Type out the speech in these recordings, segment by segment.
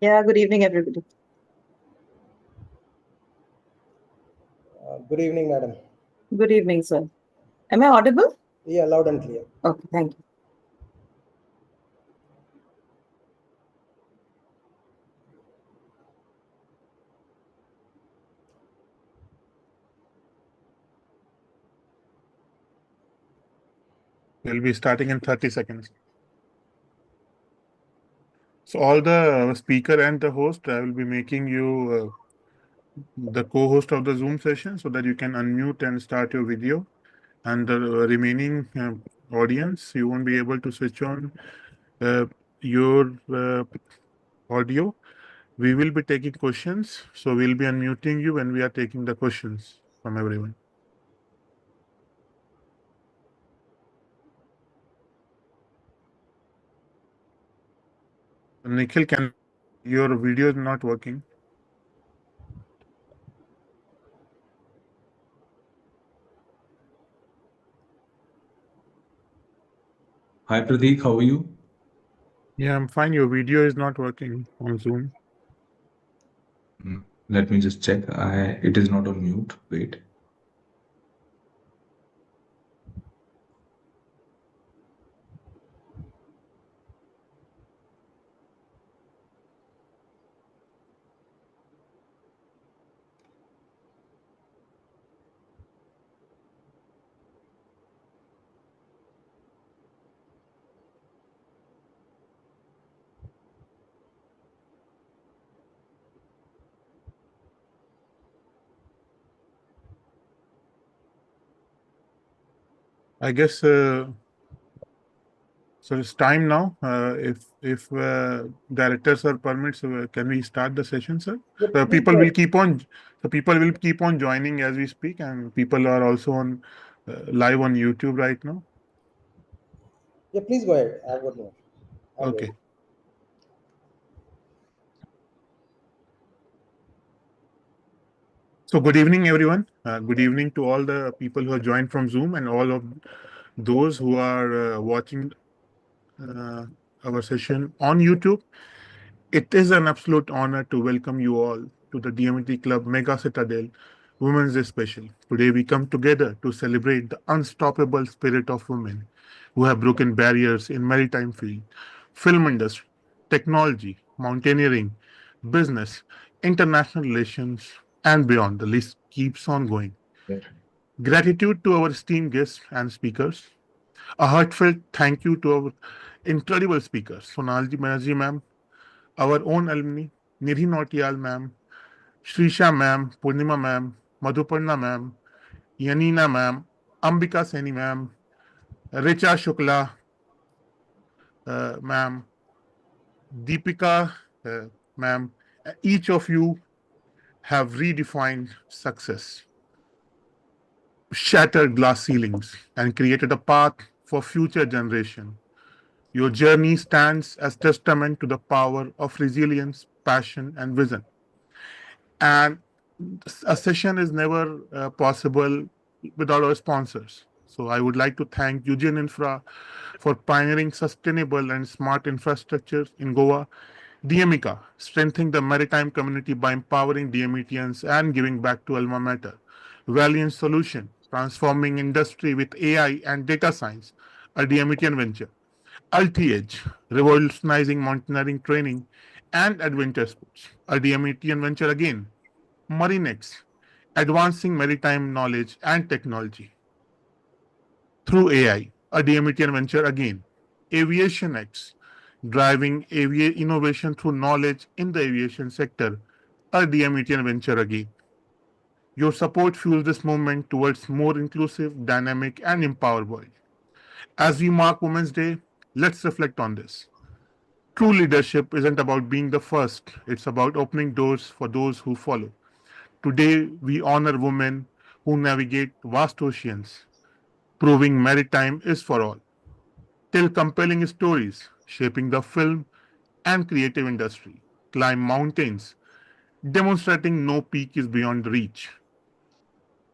Yeah, good evening, everybody. Good evening, madam. Good evening, sir. Am I audible? Yeah, loud and clear. Okay, thank you. We'll be starting in 30 seconds. So all the speaker and the host, I will be making you the co-host of the Zoom session so that you can unmute and start your video. And the remaining audience, you won't be able to switch on your audio. We will be taking questions. So we'll be unmuting you when we are taking the questions from everyone. Nikhil, your video is not working. Hi Pradeep, how are you? Yeah, I'm fine. Your video is not working on Zoom. Let me just check. It is not on mute. Wait. I guess so. It's time now. If director sir permits, can we start the session, sir? Yep, People will keep on. The people will keep on joining as we speak, and people are also on live on YouTube right now. Yeah, please go ahead. I have one more. Okay. Ready. So good evening, everyone. Good evening to all the people who have joined from Zoom and all of those who are watching our session on YouTube. It is an absolute honor to welcome you all to the DMET Club Mega Citadel Women's Day Special. Today we come together to celebrate the unstoppable spirit of women who have broken barriers in maritime field, film industry, technology, mountaineering, business, international relations, and beyond. The list keeps on going. Gratitude to our esteemed guests and speakers. A heartfelt thank you to our incredible speakers, Sonali Banerjee ma'am, our own alumni, Nidhi Nautiyal ma'am, Shreesha ma'am, Purnima ma'am, Madhuparna ma'am, Yanina ma'am, Ambika Saini ma'am, Richa Shukla ma'am, Deepika ma'am. Each of you have redefined success, shattered glass ceilings, and created a path for future generation. Your journey stands as testament to the power of resilience, passion, and vision. And a session is never possible without our sponsors. So I would like to thank Yugen Infra for pioneering sustainable and smart infrastructure in Goa. DMECA, strengthening the maritime community by empowering DMETians and giving back to alma mater. Valiance Solution, transforming industry with AI and data science, a DMETian venture. Ulti-Edge, revolutionizing mountaineering training and adventure sports, a DMETian venture again. Marinex, advancing maritime knowledge and technology through AI, a DMETian venture again. Aviation X, driving innovation through knowledge in the aviation sector, a DMETian venture again. Your support fuels this movement towards more inclusive, dynamic, and empowered world. As we mark Women's Day, let's reflect on this. True leadership isn't about being the first, it's about opening doors for those who follow. Today, we honor women who navigate vast oceans, proving maritime is for all. Tell compelling stories, shaping the film and creative industry. Climb mountains, demonstrating no peak is beyond reach.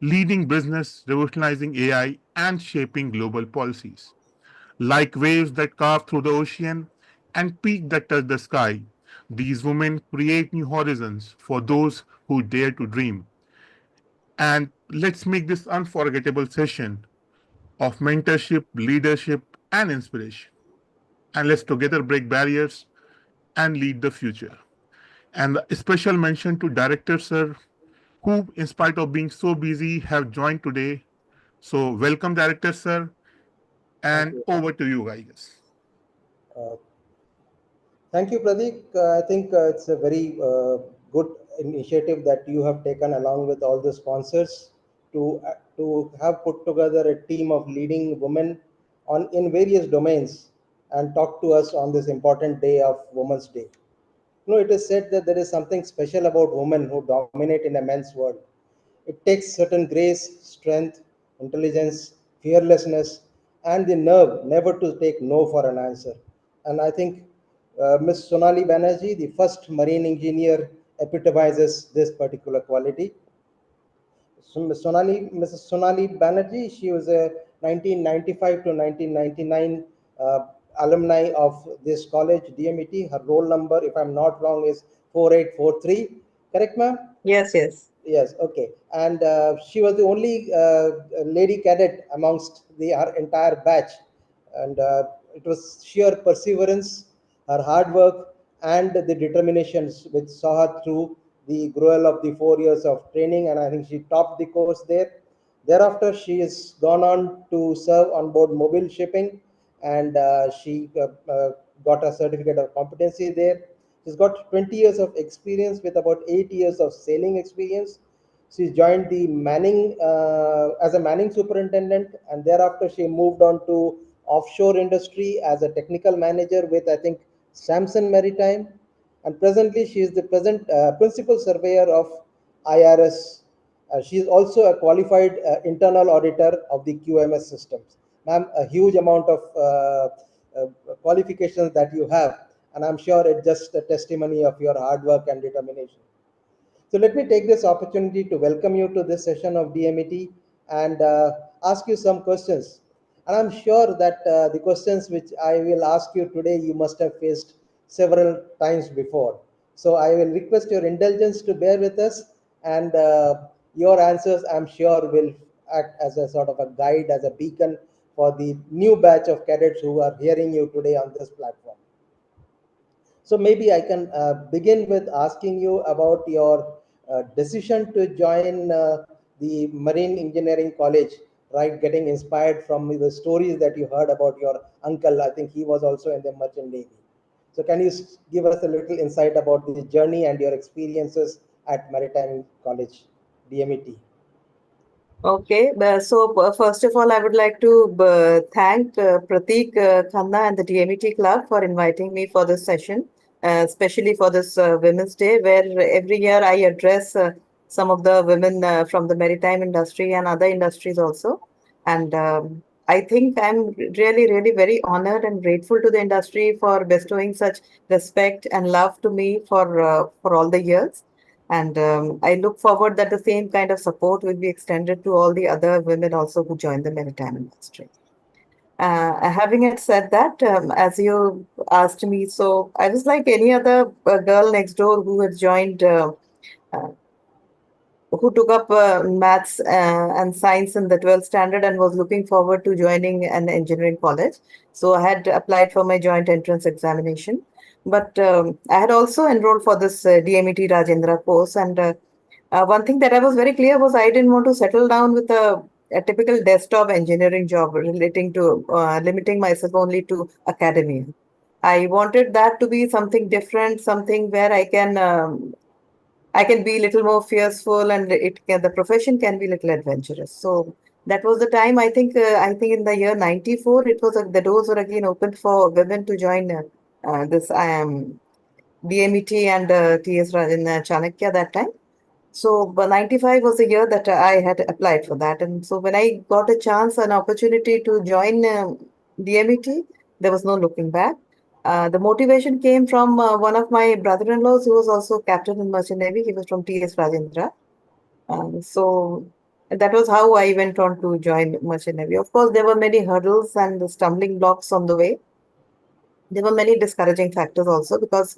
Leading business, revolutionizing AI, and shaping global policies. Like waves that carve through the ocean and peaks that touch the sky, These women create new horizons for those who dare to dream. And let's make this unforgettable session of mentorship, leadership, and inspiration. And let's together break barriers and lead the future. And a special mention to Director Sir, who, in spite of being so busy, have joined today. So, welcome, Director Sir, Thank and you. over to you guys. Uh, Thank you, Pradeep. I think it's a very good initiative that you have taken along with all the sponsors to have put together a team of leading women on in various domains and talk to us on this important day of Women's Day. It is said that there is something special about women who dominate in a men's world. It takes certain grace, strength, intelligence, fearlessness, and the nerve never to take no for an answer. And I think Ms. Sonali Banerjee, the first marine engineer, epitomizes this particular quality. Mrs. Sonali Banerjee, she was a 1995 to 1999 alumni of this college, DMET. Her roll number, if I'm not wrong, is 4843. Correct, ma'am? Yes, yes. Yes, okay. And she was the only lady cadet amongst our entire batch. And it was sheer perseverance, her hard work, and the determinations which saw her through the gruel of the 4 years of training. And I think she topped the course there. Thereafter, she has gone on to serve on board mobile shipping, and she got a certificate of competency there. She's got 20 years of experience with about 8 years of sailing experience. She joined the Manning as a Manning superintendent, and thereafter she moved on to offshore industry as a technical manager with, I think, Samson Maritime. And presently she is the present principal surveyor of IRS. She is also a qualified internal auditor of the QMS systems. Ma'am, a huge amount of qualifications that you have, and I'm sure it's just a testimony of your hard work and determination. So let me take this opportunity to welcome you to this session of DMET and ask you some questions. And I'm sure that the questions which I will ask you today, you must have faced several times before. So I will request your indulgence to bear with us, and your answers, I'm sure, will act as a sort of a guide, as a beacon for the new batch of cadets who are hearing you today on this platform. So maybe I can begin with asking you about your decision to join the Marine Engineering College, right? Getting inspired from the stories that you heard about your uncle. I think he was also in the Merchant Navy. So can you give us a little insight about the journey and your experiences at Maritime College, DMET? Okay, first of all, I would like to thank Prateek Khanna and the DMET Club for inviting me for this session, especially for this Women's Day, where every year I address some of the women from the maritime industry and other industries also. And I think I'm really, really very honored and grateful to the industry for bestowing such respect and love to me for all the years. And I look forward that the same kind of support will be extended to all the other women also who join the maritime industry. Having it said that, as you asked me, so I was like any other girl next door who had joined, uh, who took up maths and science in the 12th standard and was looking forward to joining an engineering college. So I had applied for my joint entrance examination. But I had also enrolled for this DMET Rajendra course. And one thing that I was very clear was I didn't want to settle down with a typical desktop engineering job relating to limiting myself only to academia. I wanted that to be something different, something where I can be a little more fearful, and the profession can be a little adventurous. So that was the time. I think in the year '94, it was the doors were again opened for women to join this DMET and TS Rajan Chanakya that time. So, but 95 was the year that I had applied for that. And so when I got a chance, an opportunity to join DMET, there was no looking back. The motivation came from one of my brother-in-laws who was also captain in Merchant Navy. He was from TS Rajendra. So that was how I went on to join Merchant Navy. Of course, there were many hurdles and stumbling blocks on the way. There were many discouraging factors also because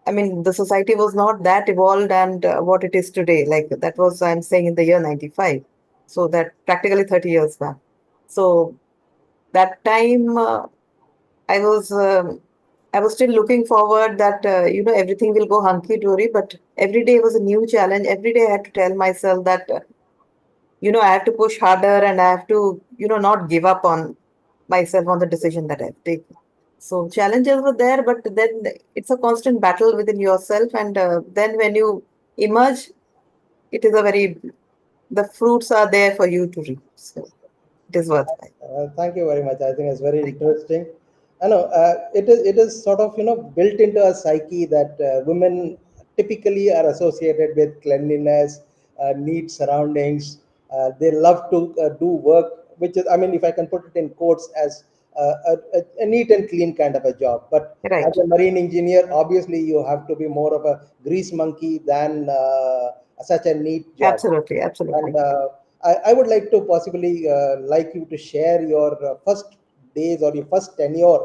I mean, the society was not that evolved and what it is today. Like that was, I'm saying, in the year 95. So that practically 30 years back. So that time I was um, I was still looking forward that everything will go hunky dory, but every day was a new challenge. Every day I had to tell myself that I have to push harder and I have to not give up on myself on the decision that I've taken. So challenges were there, but then it's a constant battle within yourself, and then when you emerge, it is a very the fruits are there for you to reap. So it is worthwhile. Thank you very much. I think it's very Thank you. interesting. I know it is sort of built into a psyche that women typically are associated with cleanliness, neat surroundings. They love to do work, which is, I mean, if I can put it in quotes, as a neat and clean kind of a job. But as Right. a marine engineer, obviously you have to be more of a grease monkey than such a neat job. Absolutely. And Absolutely. I would like to possibly like you to share your first days or your first tenure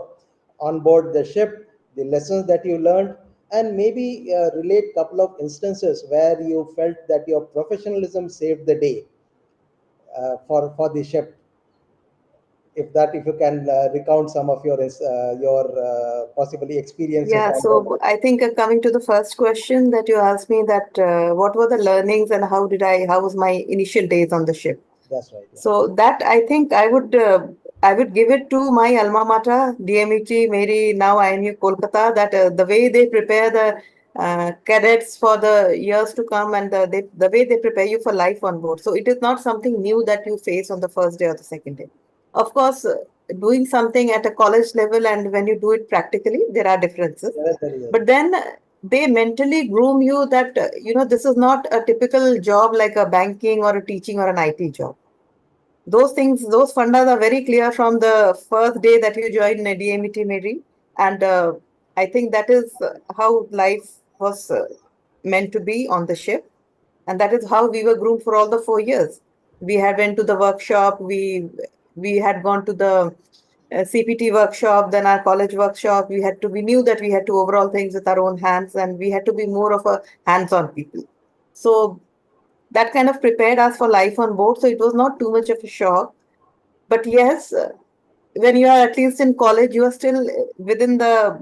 on board the ship, the lessons that you learned, and maybe relate couple of instances where you felt that your professionalism saved the day for the ship. If you can recount some of your possibly experiences Yeah, on board so the I think coming to the first question that you asked me, that what were the learnings and how was my initial days on the ship? That's right. Yeah. So that I think I would give it to my alma mater, DMET, Mary, now IMU Kolkata, that the way they prepare the cadets for the years to come, and the way they prepare you for life on board. So it is not something new that you face on the first day or the second day. Of course, doing something at a college level and when you do it practically, there are differences. Yes, there is. But then they mentally groom you that this is not a typical job like a banking or a teaching or an IT job. Those things, those fundas are very clear from the first day that you join DMET Mary. And I think that is how life was meant to be on the ship. And that is how we were groomed for all the 4 years. We had went to the workshop, we had gone to the CPT workshop, then our college workshop. We knew that we had to overall things with our own hands, and we had to be more of a hands-on people. So that kind of prepared us for life on board. So it was not too much of a shock. But yes, when you are at least in college, you are still within the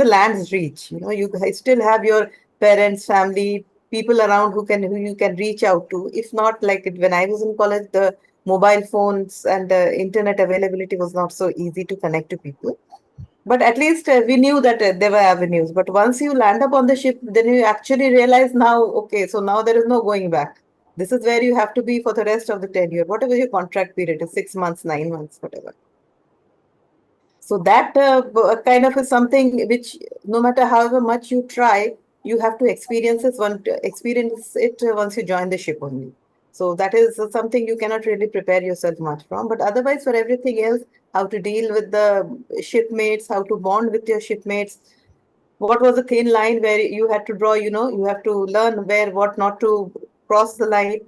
land's reach. You still have your parents, family, people around who you can reach out to. If not, like when I was in college, the mobile phones and the internet availability was not so easy to connect to people. But at least we knew that there were avenues. But once you land up on the ship, then you actually realize now, okay, so now there is no going back. This is where you have to be for the rest of the tenure, whatever your contract period is, 6 months, 9 months, whatever. So that kind of is something which, no matter however much you try, you have to experience it once you join the ship only. So that is something you cannot really prepare yourself much from. But otherwise, for everything else, how to deal with the shipmates, how to bond with your shipmates, what was the thin line where you had to draw, you have to learn where, what not to cross the line,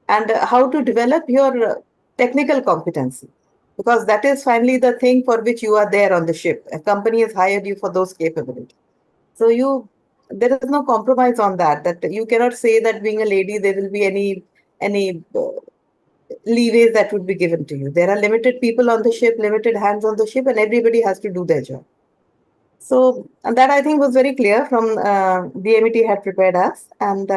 and how to develop your technical competency, because that is finally the thing for which you are there on the ship. A company has hired you for those capabilities. So there is no compromise on that you cannot say that being a lady there will be any leeways that would be given to you. There are limited people on the ship, limited hands on the ship, and everybody has to do their job. So and that I think was very clear from DMET had prepared us. And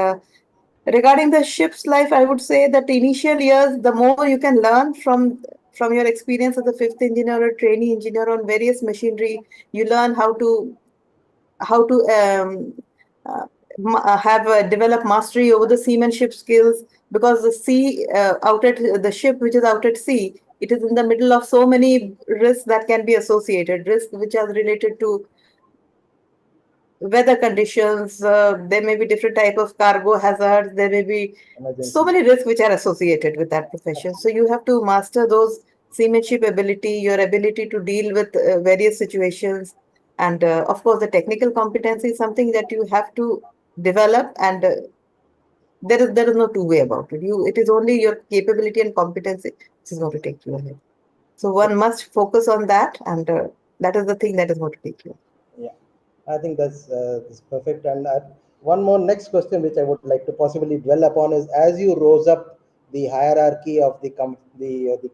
regarding the ship's life, I would say that the initial years, the more you can learn from your experience as a fifth engineer or trainee engineer on various machinery. You learn how to uh, have develop mastery over the seamanship skills, because the sea out at the ship which is out at sea, it is in the middle of so many risks that can be associated, risks which are related to weather conditions. There may be different type of cargo hazards. There may be so Emergency. many risks which are associated with that profession. So you have to master those seamanship ability, your ability to deal with various situations, and of course the technical competency is something that you have to develop. And there is no two way about it. It is only your capability and competency which is going to take you ahead. So one must focus on that, and that is the thing that is going to take you. Yeah. I think that's perfect. And one more next question, which I would like to possibly dwell upon, is as you rose up the hierarchy of the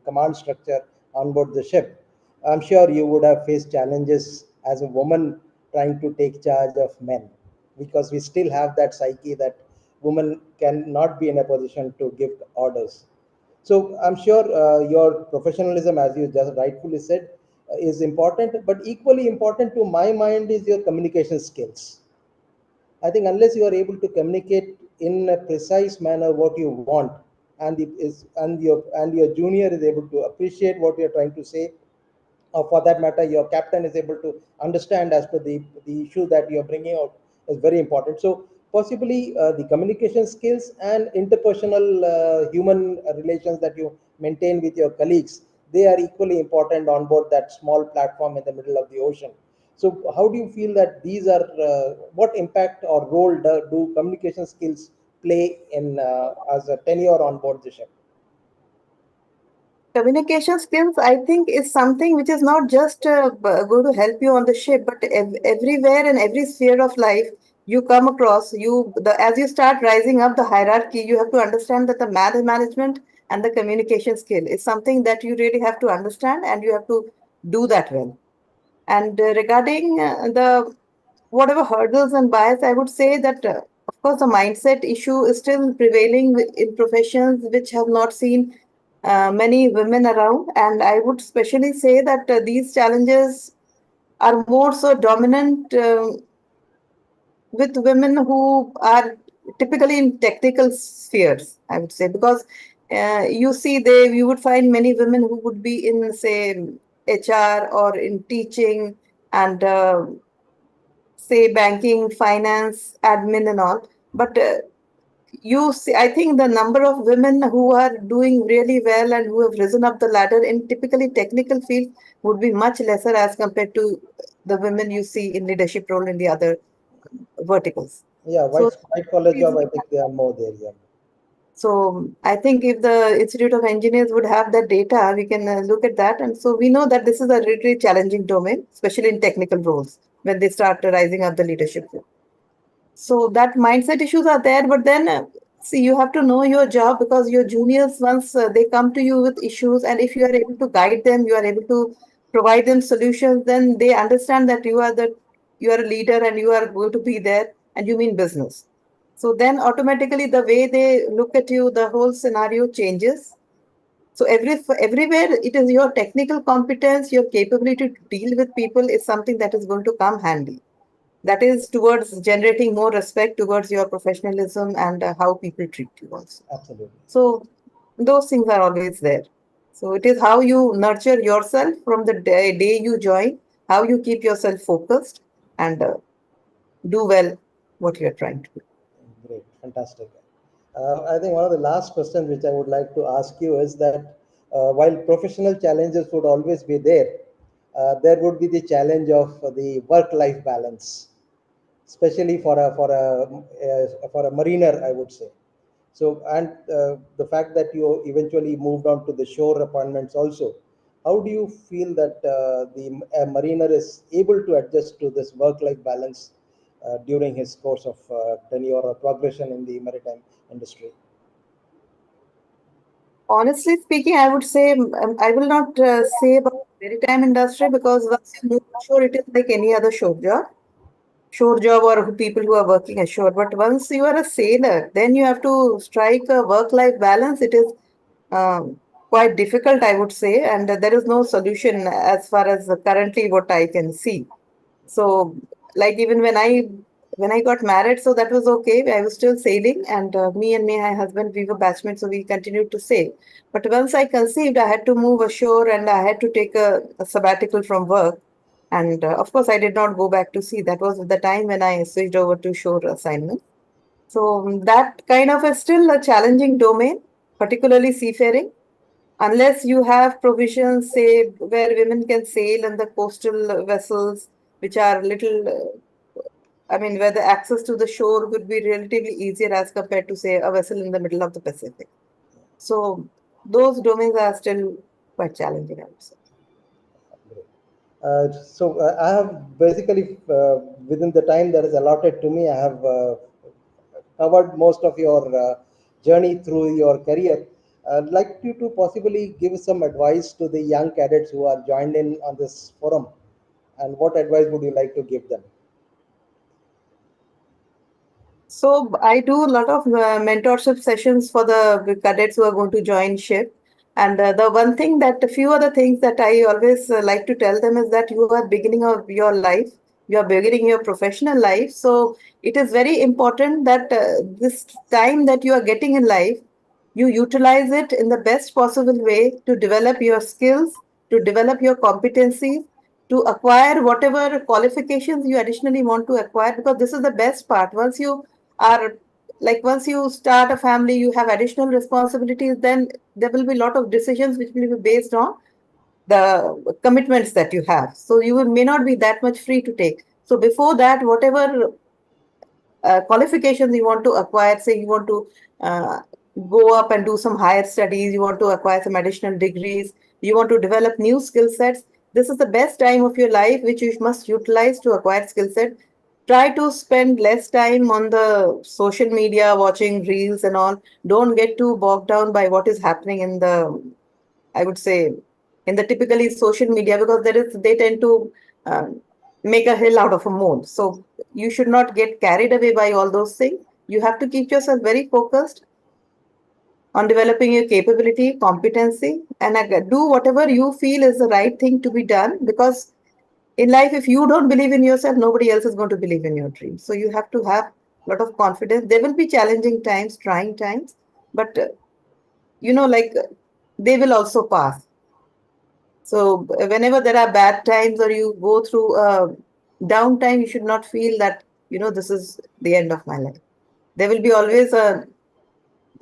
command structure on board the ship, I'm sure you would have faced challenges as a woman trying to take charge of men, because we still have that psyche that women cannot be in a position to give orders. So I'm sure your professionalism, as you just rightfully said, is important, but equally important to my mind is your communication skills. I think unless you are able to communicate in a precise manner what you want, and your junior is able to appreciate what you're trying to say, or for that matter your captain is able to understand as per the issue that you're bringing out, is very important. So possibly the communication skills and interpersonal human relations that you maintain with your colleagues, they are equally important on board that small platform in the middle of the ocean. So how do you feel that these are what impact or role do communication skills play in as a tenure on board the ship? Communication skills, I think, is something which is not just going to help you on the ship, but everywhere in every sphere of life you come across. As you start rising up the hierarchy, you have to understand that the management and the communication skill is something that you really have to understand, and you have to do that well. And regarding the whatever hurdles and bias, I would say that, of course, the mindset issue is still prevailing in professions which have not seen many women around. And I would especially say that these challenges are more so dominant with women who are typically in technical spheres, I would say, because you would find many women who would be in, say, HR or in teaching and say banking, finance, admin, and all. But you see, I think the number of women who are doing really well and who have risen up the ladder in typically technical fields would be much lesser as compared to the women you see in leadership role in the other verticals. Yeah, So white collar job, I think they are more there. Yeah. So I think if the Institute of Engineers would have that data, we can look at that. And so we know that this is a really challenging domain, especially in technical roles when they start rising up the leadership. So that mindset issues are there, but then see, you have to know your job, because your juniors, once they come to you with issues, and if you are able to guide them, you are able to provide them solutions, then they understand that you are a leader and you are going to be there and you mean business. So then automatically the way they look at you, the whole scenario changes. So everywhere it is your technical competence, your capability to deal with people is something that is going to come handy. That is towards generating more respect towards your professionalism and how people treat you also. Absolutely. So those things are always there. So it is how you nurture yourself from the day you join, how you keep yourself focused and do well what you're trying to do. Great, fantastic. I think one of the last questions which I would like to ask you is that while professional challenges would always be there, there would be the challenge of the work-life balance, especially for a mariner, I would say. So, and the fact that you eventually moved on to the shore appointments also, how do you feel that the a mariner is able to adjust to this work-life balance during his course of tenure or progression in the maritime industry? Honestly speaking, I would say I will not say about maritime industry, because once you move ashore, it is like any other shore job or people who are working ashore. But once you are a sailor, then you have to strike a work-life balance. It is quite difficult, I would say, and there is no solution as far as currently what I can see. So, like even when I got married, so that was okay. I was still sailing, and me and my husband, we were batchmates, so we continued to sail. But once I conceived, I had to move ashore, and I had to take a sabbatical from work. And of course, I did not go back to sea. That was the time when I switched over to shore assignment. So that kind of is still a challenging domain, particularly seafaring, unless you have provisions, say, where women can sail in the coastal vessels, which are little, I mean, where the access to the shore would be relatively easier as compared to, say, a vessel in the middle of the Pacific. So those domains are still quite challenging, I would say. Great. I have basically, within the time that is allotted to me, I have covered most of your journey through your career. I'd like you to possibly give some advice to the young cadets who are joined in on this forum. And what advice would you like to give them? So I do a lot of mentorship sessions for the cadets who are going to join ship. And the one thing that a few other things that I always like to tell them is that you are beginning of your life, you are beginning your professional life. So it is very important that this time that you are getting in life, you utilize it in the best possible way to develop your skills, to develop your competencies, to acquire whatever qualifications you additionally want to acquire, because this is the best part. Are once you start a family, you have additional responsibilities, then there will be a lot of decisions which will be based on the commitments that you have, so may not be that much free to take. So before that, whatever qualifications you want to acquire, say you want to uh, go up and do some higher studies, you want to acquire some additional degrees, you want to develop new skill sets, this is the best time of your life which you must utilize to acquire skill set. Try to spend less time on the social media watching reels and all. Don't get too bogged down by what is happening in the, I would say, in the typically social media, because they tend to make a hill out of a mole. So you should not get carried away by all those things. You have to keep yourself very focused on developing your capability, competency, and do whatever you feel is the right thing to be done. Because in life, if you don't believe in yourself, nobody else is going to believe in your dreams. So you have to have a lot of confidence. There will be challenging times, trying times, but they will also pass. So whenever there are bad times or you go through a downtime, you should not feel that, this is the end of my life. There will be always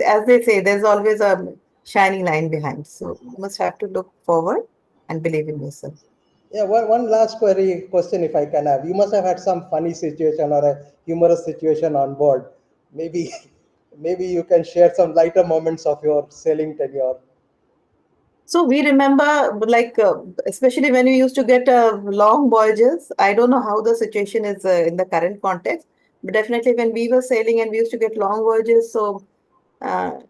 as they say, there's always a shining line behind. So you must have to look forward and believe in yourself. Yeah, one last question, if I can have. You must have had some funny situation or a humorous situation on board. Maybe, maybe you can share some lighter moments of your sailing tenure. So we remember, especially when we used to get long voyages. I don't know how the situation is in the current context, but definitely when we were sailing and we used to get long voyages, so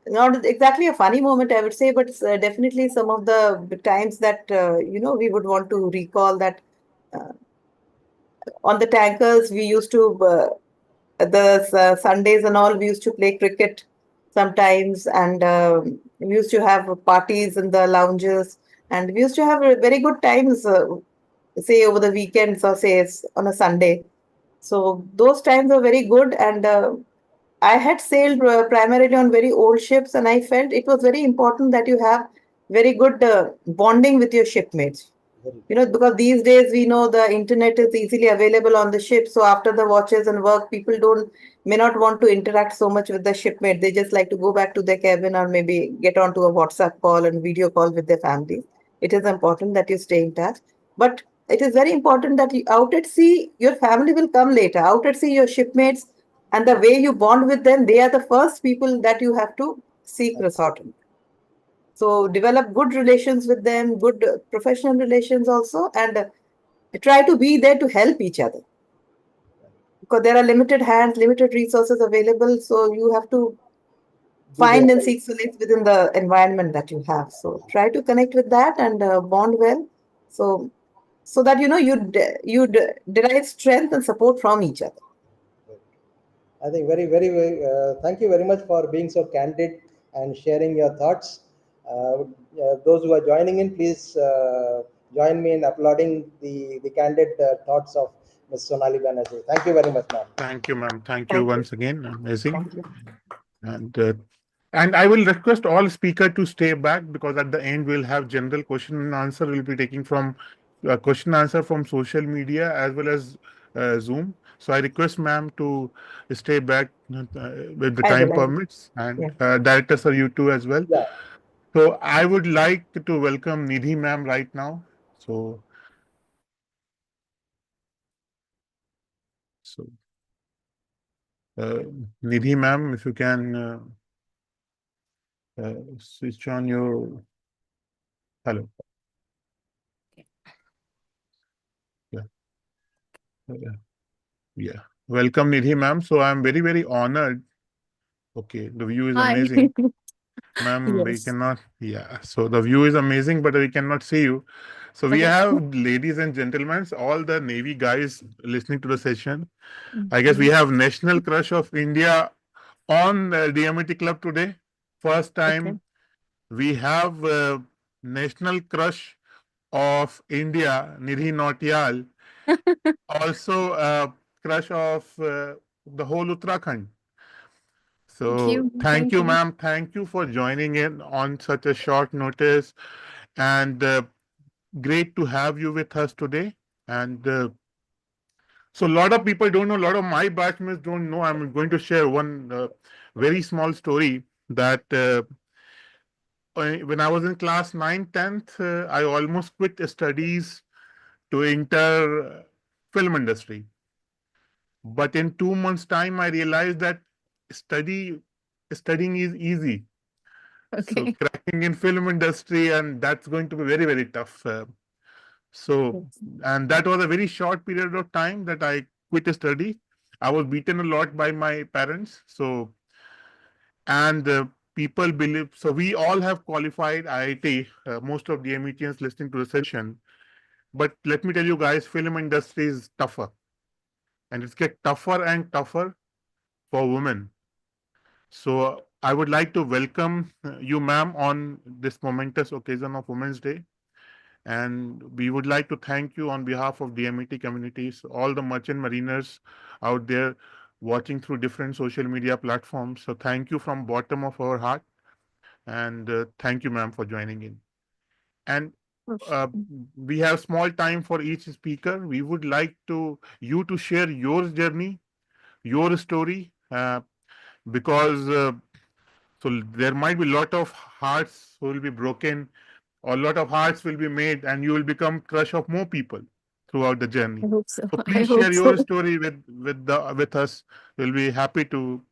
not exactly a funny moment, I would say, but definitely some of the times that we would want to recall that uh, on the tankers we used to the Sundays and all, we used to play cricket sometimes, and we used to have parties in the lounges, and we used to have very good times, say over the weekends or say on a Sunday. So those times were very good, and I had sailed primarily on very old ships, and I felt it was very important that you have very good bonding with your shipmates. Very Because these days we know the internet is easily available on the ship. So after the watches and work, people don't may not want to interact so much with the shipmate. They just like to go back to their cabin or maybe get onto a WhatsApp call and video call with their families. It is important that you stay in touch. But it is very important that out at sea, your family will come later. Out at sea, your shipmates and the way you bond with them, they are the first people that you have to seek resort in. So develop good relations with them, good professional relations also, and try to be there to help each other. Because there are limited hands, limited resources available, so you have to be there find and for you. seek solace within the environment that you have. So try to connect with that and bond well. So that derive strength and support from each other. I think thank you very much for being so candid and sharing your thoughts. Those who are joining in, please join me in applauding the candid thoughts of Ms. Sonali Banerjee. Thank you very much, ma'am. Thank you, ma'am. Thank you Thank you. once again. Amazing. Thank you. And uh, and I will request all speaker to stay back, because at the end we'll have general question and answer. We'll be taking from question answer from social media as well as Zoom. So I request ma'am to stay back with the I time will. I will. permits, and Yeah. director sir, you too as well. Yeah. So I would like to welcome Nidhi ma'am right now. So so uh, Nidhi ma'am, if you can switch on your hello. Yeah. Yeah. Welcome, Nidhi ma'am. So I'm very, very honored. Okay, the view is Hi. amazing. Ma'am, we Yes. cannot, yeah. So the view is amazing, but we cannot see you. So we Okay. have ladies and gentlemen, all the Navy guys listening to the session. I guess we Mhm. have National Crush of India on DMET Club today. First Okay. time we have National Crush of India, Nidhi Nautiyal, also crush of the whole Uttarakhand. Thank So you. thank Thank you, you. ma'am. Thank you for joining in on such a short notice, and great to have you with us today. And so, a lot of people don't know. A lot of my batchmates don't know. I'm going to share one very small story that when I was in class 9th, 10th, I almost quit studies to enter film industry. But in 2 months' time, I realized that study studying is easy. So Okay. cracking in film industry, and that's going to be very, very tough. So, Yes. and that was a very short period of time that I quit study. I was beaten a lot by my parents. So, and people believe, so we all have qualified IIT, most of the METians listening to the session. But let me tell you guys, film industry is tougher, and it's get tougher and tougher for women. So I would like to welcome you, ma'am, on this momentous occasion of Women's Day. And we would like to thank you on behalf of DMET communities, all the merchant mariners out there watching through different social media platforms. So thank you from bottom of our heart. And thank you, ma'am, for joining in. And uh, we have small time for each speaker. We would like to you to share your journey, your story, because so there might be a lot of hearts who will be broken, or a lot of hearts will be made, and you will become crush of more people throughout the I journey. hope so. So I please hope share your so. story with us. We'll be happy to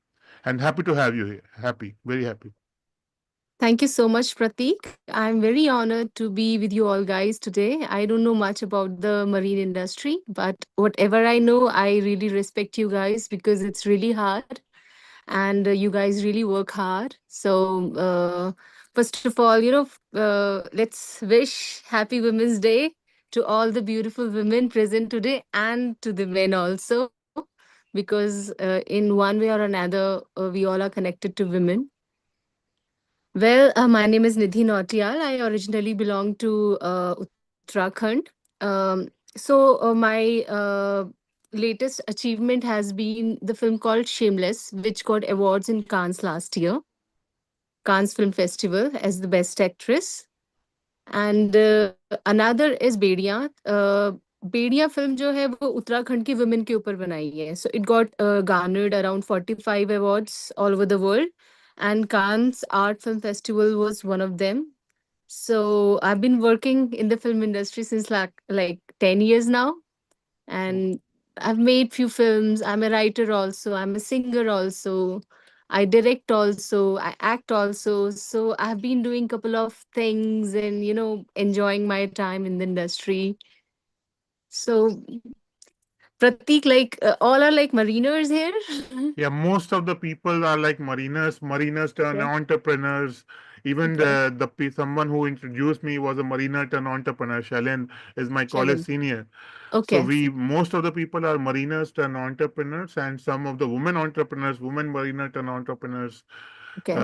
and happy to have you here. Happy, very happy. Thank you so much, Prateek. I'm very honored to be with you all guys today. I don't know much about the marine industry, but whatever I know, I really respect you guys because it's really hard and you guys really work hard. So, first of all, let's wish Happy Women's Day to all the beautiful women present today and to the men also, because in one way or another, we all are connected to women. Well, my name is Nidhi Nautiyal. I originally belong to Uttarakhand. My latest achievement has been the film called Shameless, which got awards in Cannes last year, Cannes Film Festival as the best actress. And another is Bediya Bediya film जो है वो उत्तराखंड की women के ऊपर बनाई है so it got garnered around 45 awards all over the world and Cannes Art Film Festival was one of them. So I've been working in the film industry since like 10 years now, and I've made few films. I'm a writer also, I'm a singer also, I direct also, I act also. So I've been doing couple of things and enjoying my time in the industry. So Pratik, like all are like mariners here. Yeah, most of the people are like mariners. Mariners turn Okay. entrepreneurs. Even Okay. someone who introduced me was a mariner turned entrepreneur. Shailen is my college Challenge. senior. So Okay. we most of the people are mariners turned entrepreneurs, and some of the women entrepreneurs, women mariner turned entrepreneurs, Okay.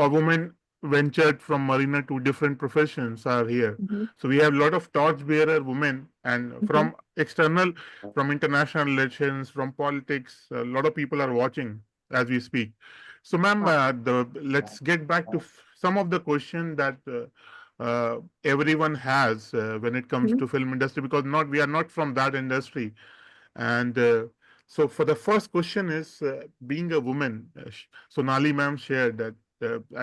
or women ventured from mariner to different professions are here. Mm-hmm. So we have a lot of torchbearer women, and Mm-hmm. from external, from international relations, from politics, a lot of people are watching as we speak. So, ma'am, let's get back to some of the question that everyone has when it comes to film industry, because not we are not from that industry. And so for the first question is being a woman. Sonali ma'am shared that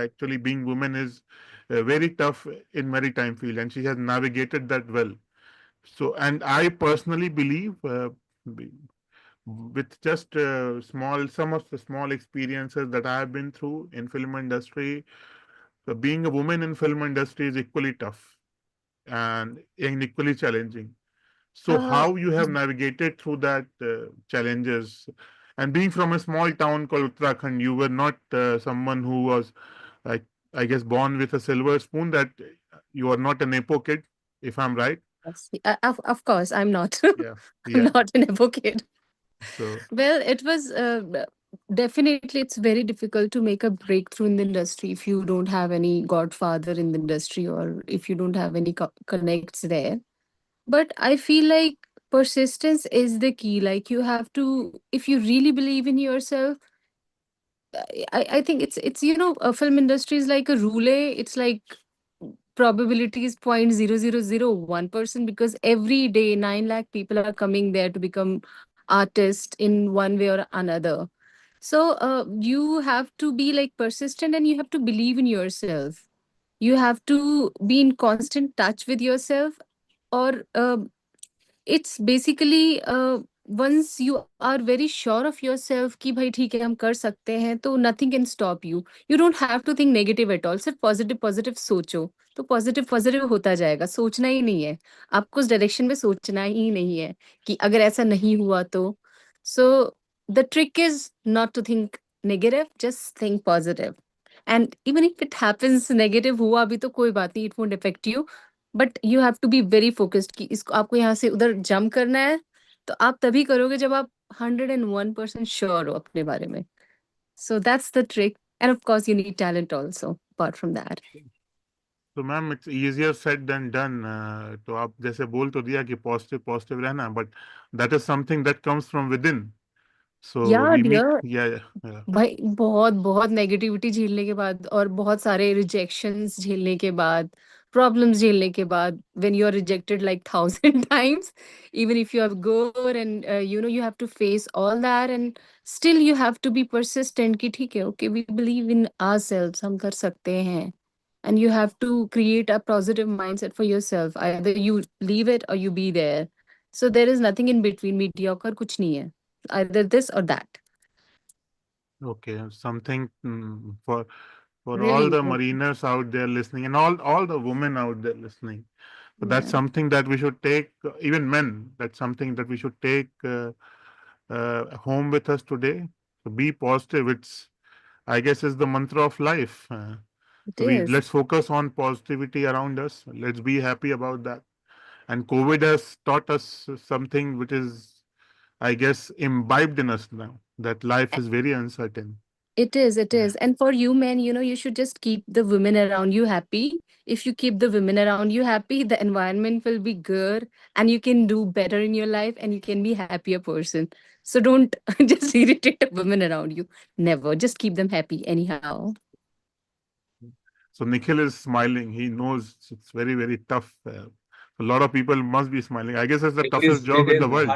actually being woman is very tough in maritime field, and she has navigated that well. So, and I personally believe with just some of the small experiences that I have been through in film industry, being a woman in film industry is equally tough and equally challenging. So Uh, how you have navigated through that challenges, and being from a small town called Uttarakhand, you were not someone who was, like, I guess, born with a silver spoon. That you are not a nepo kid, if I'm right. yes. Of course, I'm not. Yeah, I'm yeah. not an advocate. So Well, it was definitely it's very difficult to make a breakthrough in the industry if you don't have any godfather in the industry or if you don't have any connects there. But I feel like persistence is the key. Like you have to, if you really believe in yourself, I think it's a film industry is like a roulette. It's like probability is 0.0001% because every day 9 lakh people are coming there to become artists in one way or another. So you have to be like persistent and you have to believe in yourself. You have to be in constant touch with yourself, or it's basically once you are very sure of yourself कि भाई ठीक है हम कर सकते हैं तो nothing can stop you. You don't have to think negative at all. सिर्फ पॉजिटिव पॉजिटिव सोचो तो पॉजिटिव पॉजिटिव होता जाएगा. सोचना ही नहीं है. आपको उस डायरेक्शन में सोचना ही नहीं है कि अगर ऐसा नहीं हुआ तो. So the trick is not to think negative, just think positive. And even if it happens negative हुआ भी तो कोई बात नहीं, it won't affect you. But you have to be very focused कि इसको आपको यहाँ से उधर जंप करना है तो आप तभी करोगे जब आप 101% श्योर हो अपने बारे में. So that's the trick and of course you need talent also apart from that. तो ma'am, it's easier said than done. तो आप जैसे बोल तो दिया कि पॉजिटिव पॉजिटिव रहना, but that is something that comes from within. So yeah we meet. Dear, या भाई बहुत बहुत नेगेटिविटी झेलने के बाद और बहुत सारे रिजेक्शंस झेलने के बाद, प्रॉब्लम्स झेलने के बाद, when you are rejected like 1000 times, even if you have gone and you have to face all that and still you have to be persistent कि ठीक है, okay, we believe in ourselves, हम कर सकते हैं. And you have to create a positive mindset for yourself, either you leave it or you be there. So there is nothing in between, mediocre कुछ नहीं है, either this or that. okay, something for Really all the important. mariners out there listening, and all the women out there listening. So that's Yeah, something that we should take, even men. That's something that we should take home with us today. So be positive. It's, I guess, is the mantra of life. it So we is. let's focus on positivity around us. Let's be happy about that. And COVID has taught us something which is, I guess, imbibed in us now, that life A- is very uncertain. It is, it Yeah. is. And for you men, you should just keep the women around you happy. If you keep the women around you happy, the environment will be good and you can do better in your life and you can be happier person. So don't just irritate the women around you. Never. Just keep them happy anyhow. So Nikhil is smiling. He knows it's very, very tough. A lot of people must be smiling. I guess it's the It toughest is. It job in the is. world.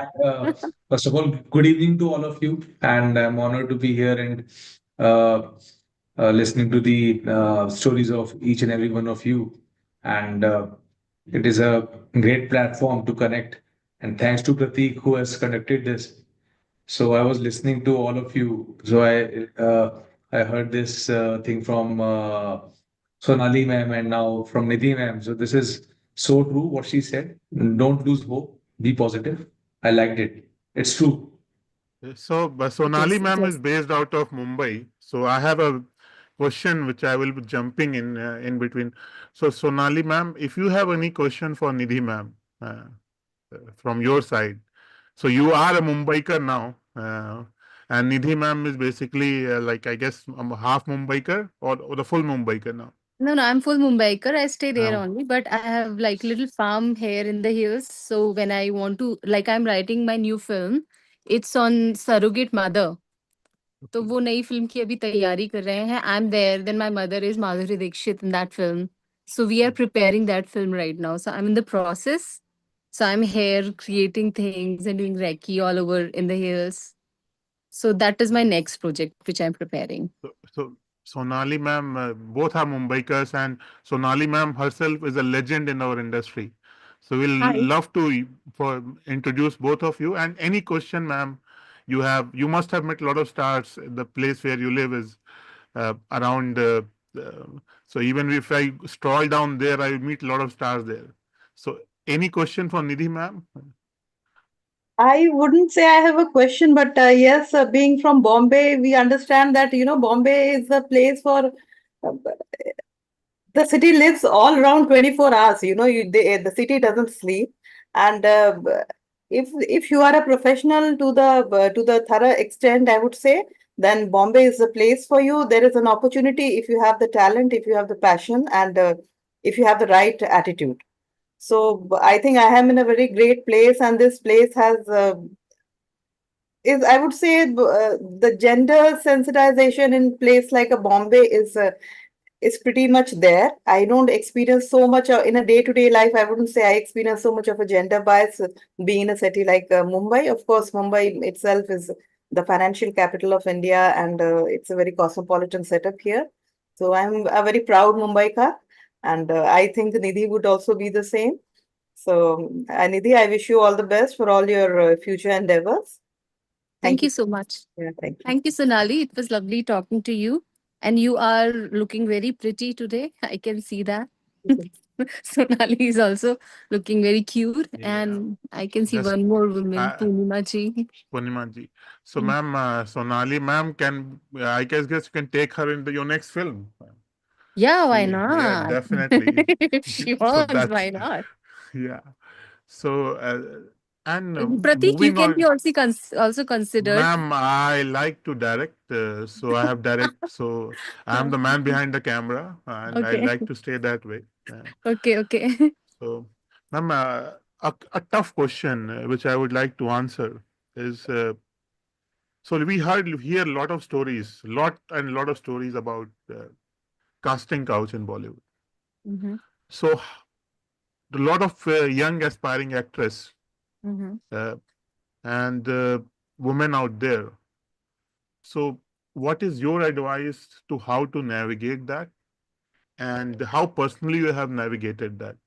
First of all, good evening to all of you, and I'm honored to be here and uh, listening to the stories of each and every one of you. And it is a great platform to connect. And thanks to Prateek who has conducted this. So I was listening to all of you. So I heard this thing from Sonali ma'am and now from Nidhi ma'am. So this is so true what she said. Don't lose hope. Be positive. I liked it. It's true. So It Sonali is. It ma'am is is. based out of Mumbai. So I have a question which I will be jumping in between. So Sonali ma'am, if you have any question for Nidhi ma'am from your side, so you are a Mumbaiker now, and Nidhi ma'am is basically like, I guess, half Mumbaiker, or the full Mumbaiker now. No, no, I'm full Mumbaiker. I stay there Um, only, but I have like little farm here in the hills. So when I want to, like, I'm writing my new film. It's on surrogate mother. तो okay. वो नई film की अभी तैयारी कर रहे हैं. I am there, then my mother is Madhuri Dixit in that film. So we are preparing that film right now. So I'm in the process. So I'm here creating things and doing Reiki all over in the hills. So that is my next project which I'm preparing. So Sonali ma'am, both are Mumbaikars, and Sonali ma'am herself is a legend in our industry. So we'll Hi. love to for introduce both of you. And any question, ma'am, you must have met a lot of stars. The place where you live is around. Uh, so even if I stroll down there, I meet a lot of stars there. So any question for Nidhi ma'am? I wouldn't say I have a question, but yes, being from Bombay, we understand that, Bombay is a place for uh, the city lives all around 24 hours. The city doesn't sleep. And if you are a professional to the thorough extent, I would say, then Bombay is the place for you. There is an opportunity if you have the talent, if you have the passion, and if you have the right attitude. So I think I am in a very great place, and this place has is I would say the gender sensitization in place like a Bombay is pretty much there. I don't experience so much in a day-to-day life. I wouldn't say I experience so much of a gender bias being in a city like Mumbai. Of course, Mumbai itself is the financial capital of India, and it's a very cosmopolitan setup here. So I'm a very proud Mumbaikar, and I think Nidhi would also be the same. So, Nidhi, I wish you all the best for all your future endeavors. Thank Thank you. you so much. Yeah, thank you. Thank you, Sonali. It was lovely talking to you. And you are looking very pretty today. I can see that. Sonali is also looking very cute. Yeah, And I can see just one more woman, uh, Purnima ji. Purnima ji. So, Mm. ma'am, Sonali, ma'am, I guess you can take her in your next film. Yeah, why Yeah, not? definitely. If she So wants, that's why not? yeah. So and Pratik, you moving can be on, also considered. ma'am, I like to direct. So I have direct. So I'm the man behind the camera, and I Okay. like to stay that way. Okay, okay. So, ma'am, a tough question which I would like to answer is so we hear a lot of stories, lot of stories about casting couch in Bollywood. Mm-hmm. So a lot of young aspiring actress Mm-hmm. uh, and women out there. So, what is your advice to how to navigate that, and how personally you have navigated that?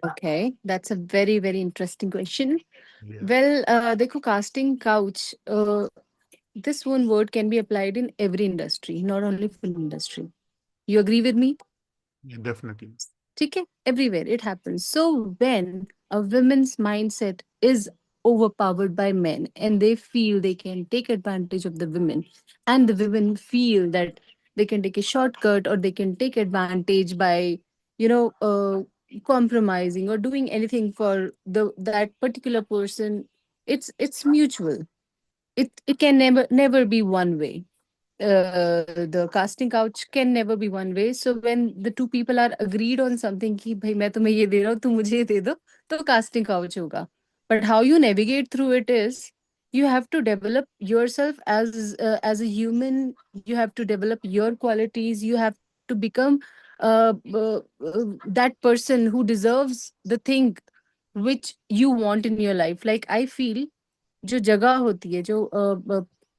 Okay, that's a very, very interesting question. Yeah, Well, देखो casting couch. This one word can be applied in every industry, not only film industry. You agree with me? yeah, definitely. ठीक है? Everywhere it happens. So when a woman's mindset is overpowered by men and they feel they can take advantage of the women, and the women feel that they can take a shortcut or they can take advantage by, you know, compromising or doing anything for the that particular person, it's mutual. It can never be one way. The casting couch can never be one way. So when the two people are agreed on something कि भाई मैं तुम्हें ये दे रहा हूँ तुम मुझे ये दे दो, तो casting couch होगा. But how you navigate through it is you have to develop yourself as a human. You have to develop your qualities. You have to become that person who deserves the thing which you want in your life. Like I feel जो जगह होती है, जो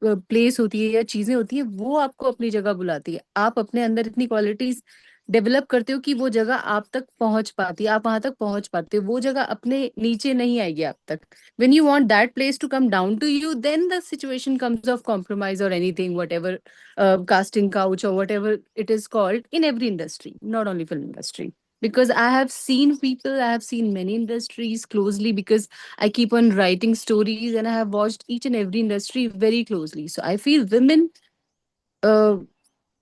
place होती है या चीजें होती है, वो आपको अपनी जगह बुलाती है. आप अपने अंदर इतनी क्वालिटीज डेवलप करते हो कि वो जगह आप तक पहुंच पाती है, आप वहां तक पहुंच पाते हो. वो जगह अपने नीचे नहीं आएगी आप तक. When you want that place to come down to you, then the situation comes of compromise or anything, whatever, casting couch or whatever it is called, in every industry, not only film industry. Because I have seen people, I have seen many industries closely, because I keep on writing stories and I have watched each and every industry very closely. So I feel women, uh,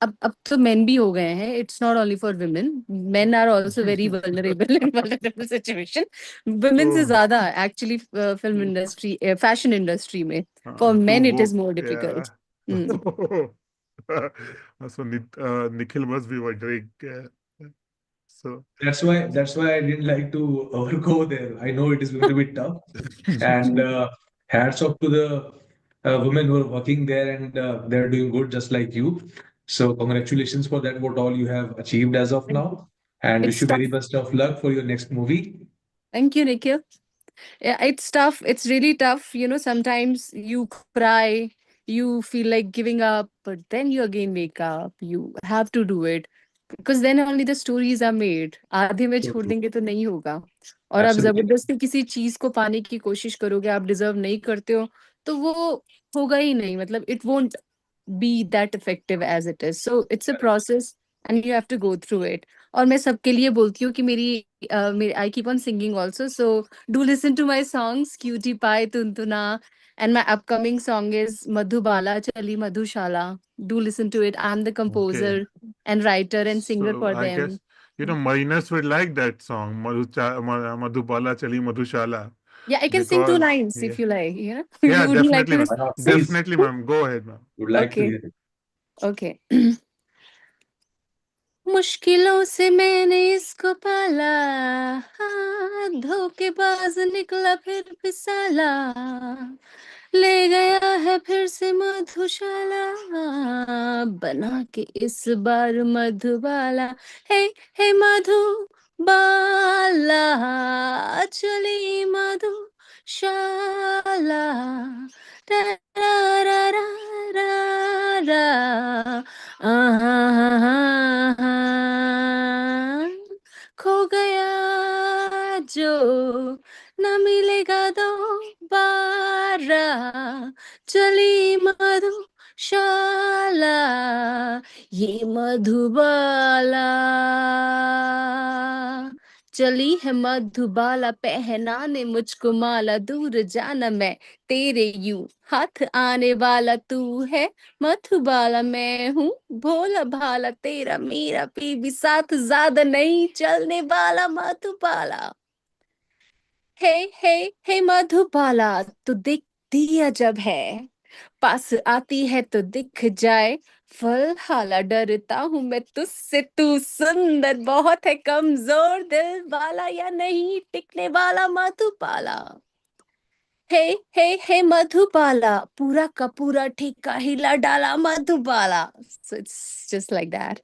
अब तो men भी हो गए हैं. It's not only for women. Men are also very vulnerable in vulnerable situation. Women से So, ज्यादा actually film industry, fashion industry में. For to men it is work, more yeah. difficult. Hmm. So Nikhil must be wondering. So, That's why I didn't like to go there. I know it is going to be tough, and hats off to the women who are working there, and they're doing good just like you. So congratulations for that, what all you have achieved as of Thank you. now, and wish It's you very tough. best of luck for your next movie. Thank you, Nikhil. Yeah, it's tough. It's really tough. Sometimes you cry, you feel like giving up, but then you again wake up. You have to do it because then only the stories are made. आधे में So छोड़ true. देंगे तो नहीं होगा. और आप Absolutely. जबरदस्ती किसी चीज को पाने की कोशिश करोगे, आप डिजर्व नहीं करते हो, तो वो होगा ही नहीं. मतलब it won't be that effective as it is. So it's a process. and you have to go through it. और मैं सबके लिए बोलती हूँ कि मेरी I keep on singing also, so do listen to my songs Cutie Pie Tuntuna, and my upcoming song is Madhubala Chali Madhushala. Do listen to it. I'm the Okay. composer and writer and singer So for I them. guess minors would like that song, Madhubala Chali Madhushala, Yeah, I can sing two because lines yeah, if you like. Yeah, yeah, would you like definitely, to ma'am. Why listen? not? Please, Definitely, ma'am. Go ahead, ma'am. would like to Okay, hear it. okay. मुश्किलों से मैंने इसको पाला, हाँ, धोखेबाज निकला फिर भी साला, ले गया है फिर से मधुशाला, बना के इस बार मधुबाला। हे हे मधुबाला चली मधुशाला, रा रा रा रा रा रा, आहा, खो गया जो न मिलेगा दोबारा, चली मधुशाला ये मधुबाला, चली है मधुबाला पहनाने मुझको माला, दूर जाना मैं तेरे यूं हाथ आने वाला, तू है मधुबाला मैं हूँ भोला भाला, तेरा मेरा भी साथ ज्यादा नहीं चलने वाला मधुबाला। हे हे हे मधुबाला, तू दिखती अजब है, पास आती है तो दिख जाए फलहाला, डरता हूँ मैं तुझसे, तू सुंदर बहुत है, कमजोर दिल वाला या नहीं टिकने वाला मधुबाला। हे हे हे मधुबाला, पूरा का पूरा ठेका हिला डाला Madhubala. So it's just like that.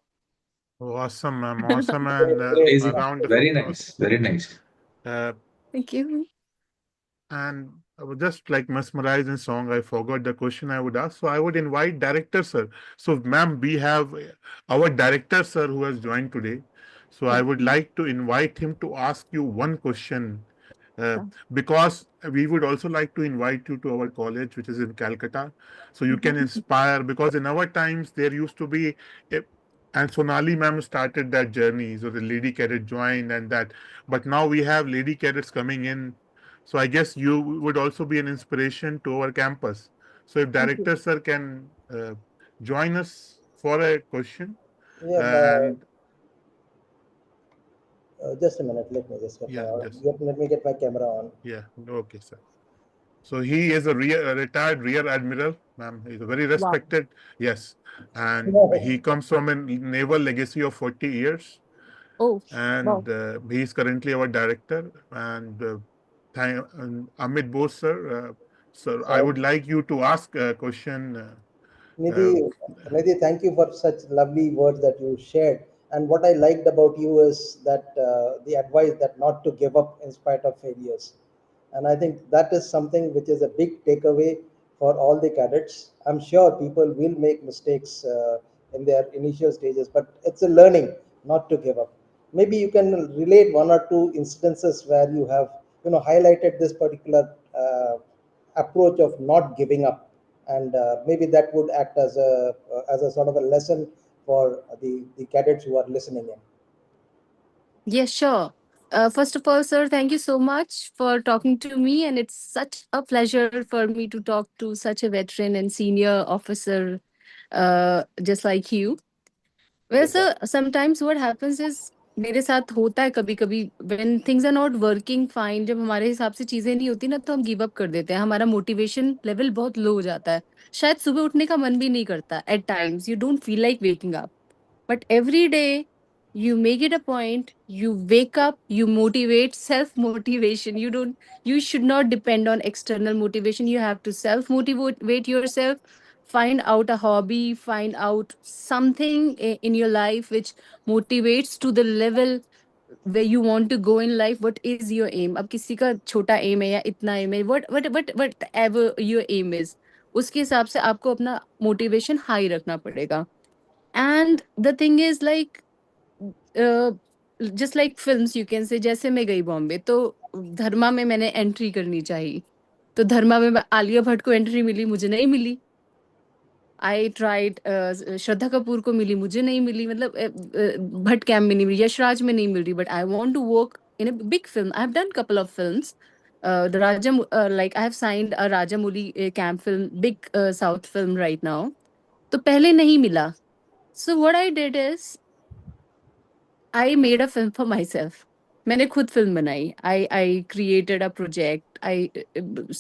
Awesome, ma'am. Awesome, and Great. a Amazing. round of Very applause. nice. Very nice. Uh, Thank you. and I was just like mesmerized in song. I forgot the question I would ask. So I would invite director, sir. So, ma'am, we have our director, sir, who has joined today. So I would like to invite him to ask you one question. Uh, because we would also like to invite you to our college, which is in Calcutta, so you can inspire. Because in our times, there used to be, a, and Sonali ma'am started that journey. So the lady cadet joined, and that. But now we have lady cadets coming in. So I guess you would also be an inspiration to our campus. So if Thank you. director sir can join us for a question, Yeah, and just a minute. Let me just yeah, just let me get my camera on. yeah, okay, sir. So he is a retired rear admiral, ma'am. He's a very Wow. respected, yes, and he comes from a naval legacy of 40 years, Oh, wow. and he is currently our director. And Amit Bose, sir, sir, I would like you to ask a question. Uh, Nidhi, Nidhi, thank you for such lovely words that you shared. And what I liked about you is that the advice that not to give up in spite of failures. And I think that is something which is a big takeaway for all the cadets. I'm sure people will make mistakes in their initial stages, but it's a learning not to give up. Maybe you can relate one or two incidences where you have, highlighted this particular approach of not giving up, and maybe that would act as a sort of a lesson for the cadets who are listening in. Yes, sure. First of all, sir, thank you so much for talking to me, and it's such a pleasure for me to talk to such a veteran and senior officer, just like you. Well, Yes, sir. sir, sometimes what happens is मेरे साथ होता है कभी कभी when things are not working fine, जब हमारे हिसाब से चीजें नहीं होती ना तो हम गिव अप कर देते हैं, हमारा मोटिवेशन लेवल बहुत लो हो जाता है, शायद सुबह उठने का मन भी नहीं करता, at times you don't feel like waking up, but every day you make it a point, you wake up, you motivate, self motivation, you should not depend on external motivation, you have to self motivate yourself, find out a hobby, find out something in your life which motivates to the level where you want to go in life. What is your aim? अब किसी का छोटा aim है या इतना aim है, whatever your aim is, उसके हिसाब से आपको अपना motivation high रखना पड़ेगा. And the thing is like, uh, just like films you can say, जैसे मैं गई बॉम्बे तो धर्मा में मैंने एंट्री करनी चाहिए, तो धर्मा में आलिया भट्ट को एंट्री मिली, मुझे नहीं मिली. आई ट्राइड श्रद्धा कपूर को मिली, मुझे नहीं मिली, मतलब भट्ट कैम्प में नहीं मिली, यशराज में नहीं मिल रही, but I want to work in a big film. I have done couple of films. The Raja, like I have signed a Rajamouli camp film, big South film right now. तो पहले नहीं मिला. So what I did is I made a film for myself. मैंने खुद film बनाई. I created a project. I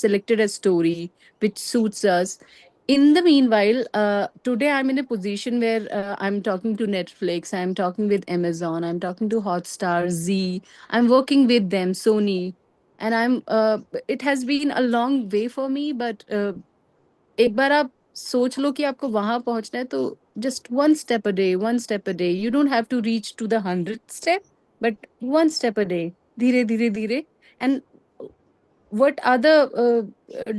selected a story which suits us. In the meanwhile, today I'm in a position where I'm talking to Netflix, I'm talking with Amazon, I'm talking to Hotstar, Z, I'm working with them, Sony, and it has been a long way for me, but एक बार आप सोच लो कि आपको वहां पहुंचना है, तो just one step a day, one step a day. You don't have to reach to the 100th step, but one step a day. धीरे धीरे धीरे. And what are the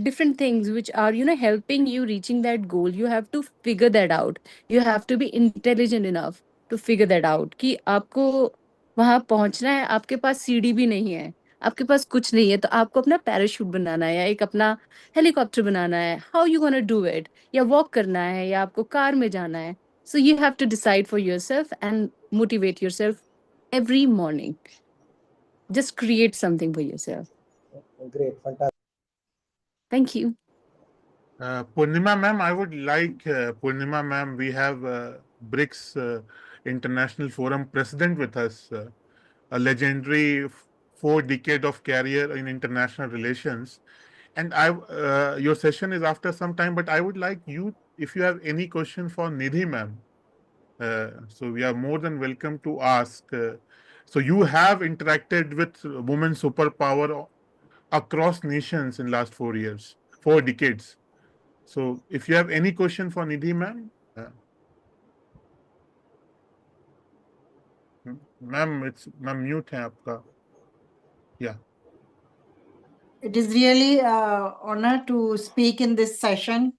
different things which are, helping you reaching that goal? You have to figure that out. You have to be intelligent enough to figure that out कि आपको वहां पहुंचना है. आपके पास सीढ़ी भी नहीं है, आपके पास कुछ नहीं है, तो आपको अपना पैराशूट बनाना है या एक अपना हेलीकॉप्टर बनाना है. How you gonna do it? या वॉक करना है या आपको कार में जाना है. So you have to decide for yourself and motivate yourself every morning. Just create something for yourself. Great, fantastic. Thank you. Purnima ma'am, I would like Purnima ma'am. We have BRICS International Forum president with us, a legendary 4 decade of career in international relations. And your session is after some time, but I would like you, if you have any question for Nidhi ma'am, so we are more than welcome to ask. So you have interacted with women superpower across nations in last 4 years, 4 decades. So if you have any question for Nidhi ma'am, ma'am, it's ma'am mute hai aapka. Yeah. It is really honor to speak in this session.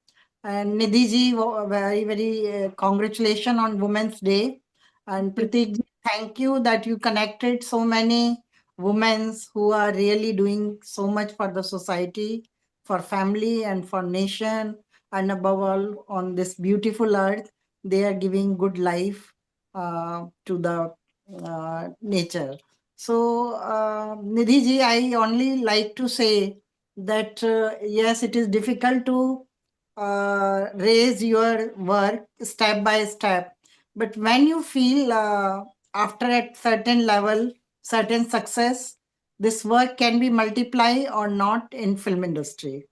And Nidhi ji, very, very congratulations on Women's Day. And Prateek ji, thank you that you connected so many women who are really doing so much for the society, for family and for nation. And above all, on this beautiful earth, they are giving good life to the nature. So, Nidhi ji, I only like to say that yes, it is difficult to raise your work step by step. But when you feel after a certain level, certain success, this work can be multiplied or not in film industry.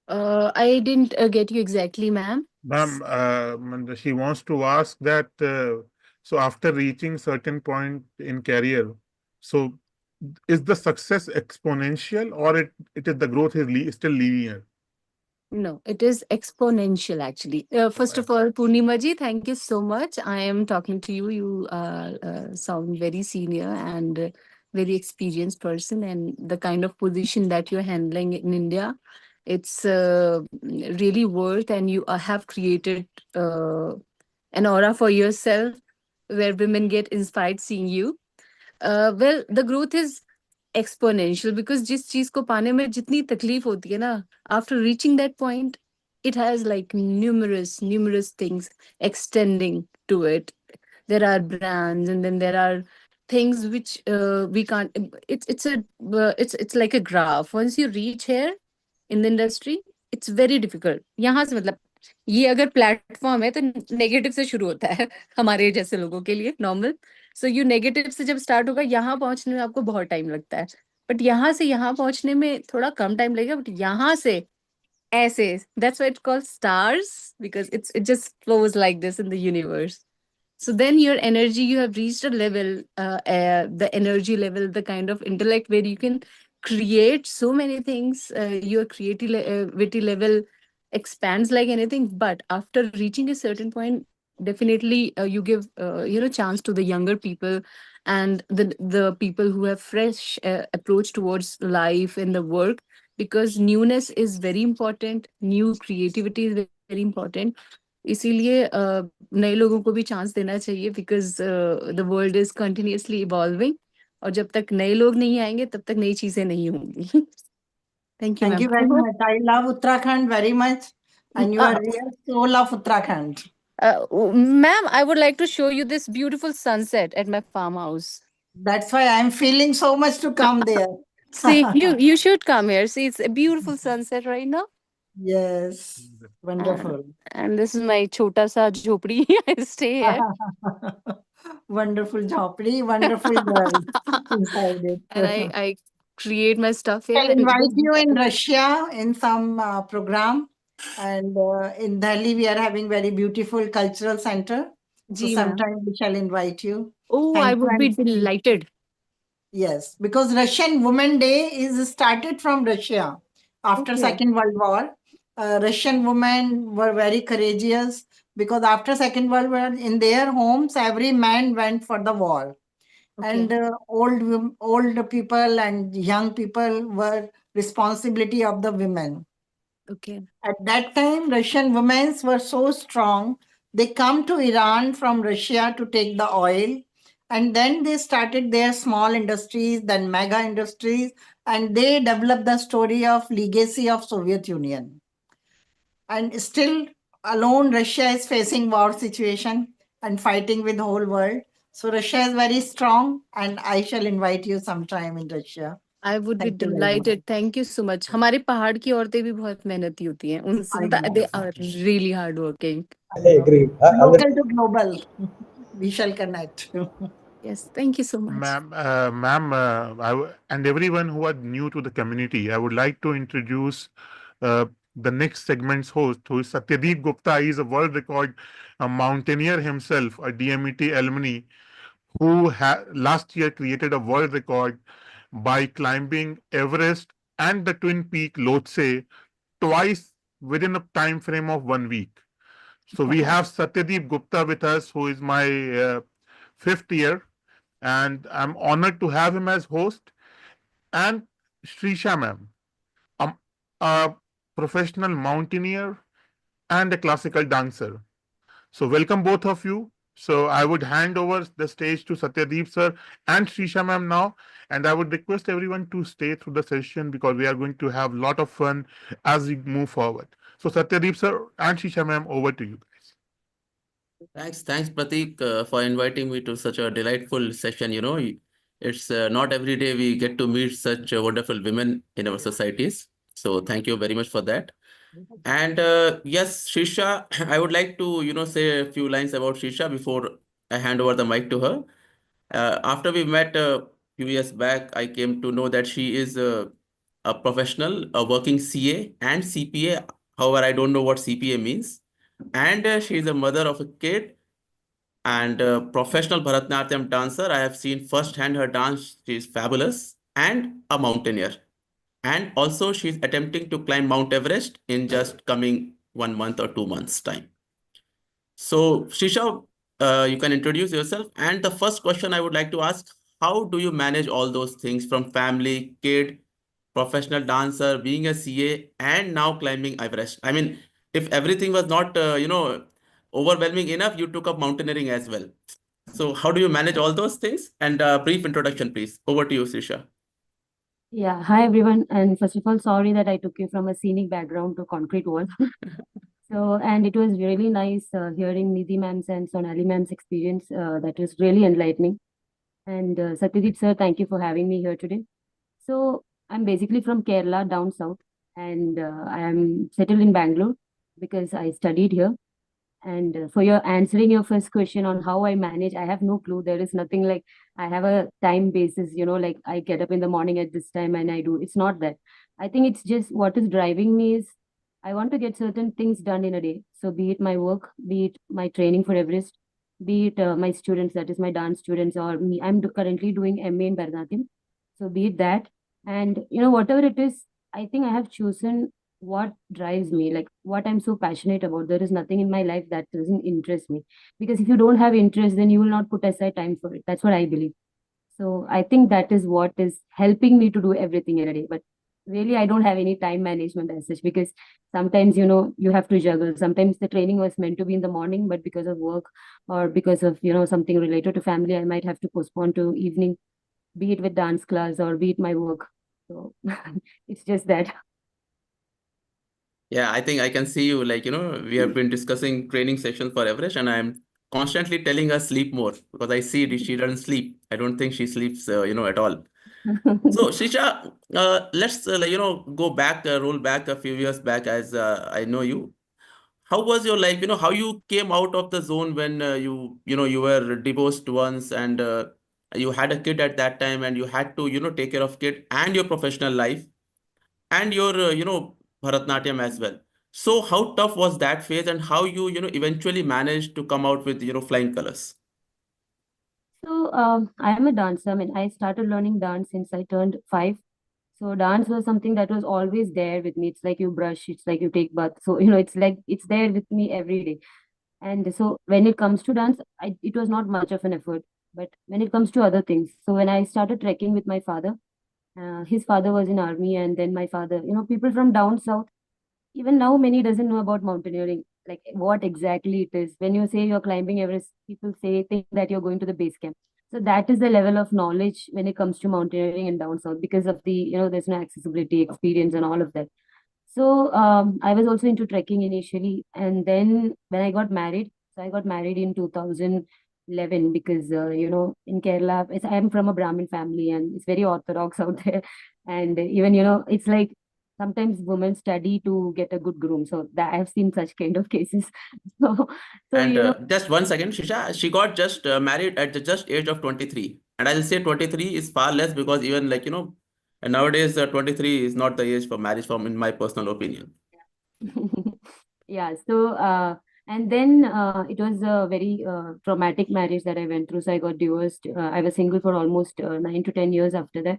I didn't get you exactly, ma'am. Ma'am, she wants to ask that, so after reaching certain point in career, so is the success exponential or it is the growth is still linear? No, it is exponential actually. First of all, Purnima ji, thank you so much. I am talking to you. You sound very senior and very experienced person, and the kind of position that you're handling in India, it's really worth. And you have created an aura for yourself where women get inspired seeing you. Well, the growth is exponential because जिस चीज को पाने में जितनी तकलीफ होती है ना, after reaching that point, it has like numerous things extending to it. There are brands, and then there are things which we can't. It's like a graph. Once you reach here in the industry, it's very difficult. यहाँ से मतलब ये अगर platform है तो negative से शुरू होता है हमारे जैसे लोगों के लिए नॉर्मल. सो यू नेगेटिव से जब स्टार्ट होगा, यहाँ पहुंचने में आपको बहुत टाइम लगता है. बट यहाँ से यहाँ पहुंचने में थोड़ा कम टाइम लगेगा. बट यहाँ से ऐसे, that's why it's called stars, because it just flows like this in the universe. So then your energy, you have reached a level, the energy level, the kind of intellect where you can create so many things. Your creativity level expands like anything. But after reaching a certain point, definitely you give chance to the younger people and the people who have fresh approach towards life and the work, because newness is very important. New creativity is very important. इसीलिए नए लोगों को भी chance देना चाहिए, because the world is continuously evolving. और जब तक नए लोग नहीं आएंगे तब तक नई चीजें नहीं होंगी. Thank you Thank you very much. I love Uttarakhand very much. and you are real soul of Uttarakhand. Ma'am, I would like to show you this beautiful sunset at my farmhouse. That's why I'm feeling so much to come there. See, you should come here. See, it's a beautiful sunset right now. Yes, wonderful. And this is my chota sa jhopdi. I stay here. Wonderful jhopdi, wonderful girl inside it. And I create my stuff here. I'll invite you in Russia in some program. And in Delhi, we are having very beautiful cultural center. So Ji, ma'am. sometime we shall invite you. Oh, I Thank you. would be delighted. Yes, because Russian Women Day is started from Russia after Okay. Second World War. Russian women were very courageous because after Second World War, in their homes, every man went for the war. And Okay. old people and young people were responsibility of the women. Okay. At that time, Russian women were so strong. They come to Iran from Russia to take the oil, and then they started their small industries, then mega industries, and they developed the story of legacy of Soviet Union. And still, alone, Russia is facing war situation and fighting with the whole world. So Russia is very strong, and I shall invite you sometime in Russia. I would be Thank you very much. delighted. Thank you so much. हमारे पहाड़ की औरतें भी बहुत मेहनती होती हैं. I know. They are really hardworking. I I know. agree. Local to global. We shall connect. Yes, thank you so much. Ma'am, and everyone who are new to the community, I would like to introduce the next segment's host, who is Satyadeep Gupta. He is a world record mountaineer himself, a DMET alumni, who last year created a world record by climbing Everest and the Twin Peak Lhotse twice within a time frame of 1 week. So we have Satyadeep Gupta with us, who is my fifth year, and I'm honored to have him as host. And Shreesha ma'am, a professional mountaineer and a classical dancer. So welcome both of you. So I would hand over the stage to Satyadeep sir and Shreesha ma'am now, and I would request everyone to stay through the session because we are going to have a lot of fun as we move forward. So Satyadeep sir and Shreesha ma'am, over to you guys. Thanks, Pratik, for inviting me to such a delightful session. It's not every day we get to meet such wonderful women in our societies. So thank you very much for that. And yes, Shreesha, I would like to, say a few lines about Shreesha before I hand over the mic to her. After we met a few years back, I came to know that she is a professional, a working CA and CPA. However, I don't know what CPA means. And she is a mother of a kid and a professional Bharatanatyam dancer. I have seen firsthand her dance. She is fabulous and a mountaineer. And also she's attempting to climb Mount Everest in just coming 1 month or 2 months time. So Shreesha, you can introduce yourself. And the first question I would like to ask, how do you manage all those things from family, kid, professional dancer, being a CA, and now climbing Everest? I mean, if everything was not, overwhelming enough, you took up mountaineering as well. So how do you manage all those things? And a brief introduction, please. Over to you, Shreesha. Yeah, hi everyone. And first of all, sorry that I took you from a scenic background to concrete wall. And it was really nice hearing Nidhi ma'am's and Sonali ma'am's experience. That was really enlightening. And Satyadeep sir, thank you for having me here today. So I'm basically from Kerala, down south, and I am settled in Bangalore because I studied here. And for your answering your first question on how I manage, I have no clue. There is nothing like I have a time basis, like I get up in the morning at this time and I do. It's not that. I think it's just what is driving me is I want to get certain things done in a day. So be it my work, be it my training for Everest, be it my students, that is my dance students, or me. I'm currently doing MA in Bharatanatyam. So be it that. And whatever it is, I think I have chosen what drives me, like what I'm so passionate about. There is nothing in my life that doesn't interest me, because if you don't have interest, then you will not put aside time for it. That's what I believe. So I think that is what is helping me to do everything in a day. But really, I don't have any time management as such, because sometimes you have to juggle. Sometimes the training was meant to be in the morning, but because of work or because of something related to family, I might have to postpone to evening, be it with dance class or be it my work. So it's just that. Yeah, I think I can see you, like, we have been discussing training sessions for average, and I'm constantly telling her sleep more because I see she doesn't sleep. I don't think she sleeps, at all. So, Shreesha, let's, go back, roll back a few years back as I know you. How was your life? How you came out of the zone when you were divorced once and you had a kid at that time and you had to, take care of kid and your professional life and your Bharatnatyam as well. So how tough was that phase and how you eventually managed to come out with flying colors? So I am a dancer. I mean, I started learning dance since I turned 5. So dance was something that was always there with me. It's like you brush, it's like you take bath. So it's like it's there with me every day. And so when it comes to dance, it was not much of an effort. But when it comes to other things, so when I started trekking with my father, his father was in army, and then my father, people from down south, even now many doesn't know about mountaineering, like what exactly it is. When you say you're climbing Everest, people say think that you're going to the base camp. So that is the level of knowledge when it comes to mountaineering in down south, because of the there's no accessibility, experience, and all of that. So I was also into trekking initially, and then when I got married, so I got married in 2011 because in Kerala, I am from a Brahmin family and it's very orthodox out there, and even it's like sometimes women study to get a good groom. So that I have seen such kind of cases. So so And just one second, Shisha, she got just married at the just age of 23. And I'll say 23 is far less because even and nowadays 23 is not the age for marriage from in my personal opinion. Yeah, so and then it was a very traumatic marriage that I went through. So I got divorced. I was single for almost 9 to 10 years after that.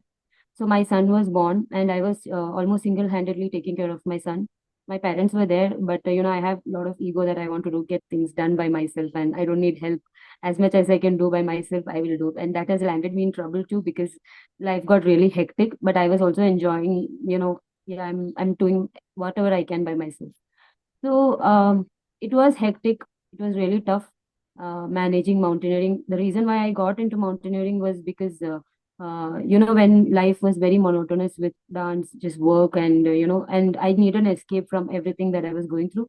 So my son was born, and I was almost single-handedly taking care of my son. My parents were there, but I have a lot of ego that I want to do get things done by myself, and I don't need help. As much as I can do by myself, I will do, and that has landed me in trouble too because life got really hectic. But I was also enjoying, yeah, I'm doing whatever I can by myself. So it was hectic. It was really tough managing mountaineering. The reason why I got into mountaineering was because, when life was very monotonous with dance, just work, and, and I needed an escape from everything that I was going through.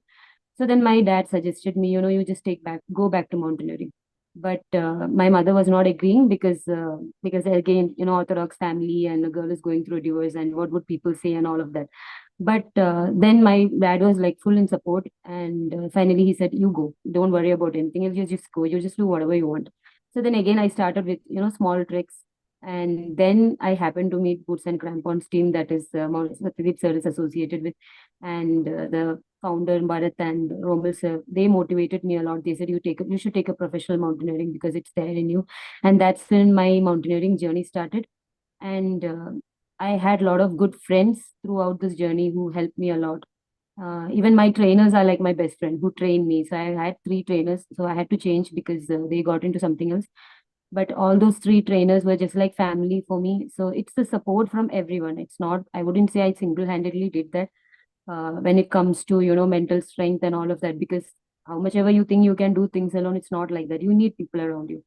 So then my dad suggested me, you just go back to mountaineering. But my mother was not agreeing because again, Orthodox family and a girl is going through a divorce and what would people say and all of that. But then my dad was like full in support, and finally he said, "You go. Don't worry about anything. You just go. You just do whatever you want." So then again, I started with small tricks, and then I happened to meet Boots and Crampons team that is Mount Satyajit sir is associated with, and the founder Bharat and Romil sir. They motivated me a lot. They said, you should take a professional mountaineering because it's there in you," and that's when my mountaineering journey started. And I had a lot of good friends throughout this journey who helped me a lot. Even my trainers are like my best friend who trained me. So I had 3 trainers, so I had to change because they got into something else. But all those 3 trainers were just like family for me. So it's the support from everyone. It's not, I wouldn't say I single-handedly did that when it comes to, mental strength and all of that, because how much ever you think you can do things alone, it's not like that. You need people around you.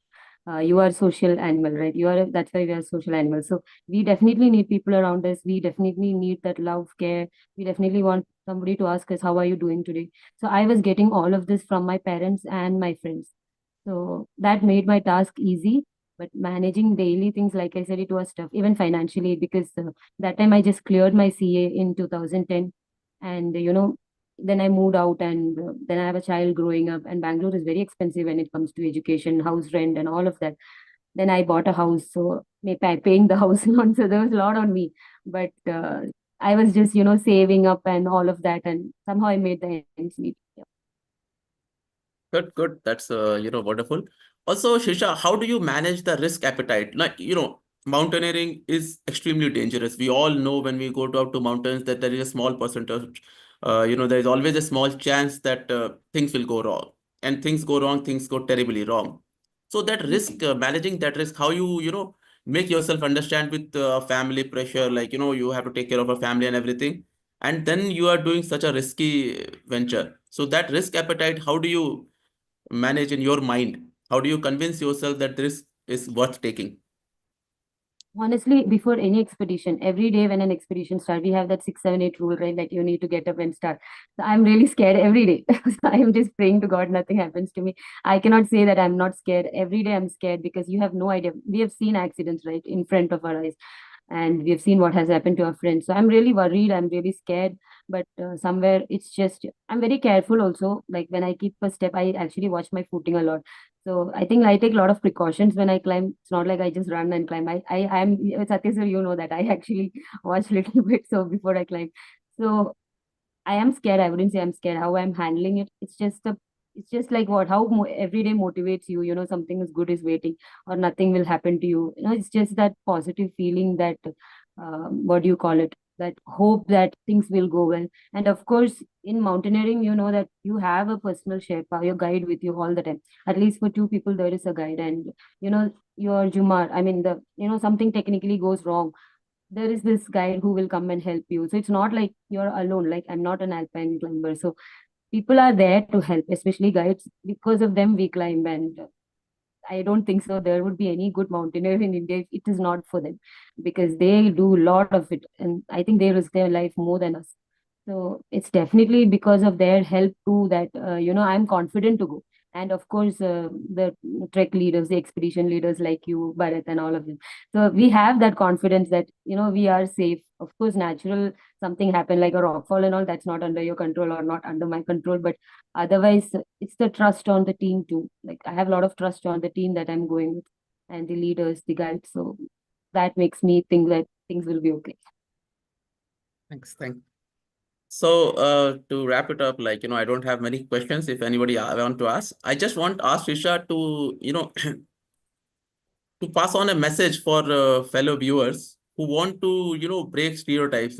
You are a social animal, right? That's why we are social animals. So we definitely need people around us. We definitely need that love, care. We definitely want somebody to ask us, how are you doing today? So I was getting all of this from my parents and my friends. So that made my task easy. But managing daily things, like I said, it was tough, even financially, because that time I just cleared my CA in 2010. And, then I moved out, and then I have a child growing up, and Bangalore is very expensive when it comes to education, house rent, and all of that. Then I bought a house, so paying the house loan. So there was a lot on me. But I was just, saving up and all of that. And somehow I made the ends meet. Yeah. Good, good. That's wonderful. Also, Shisha, how do you manage the risk appetite? Like, mountaineering is extremely dangerous. We all know when we go out to mountains that there is a small percentage, there is always a small chance that things will go wrong. And things go wrong, things go terribly wrong. So that risk, managing that risk, how you make yourself understand with family pressure, like, you have to take care of a family and everything. And then you are doing such a risky venture. So that risk appetite, how do you manage in your mind? How do you convince yourself that this is worth taking? honestly, before any expedition, every day when an expedition starts, we have that 6, 7, 8 rule, right? Like you need to get up and start. So I'm really scared every day. So I'm just praying to God nothing happens to me. I cannot say that I'm not scared. Every day I'm scared because you have no idea. We have seen accidents right in front of our eyes, and we have seen what has happened to our friends. So I'm really worried. I'm really scared. But somewhere it's just I'm very careful also. Like when I keep a step, I actually watch my footing a lot. So I think I take a lot of precautions when I climb. It's not like I just run and climb. I'm Satya sir, you know that I actually watch little bit so before I climb. So I am scared. I wouldn't say I'm scared. How I'm handling it, it's just like what how every day motivates you. You know, something is good is waiting, or nothing will happen to you. You know, it's just that positive feeling that what do you call it? That hope that things will go well. And of course, in mountaineering, you know that you have a personal Sherpa, your guide with you all the time. At least for 2 people, there is a guide, and you know your Jumar. I mean, the something technically goes wrong, there is this guide who will come and help you. So it's not like you're alone. Like I'm not an alpine climber. So people are there to help, especially guides. Because of them, we climb. And I don't think so. There would be any good mountaineer in India if it is not for them, because they do a lot of it. And I think they risk their life more than us. So it's definitely because of their help too that, I'm confident to go. And of course, the trek leaders, the expedition leaders like you, Bharat, and all of them. So we have that confidence that, we are safe. Of course, natural something happened like a rockfall and all, that's not under your control or not under my control. But otherwise, it's the trust on the team too. Like I have a lot of trust on the team that I'm going with and the leaders, the guides. So that makes me think that things will be okay. Thanks. So to wrap it up, I don't have many questions. If anybody want to ask, I just want to ask Risha to, to pass on a message for fellow viewers who want to, break stereotypes.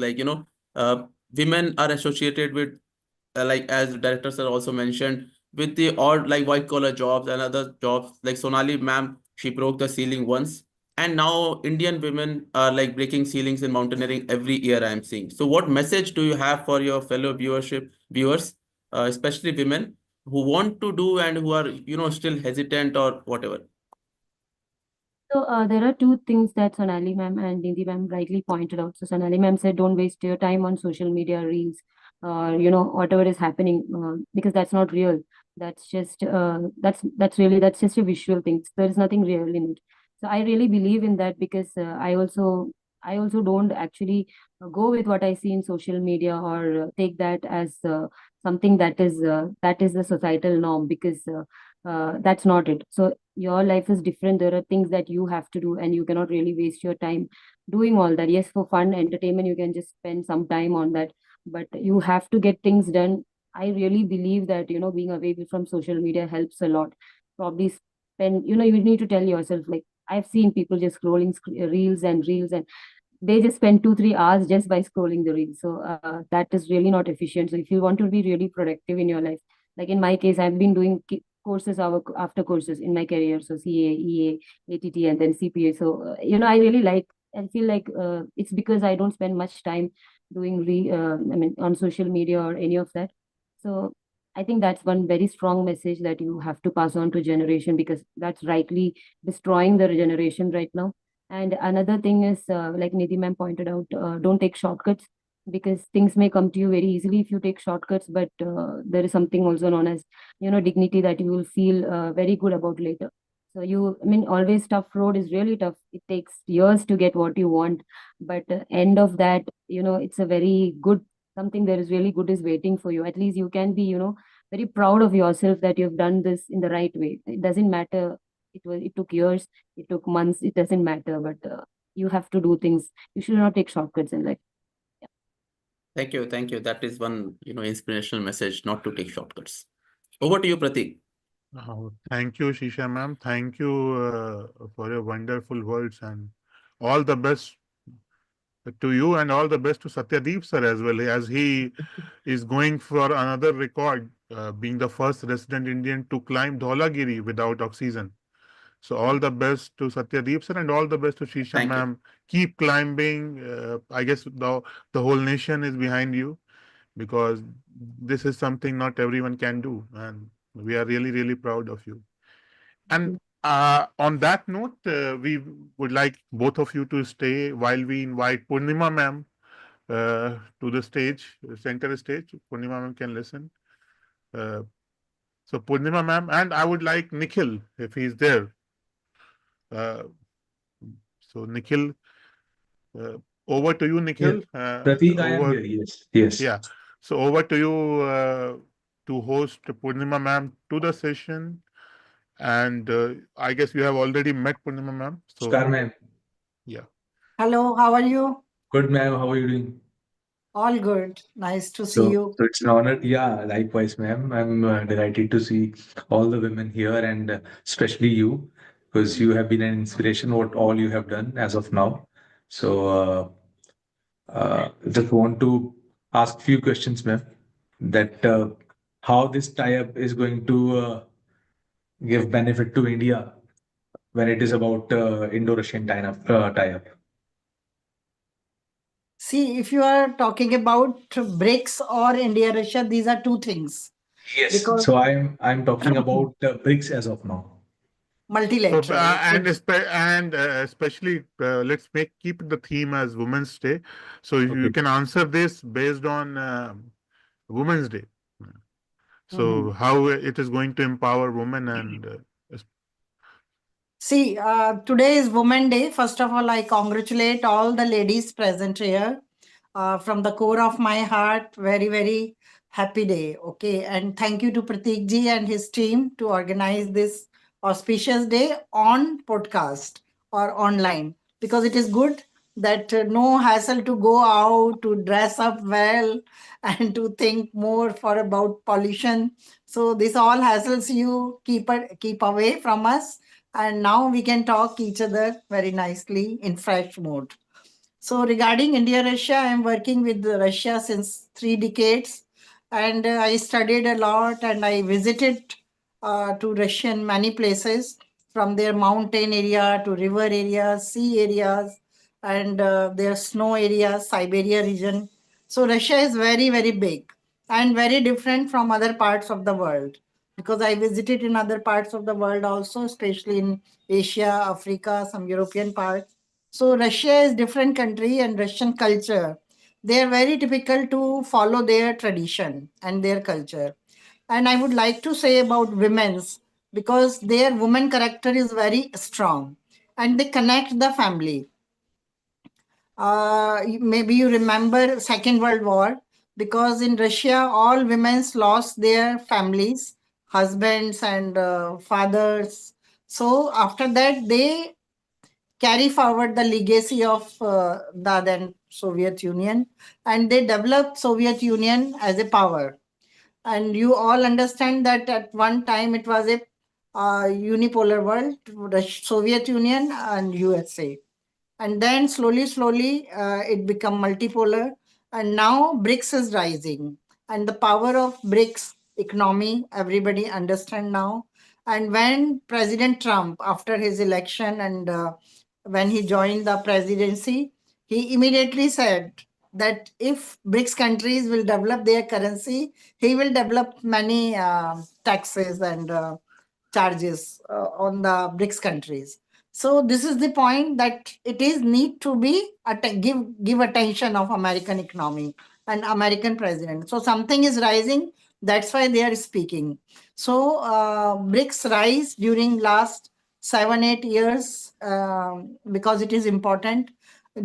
Women are associated with, like as director sir also mentioned, with the odd like white collar jobs and other jobs. Like Sonali ma'am, she broke the ceiling once, and now Indian women are like breaking ceilings in mountaineering every year. I am seeing. So, what message do you have for your fellow viewers, especially women who want to do and who are still hesitant or whatever? So there are two things that Sonali ma'am and Nidhi ma'am rightly pointed out. So Sonali ma'am said, don't waste your time on social media reels or whatever is happening because that's not real. That's just that's just a visual thing. There is nothing real in it. So I really believe in that because I also don't actually go with what I see in social media or take that as something that is the societal norm because that's not it. So your life is different. There are things that you have to do and you cannot really waste your time doing all that. Yes, for fun entertainment you can just spend some time on that, but you have to get things done. I really believe that being away from social media helps a lot. Probably spend, you need to tell yourself, like I've seen people just scrolling reels and reels, and they just spend 2 3 hours just by scrolling the reels. So that is really not efficient. So if you want to be really productive in your life, like in my case, I've been doing courses after courses in my career. So CA, EA, ATT, and then CPA. So I really like and feel like it's because I don't spend much time doing on social media or any of that. So I think that's one very strong message that you have to pass on to generation, because that's rightly destroying the generation right now. And another thing is, like Nidhi ma'am pointed out, don't take shortcuts, because things may come to you very easily if you take shortcuts. But there is something also known as, dignity that you will feel very good about later. So always tough road is really tough. It takes years to get what you want, but end of that, it's a very good something. There is really good is waiting for you. At least you can be, very proud of yourself that you've done this in the right way. It doesn't matter. It took years, it took months, it doesn't matter, but you have to do things. You should not take shortcuts in life. Yeah. Thank you. That is one inspirational message, not to take shortcuts. Over to you, Pratik. Thank you, Shreesha ma'am. Thank you for your wonderful words, and all the best to you, and all the best to Satyadeep sir as well, as he is going for another record, being the first resident Indian to climb Dholagiri without oxygen. So all the best to Satyadeep sir, and all the best to Shreesha Thank you. ma'am. Keep climbing. I guess the whole nation is behind you, because this is something not everyone can do, and we are really proud of you. And On that note, we would like both of you to stay while we invite Purnima ma'am to the stage, center stage. Purnima ma'am can listen. So Purnima ma'am, and I would like Nikhil, if he's there. Uh, so Nikhil, over to you, Yeah. Nikhil. Prateek, I am Over, here. Yes. Yes. yeah. So over to you to host Purnima ma'am to the session. And I guess you have already met Purnima ma'am. So Scar ma'am. yeah. Hello, how are you? Good ma'am. How are you doing? All good. Nice to see So, you. so it's an honor. Yeah, likewise, ma'am. I'm delighted to see all the women here and especially you, because you have been an inspiration what all you have done as of now. So, just want to ask few questions, ma'am. That how this tie-up is going to give benefit to India when it is about Indo-Russian tie-up. See, if you are talking about BRICS or India, Russia, these are two things Yes. because So I'm talking about BRICS as of now. So multilateral. especially let's keep the theme as Women's Day. So you Okay. can answer this based on Women's Day. So Mhm. how it is going to empower women and See, today is Women Day. First of all, I congratulate all the ladies present here. From the core of my heart, very, very happy day. Okay. And thank you to Prateek ji and his team to organize this auspicious day on podcast or online, because it is good that no hassle to go out to dress up well and to think more for about pollution. So this all hassles you keep away from us, and now we can talk each other very nicely in fresh mode. So regarding India Russia, I am working with Russia since 3 decades, and I studied a lot and I visited to Russian many places, from their mountain area to river areas, sea areas, and their snow areas, Siberia region. So Russia is very, very big and very different from other parts of the world, because I visited in other parts of the world also, especially in Asia, Africa, some European parts. So Russia is different country and Russian culture. They are very typical to follow their tradition and their culture. And I would like to say about women's, because their woman character is very strong and they connect the family. Maybe you remember Second World War, because in Russia all women lost their families, husbands and fathers. So after that they carry forward the legacy of the then Soviet Union, and they developed Soviet Union as a power. And you all understand that at one time it was a unipolar world, the Soviet Union and USA, and then slowly it become multipolar, and now BRICS is rising, and the power of BRICS economy everybody understand now. And when President Trump, after his election and when he joined the presidency, he immediately said that if BRICS countries will develop their currency, he will develop many taxes and charges on the BRICS countries. So this is the point, that it is need to be give attention of American economy and American president. So something is rising. That's why they are speaking. So BRICS rise during last 7-8 years, because it is important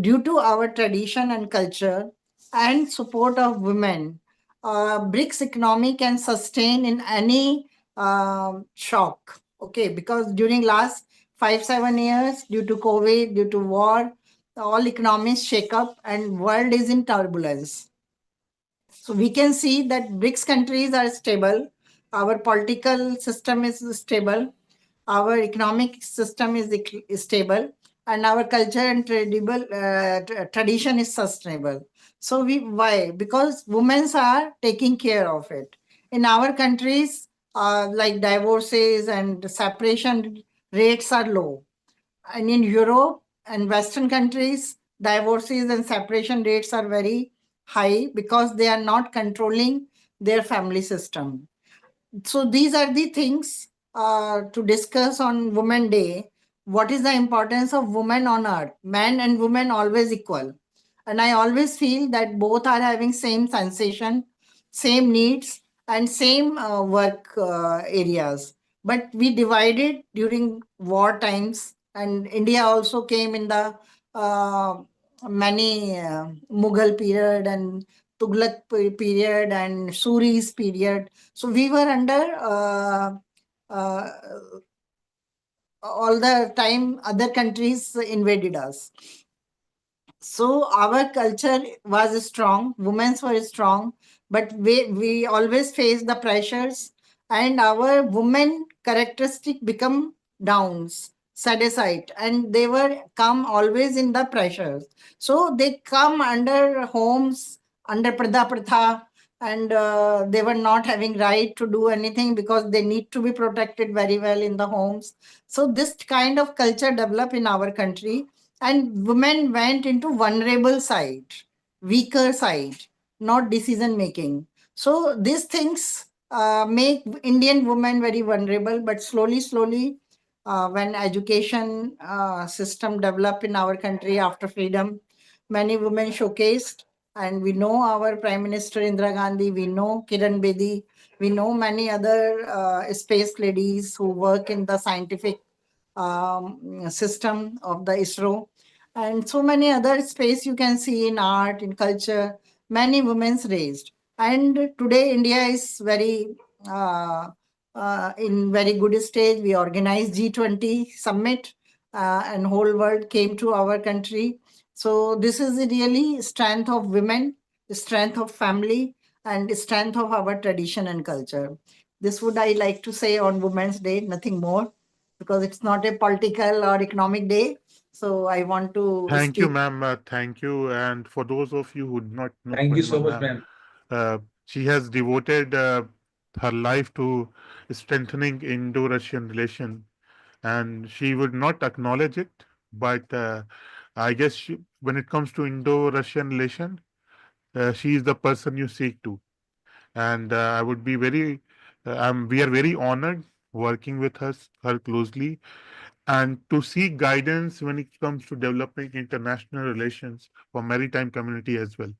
due to our tradition and culture and support of women. BRICS economy can sustain in any shock. Okay, because during last 5-7 years, due to COVID, due to war, all economies shake up and world is in turbulence. So we can see that BRICS countries are stable, our political system is stable, our economic system is stable, and our culture and tradition is sustainable. So why? Because women are taking care of it. In our countries, like divorces and separation rates are low, and in Europe and Western countries, divorces and separation rates are very high because they are not controlling their family system. So these are the things to discuss on Women Day what is the importance of women on earth. Men and women always equal. And I always feel that both are having same sensation, same needs, and same work areas. But we divided during war times, and India also came in the many Mughal period and Tughlaq period and Suris period. So we were under uh, all the time other countries invaded us. So our culture was strong, women's were strong, but we always face the pressures, and our women characteristic become downs, set aside, and they were come always in the pressures. So they come under homes, under Pradha Pratha, and they were not having right to do anything because they need to be protected very well in the homes. So this kind of culture developed in our country, and women went into vulnerable side, weaker side, not decision making. So these things make Indian women very vulnerable, but slowly when education system developed in our country after freedom, many women showcased, and we know our Prime Minister Indira Gandhi, we know Kiran Bedi, we know many other space ladies who work in the scientific system of the ISRO, and so many other space you can see in art, in culture, many women's raised. And today India is very in very good stage. We organized G20 summit, and whole world came to our country. So this is really strength of women, strength of family, and strength of our tradition and culture. This would I like to say on Women's Day, nothing more, because it's not a political or economic day. So I want to Thank you, speak. ma'am. Thank you. And for those of you who do not know Thank you so Purnima, much, ma'am, ma'am. she has devoted her life to strengthening Indo-Russian relation, and she would not acknowledge it. But I guess when it comes to Indo-Russian relation, she is the person you seek to. And I would be very, we are very honored working with her closely, and to seek guidance when it comes to developing international relations for maritime community as well.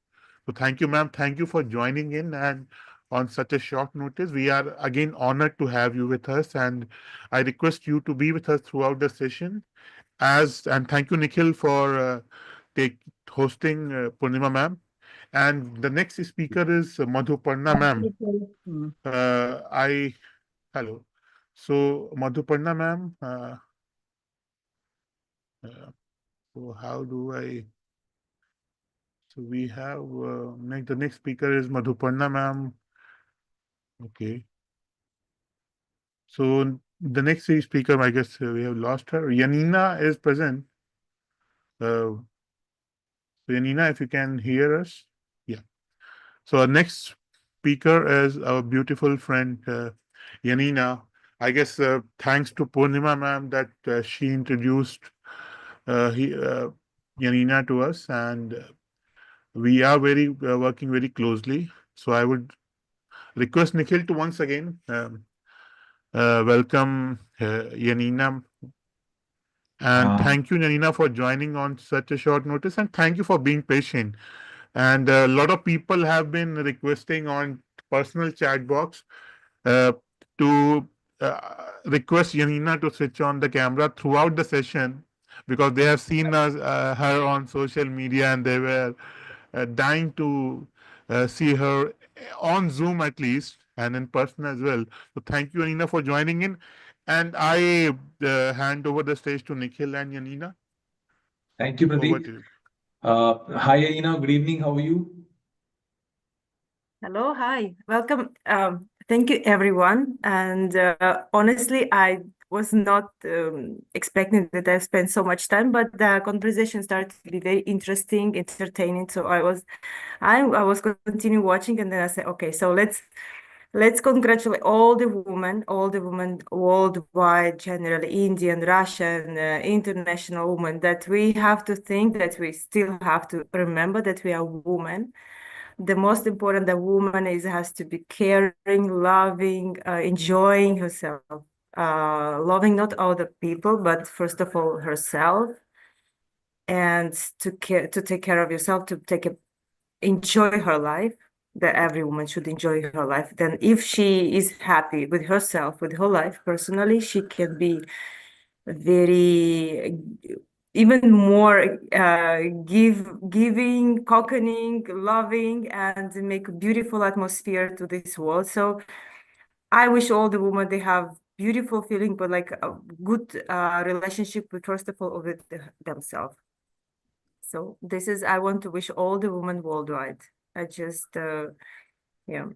So thank you, ma'am. Thank you for joining in, and on such a short notice. We are again honored to have you with us, and I request you to be with us throughout the session. And thank you, Nikhil, for take hosting Purnima ma'am. And the next speaker is Madhuparna ma'am. Mm. I Hello. So Madhuparna ma'am, uh, so how do I? So we have the next speaker is Madhuparna ma'am. Okay. So the next speaker, I guess we have lost her. Yanina is present. So Yanina, if you can hear us, yeah. So our next speaker is our beautiful friend Yanina. I guess thanks to Purnima ma'am that she introduced Yanina to us, and we are very working very closely. So I would request Nikhil to once again welcome Yanina. And Uh, thank you, Yanina, for joining on such a short notice. And thank you for being patient. And a lot of people have been requesting on personal chat box uh, to request Yanina to switch on the camera throughout the session, because they have seen her on social media, and they were dying to see her on Zoom at least, and in person as well. So thank you, Yanina, for joining in. And I hand over the stage to Nikhil and Yanina. Thank you, Over Pradeep. to you. Hi, Aina. Good evening. How are you? Hello, hi, welcome. Thank you, everyone. And honestly, I was not expecting that I spent so much time, but the conversation started to be very interesting, entertaining. So I was continue watching, and then I said, okay, so let's congratulate all the women worldwide, generally Indian, Russian, international women. That we have to think that we still have to remember that we are women. The most important, the woman is has to be caring, loving, enjoying herself. loving not other people, but first of all herself, and to take care of yourself, to enjoy her life. That every woman should enjoy her life. Then if she is happy with herself, with her life personally, she can be very even more giving, cocooning, loving, and make a beautiful atmosphere to this world. So I wish all the women they have beautiful feeling, but like a good relationship with, first of all, with themselves. So this is, I want to wish all the women worldwide. I just, yeah,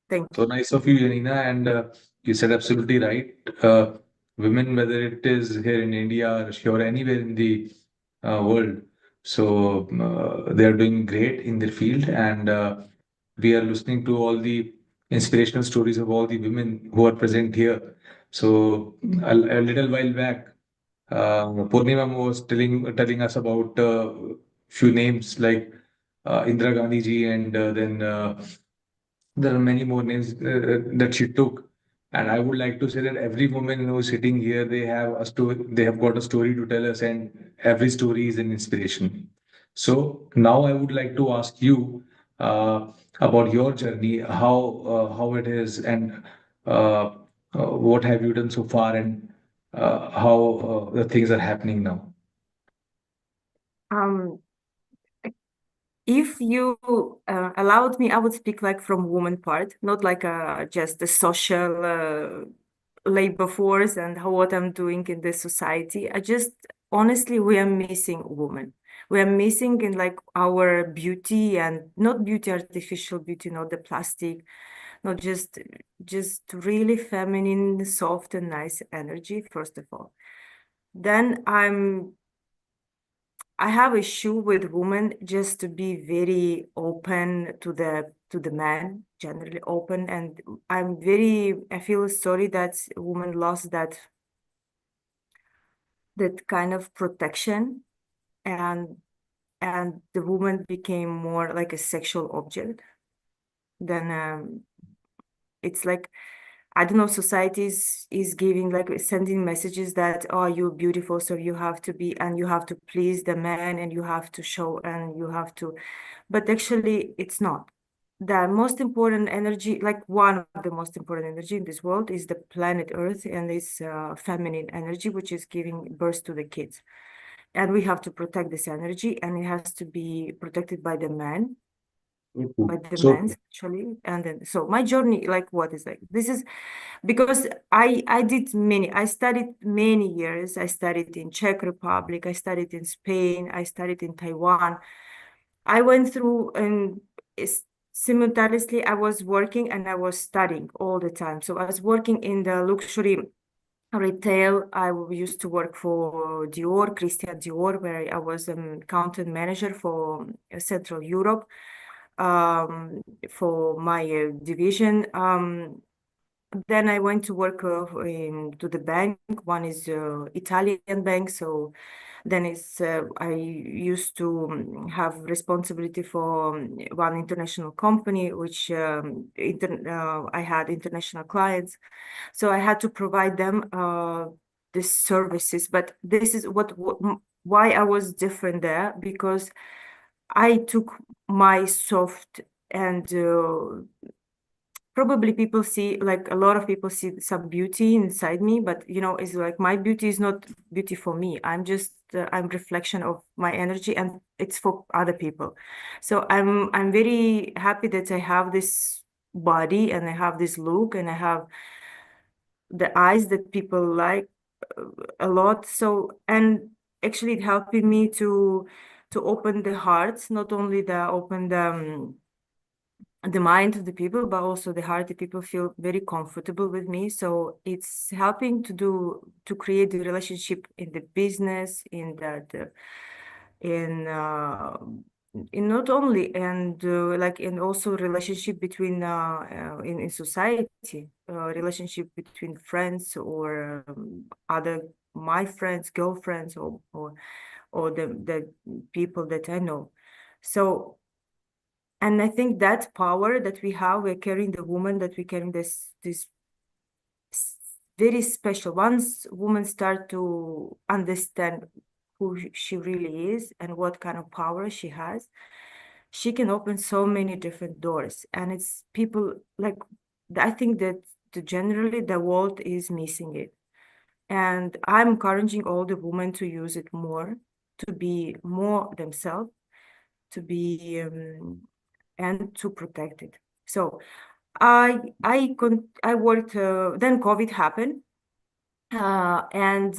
thank So you. nice of you, Yanina, and you said absolutely right. Women, whether it is here in India or anywhere in the world, so they are doing great in their field, and we are listening to all the inspirational stories of all the women who are present here. So a little while back, Purnima was telling us about few names like Indira Gandhi ji, and then there are many more names that she took. And I would like to say that every woman who is sitting here, they have a story, they have got a story to tell us, and every story is an inspiration. So now I would like to ask you about your journey, how it is, and what have you done so far, and how the things are happening now. Um, if you allowed me, I would speak like from woman part, not like just the social labor force and what I'm doing in the society. I just, honestly, we are missing women. We are missing in like our beauty, and not beauty, artificial beauty, not the plastic, not just really feminine, soft and nice energy, first of all. Then I have issue with women just to be very open to the man, generally open, and I feel sorry that women lost that kind of protection, and the woman became more like a sexual object. Then it's like, I don't know, society is giving, like, sending messages that, oh, you're beautiful, so you have to be, and you have to please the man, and you have to show, and you have to, but actually it's not. The most important energy, like one of the most important energy in this world, is the planet Earth, and it's feminine energy, which is giving birth to the kids. And we have to protect this energy, and it has to be protected by the man, by the So men actually. And then, so my journey, like, what is like, this is because I studied many years. I studied in Czech Republic, I studied in Spain, I studied in Taiwan. I went through, and simultaneously I was working and I was studying all the time. So I was working in the luxury retail. I used to work for Dior, Christian Dior, where I was an content manager for Central Europe, for my division. Then I went to work to the bank. One is Italian bank. So then I used to have responsibility for one international company, which I had international clients. So I had to provide them the services. But this is why I was different there, because I took my soft, and probably people see, like, a lot of people see some beauty inside me, but it's like my beauty is not beauty for me. I'm just I'm reflection of my energy, and it's for other people. So I'm very happy that I have this body, and I have this look, and I have the eyes that people like a lot. So, and actually it helping me to open the hearts, not only open the mind of the people, but also the heart. The people feel very comfortable with me. So it's helping to create the relationship in the business, in that in not only, and like, and also relationship between in society, relationship between friends, or other, my friends, girlfriends, or the people that I know. So, and I think that power that we have, we're carrying, the woman, that we carrying this very special. Once women start to understand who she really is and what kind of power she has, she can open so many different doors. And it's people like, I think that generally the world is missing it. And I'm encouraging all the women to use it more, to be more themselves, to be and to protect it. So I worked. Then COVID happened, and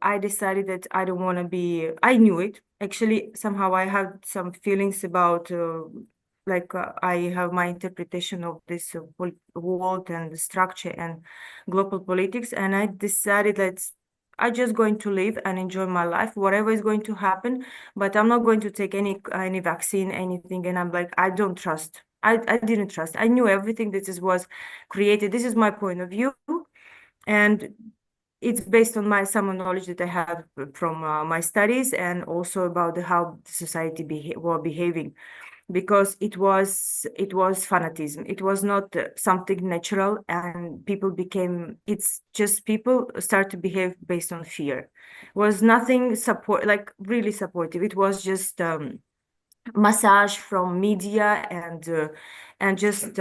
I decided that I don't want to be. I knew it actually. Somehow I had some feelings about. I have my interpretation of this world and the structure and global politics, and I decided that I'm just going to live and enjoy my life, whatever is going to happen. But I'm not going to take any vaccine, anything. And I'm like, I don't trust. I didn't trust. I knew everything that was created. This is my point of view, and it's based on some knowledge that I have from my studies, and also about how the society were behaving, because it was fanatism. It was not something natural, and people became. It's just people start to behave based on fear. It was nothing really supportive. It was just massage from media and just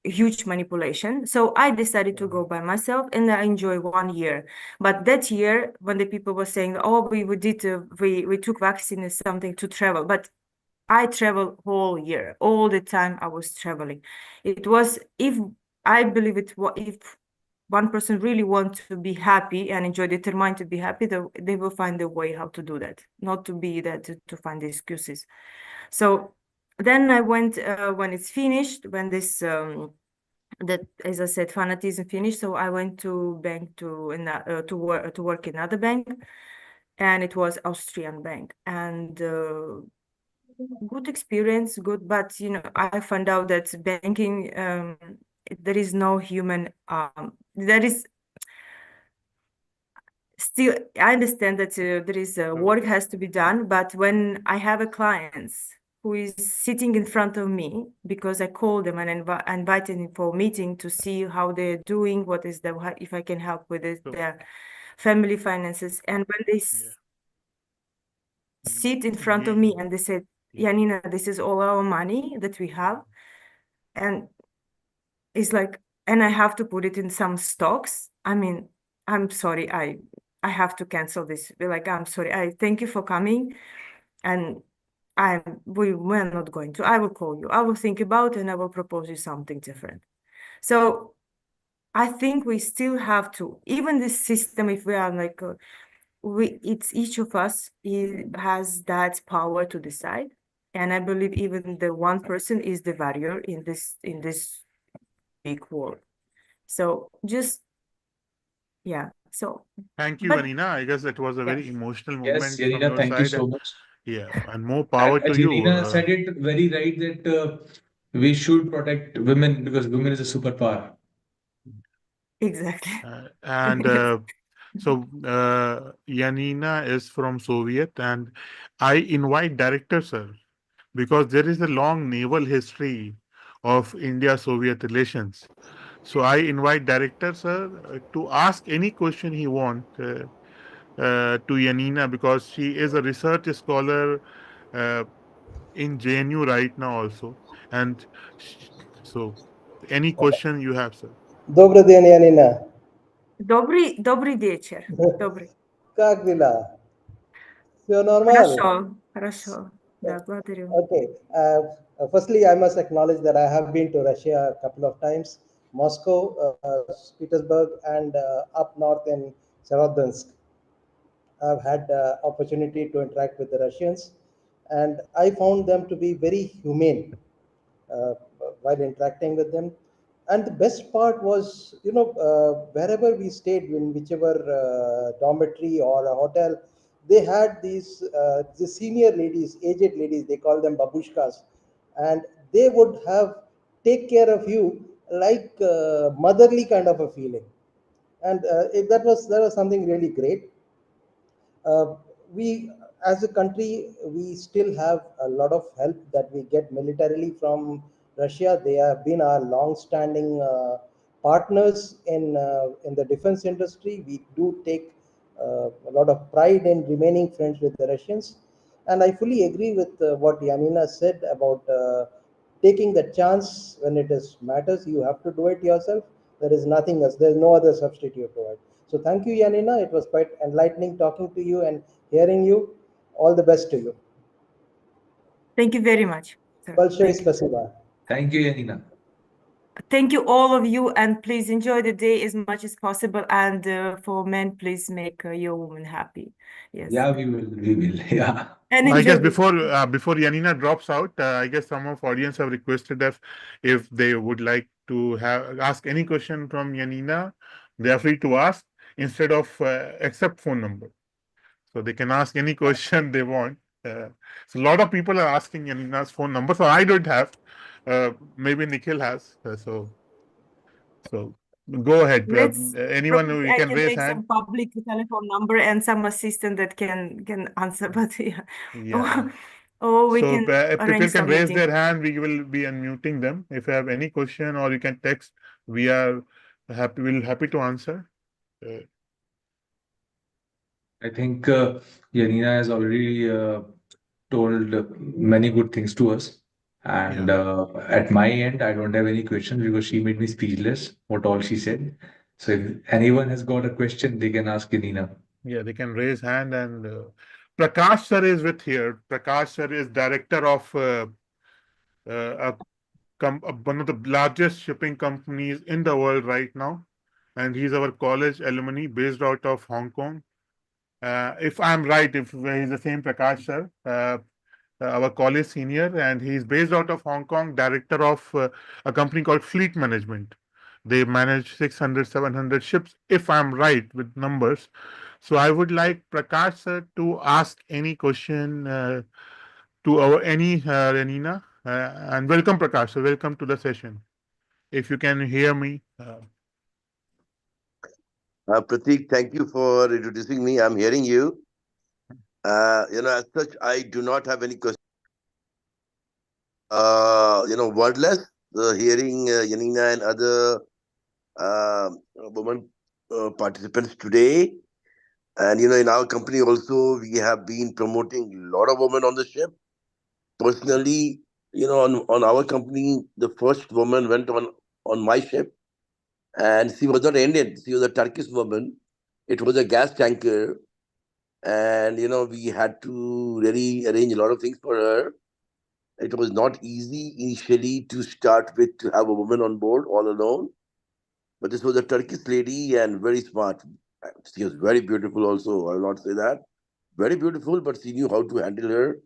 huge manipulation. So I decided to go by myself, and I enjoy 1 year. But that year, when the people were saying, "Oh, we took vaccine or something to travel," but I traveled whole year, all the time I was traveling. It was, if I believe it, if one person really wants to be happy and enjoy, determined to be happy, they will find a way how to do that, not to be that to find excuses. So then I went when it's finished, when this that, as I said, fanatism finished. So I went to bank to work in another bank, and it was Austrian bank, and good experience, good. But I found out that banking, there is no human. There is still, I understand that there is work has to be done, but when I have a client who is sitting in front of me, because I call them and invited them for a meeting to see how they're doing, if I can help with their family finances, and when they sit in front of me and they said, "Yanina, this is all our money that we have," and it's like, and I have to put it in some stocks. I mean, I'm sorry, I have to cancel this. Like, I'm sorry. I thank you for coming, and we're not going to. I will call you. I will think about it, and I will propose you something different. So I think we still have to, even this system, if we are like, it's each of us has that power to decide. And I believe even the one person is the barrier in this big world. So just, yeah. So, Thank you, but Anina. I guess it was a yeah, very emotional Yes, moment from Yanina, your thank you side. so much. Yeah, and more power to As you. Yanina said it very right that we should protect women because women is a superpower. exactly. And Yanina is from Soviet, and I invite director sir because there is a long naval history of India-Soviet relations. So I invite director sir to ask any question he want to Yanina because she is a research scholar uh, in JNU right now also. And sh- so any question you have, sir. Добрый день, Yanina. Добрый вечер. Добрый. Как дела? Все нормально? Хорошо. Да, благодарю. Okay. Firstly, I must acknowledge that I have been to Russia a couple of times, Moscow, Petersburg, and up north in Severodonetsk. I've had opportunity to interact with the Russians, and I found them to be very humane uh, while interacting with them. And the best part was, wherever we stayed, in whichever dormitory or a hotel, they had the senior ladies, aged ladies, they call them babushkas, and they would have take care of you like motherly kind of a feeling. And that was something really great. We, as a country, we still have a lot of help that we get militarily from Russia. They have been our long-standing partners in the defense industry, we do take a lot of pride in remaining friends with the Russians. And I fully agree with what Yanina said about taking the chance when it is matters. You have to do it yourself. There is nothing else. There is no other substitute to it. So thank you, Yanina. It was quite enlightening talking to you and hearing you. All the best to you. Thank you very much, sir. Большое Thank you. спасибо. Thank you, Yanina. Thank you, all of you, and please enjoy the day as much as possible. And for men, please make your woman happy. Yes. Yeah, we will. We will. Yeah. And I guess enjoy the before Yanina drops out, I guess some of audience have requested if they would like to ask any question from Yanina, they are free to ask instead of accept phone number. So they can ask any question they want. So a lot of people are asking Yanina's phone number. So I don't have. Maybe Nikhil has. So go ahead. Let's Anyone who you I can can raise make hand. some public telephone number and some assistant that can answer, but yeah. Yeah. Or we So can people arrange can some raise meeting. their hand. We will be unmuting them. If you have any question, or you can text. We are happy. We'll happy to answer. I think Yanina has already told many good things to us. And at my end, I don't have any questions because she made me speechless, what all she said. So if anyone has got a question, they can ask Yanina. Yeah, they can raise hand. And Prakash sir is with here. Prakash sir is director of one of the largest shipping companies in the world right now, and he's our college alumni based out of Hong Kong. If I'm right, if he's the same Prakash sir, our college senior, and he's based out of Hong Kong, director of a company called Fleet Management. They manage 600, 700 ships, if I'm right with numbers. So I would like Prakash sir to ask any question to our Yanina. And welcome, Prakash. So welcome to the session. If you can hear me. Pratik, thank you for introducing me. I'm hearing you. As such, I do not have any question. Wordless, hearing Yanina and other women participants today. And, in our company also, we have been promoting a lot of women on the ship. Personally, on our company, the first woman went on my ship. And she was not Indian. She was a Turkish woman. It was a gas tanker. And, we had to really arrange a lot of things for her. It was not easy initially to start with, to have a woman on board all alone. But this was a Turkish lady and very smart. She was very beautiful also. I will not say that. Very beautiful, but she knew how to handle her.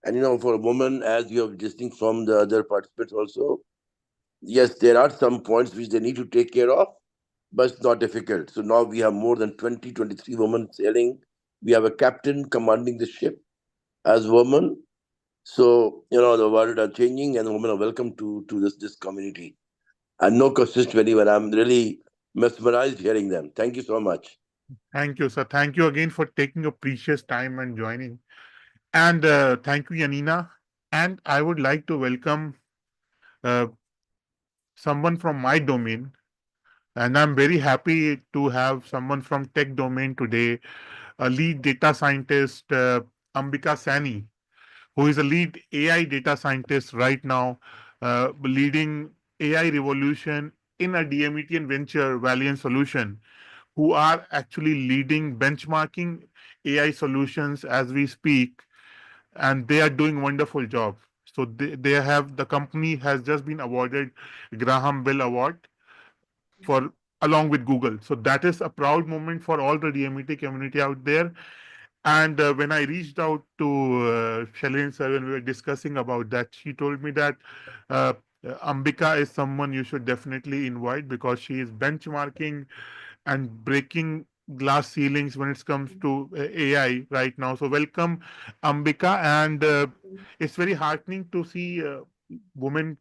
And, for a woman, as you have listening from the other participants also, yes, there are some points which they need to take care of, but it's not difficult. So now we have more than 20, 23 women sailing. We have a captain commanding the ship as women. So, the world are changing and women are welcome to this community. And no questions to anyone. I'm really mesmerized hearing them. Thank you so much. Thank you, sir. Thank you again for taking your precious time and joining. And thank you, Yanina. And I would like to welcome uh, someone from my domain. And I'm very happy to have someone from tech domain today, a lead data scientist, Ambika Saini, who is a lead AI data scientist right now, leading AI revolution in a DMET venture, Valiance solution, who are actually leading benchmarking AI solutions as we speak, and they are doing wonderful job. So the company has just been awarded Graham Bell Award for along with Google. So that is a proud moment for all the DMET community out there. And when I reached out to Shalin sir when we were discussing about that, she told me that uh, Ambika is someone you should definitely invite because she is benchmarking and breaking glass ceilings when it comes to AI right now. So welcome, Ambika, and it's very heartening to see women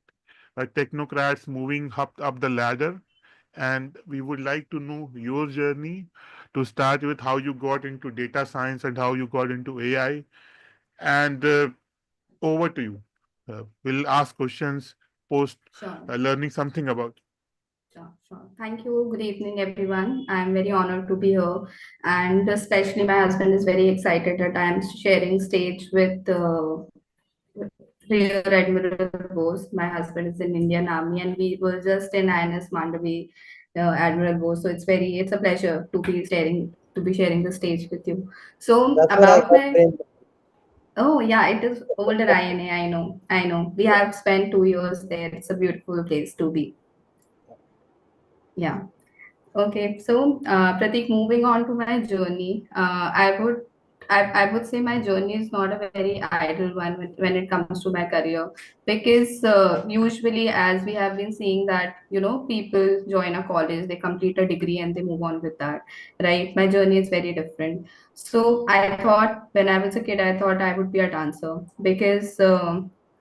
technocrats moving up the ladder. And we would like to know your journey to start with how you got into data science and how you got into AI. And over to you. We'll ask questions post learning something about. Thank you. Good evening, everyone. I'm very honored to be here, and especially my husband is very excited that I'm sharing stage with Rear Admiral Bose. My husband is in Indian Army, and we were just in INS Mandavi, Admiral Bose. So it's a pleasure to be sharing the stage with you. So That's where I about got my trained. oh yeah, it is older INA. I know. We have spent 2 years there. It's a beautiful place to be. Yeah. Okay, so Pratik, moving on to my journey, I would say my journey is not a very idle one when it comes to my career, because usually, as we have been seeing that, people join a college, they complete a degree and they move on with that, right? My journey is very different. So I thought when I was a kid, I thought I would be a dancer, because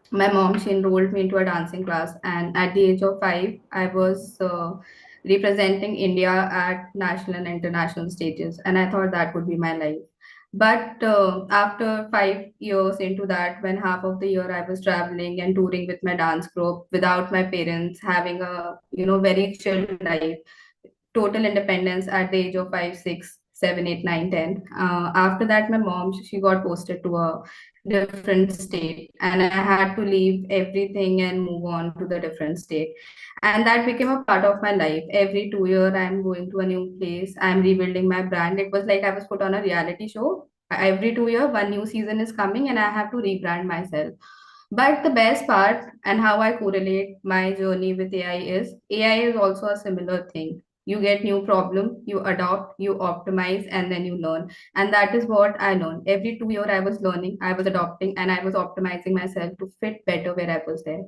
my mom, she enrolled me into a dancing class, and at the age of 5, I was representing India at national and international stages. And I thought that would be my life. But after 5 years into that, when half of the year I was traveling and touring with my dance group without my parents, having a very chill life, total independence at the age of 5, 6, 7, 8, 9, 10. After that, my mom, she got posted to a different state, and I had to leave everything and move on to the different state. And that became a part of my life. Every 2 year, I'm going to a new place. I'm rebuilding my brand. It was like I was put on a reality show. Every 2 year, one new season is coming, and I have to rebrand myself. But the best part and how I correlate my journey with AI is also a similar thing. You get new problem, you adopt, you optimize, and then you learn. And that is what I learned. Every 2 year I was learning, I was adopting, and I was optimizing myself to fit better where I was there.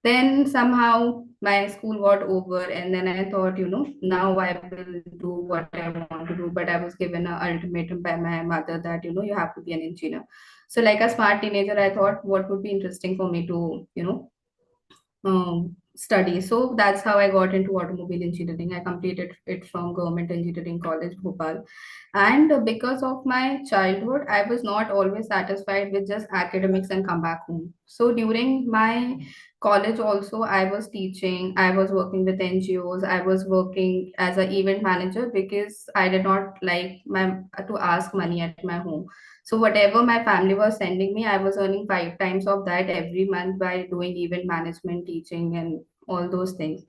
Then somehow my school got over, and then I thought, now I will do what I want to do. But I was given an ultimatum by my mother that, you have to be an engineer. So, like a smart teenager, I thought what would be interesting for me to, study. So that's how I got into automobile engineering. I completed it from Government Engineering College, Bhopal. And because of my childhood, I was not always satisfied with just academics and come back home. So during my college also, I was teaching, I was working with NGOs, I was working as an event manager, because I did not like my to ask money at my home. So whatever my family was sending me, I was earning 5 times of that every month by doing event management, teaching, and all those things.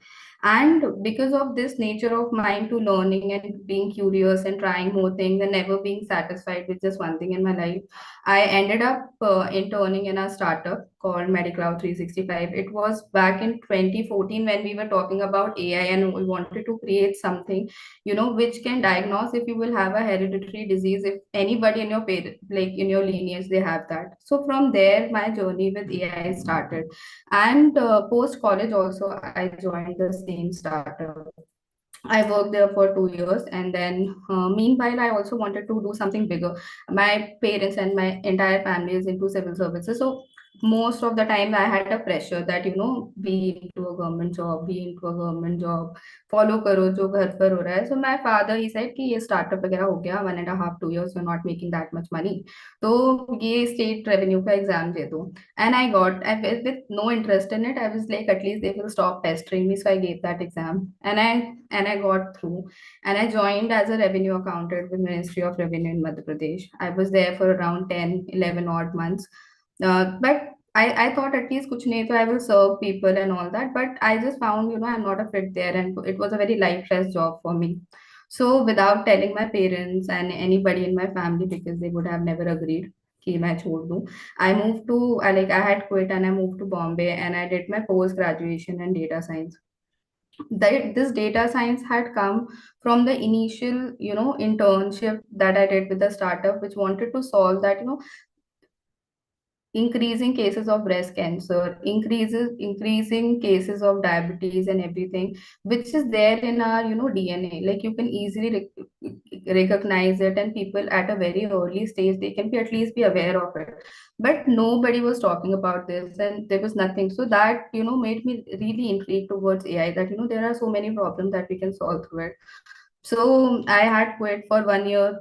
And because of this nature of mine to learning and being curious and trying more things and never being satisfied with just one thing in my life, I ended up interning in a startup called Medicloud 365. It was back in 2014 when we were talking about AI, and we wanted to create something, which can diagnose if you will have a hereditary disease, if anybody in your parent, like in your lineage, they have that. So from there, my journey with AI started. And post college also, I joined the same startup. I worked there for 2 years, and then meanwhile, I also wanted to do something bigger. My parents and my entire family is into civil services, so most of the time I had a pressure that be into a government job, follow करो जो घर पर हो रहा है. So my father, he said कि ये startup वगैरह हो गया, 1.5 2 years you're not making that much money, तो ये state revenue का exam दे दो. And with no interest in it. I was like, at least they will stop pestering me. So I gave that exam, and I got through. And I joined as a revenue accountant with Ministry of Revenue in Madhya Pradesh. I was there for around 10, 11 odd months. But I thought at least kuch nahi, so I will serve people and all that. But I just found, I'm not a fit there, and it was a very lifeless job for me. So without telling my parents and anybody in my family, because they would have never agreed कि मैं छोड़ दूं, I moved to I had quit, and I moved to Bombay, and I did my post graduation in data science. This data science had come from the initial internship that I did with the startup, which wanted to solve that increasing cases of breast cancer, increasing cases of diabetes and everything, which is there in our DNA. Like you can easily recognize it, and people at a very early stage, they can be at least be aware of it. But nobody was talking about this, and there was nothing. So that made me really intrigued towards AI. That there are so many problems that we can solve through it. So I had quit for 1 year.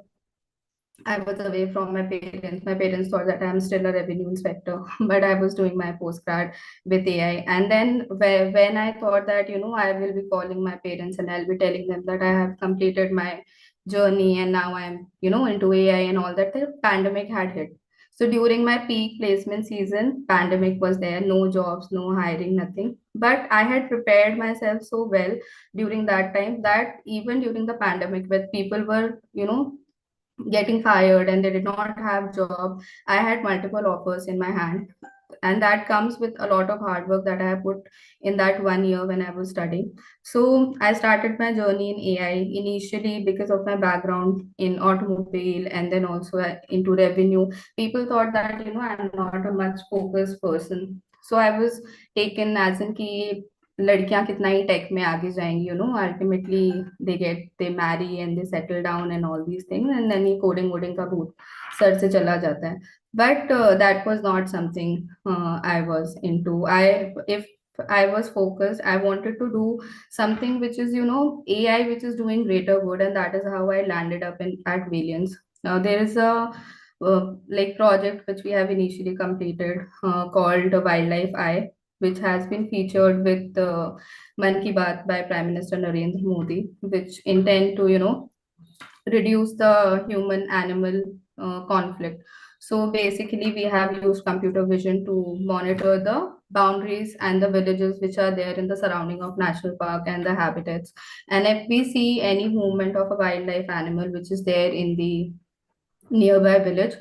I was away from my parents. My parents thought that I'm still a revenue inspector, but I was doing my postgrad with AI. And then when I thought that, I will be calling my parents and I'll be telling them that I have completed my journey and now I'm, into AI and all that, the pandemic had hit. So during my peak placement season, pandemic was there, no jobs, no hiring, nothing. But I had prepared myself so well during that time that even during the pandemic, when people were, getting fired and they did not have job, I had multiple offers in my hand, and that comes with a lot of hard work that I have put in that 1 year when I was studying. So I started my journey in AI initially because of my background in automobile and then also into revenue. People thought that I'm not a much focused person, so I was taken as in ki लड़कियां कितना ही take में आगे जाएंगी, ultimately they marry and they settle down and all these things and then ये coding वोडिंग का भूत sir से चला जाता है. But that was not something I was into. If I was focused, I wanted to do something which is, AI, which is doing greater good, and that is how I landed up at Valiance. Now there is a like project which we have initially completed called Wildlife Eye, which has been featured with Man Ki Baat by Prime Minister Narendra Modi, which intend to, reduce the human-animal conflict. So basically, we have used computer vision to monitor the boundaries and the villages which are there in the surrounding of national park and the habitats. And if we see any movement of a wildlife animal which is there in the nearby village,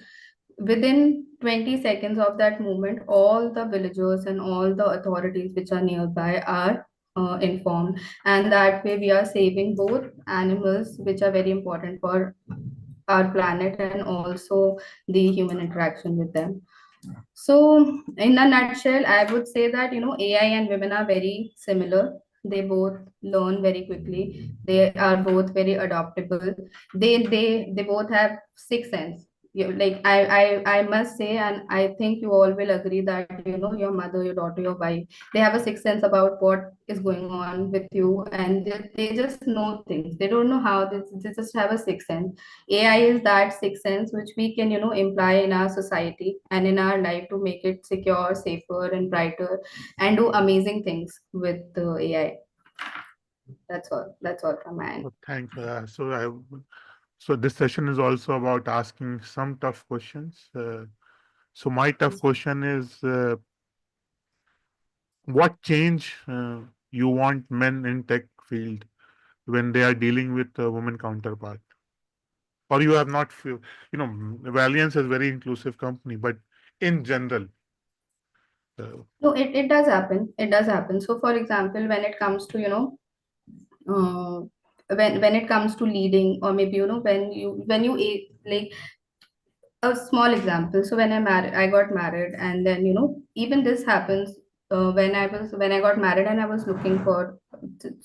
within 20 seconds of that movement, all the villagers and all the authorities which are nearby are informed. And that way, we are saving both animals, which are very important for our planet, and also the human interaction with them. So, in a nutshell, I would say that AI and women are very similar. They both learn very quickly. They are both very adaptable. They both have sixth sense. Like I must say, and I think you all will agree that your mother, your daughter, your wife, they have a sixth sense about what is going on with you, and they just know things. They don't know how. They just have a sixth sense. AI is that sixth sense which we can, imply in our society and in our life to make it secure, safer, and brighter, and do amazing things with the AI. That's all. That's all from my end. Thanks for that. So this session is also about asking some tough questions. So my tough question is, what change you want men in tech field when they are dealing with a woman counterpart? Or you have not feel, Valiance is very inclusive company, but in general. No, it does happen. It does happen. So for example, when it comes to, uh, when it comes to leading, or maybe, when you like a small example. So I got married, and then even this happens when I got married and I was looking for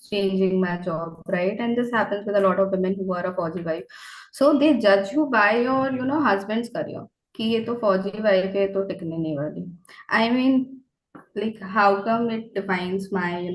changing my job, right? And this happens with a lot of women who are a Fauji wife. So they judge you by your husband's career. कि ये तो फौजी wife है तो टिकने नहीं वाली. I mean, like how come it defines my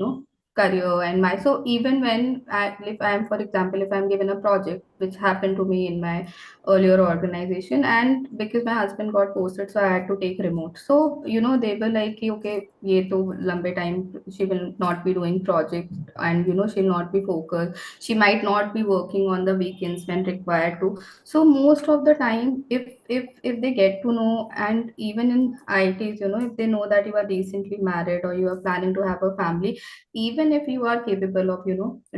career and my, so even when if I'm, for example, if I'm given a project which happened to me in my earlier organization, and because my husband got posted, so I had to take remote. So they were like कि, okay, ये तो लंबे time she will not be doing project, and she'll not be focused, she might not be working on the weekends when required to. So most of the time, if they get to know, and even in ITs, if they know that you are recently married or you are planning to have a family, even if you are capable of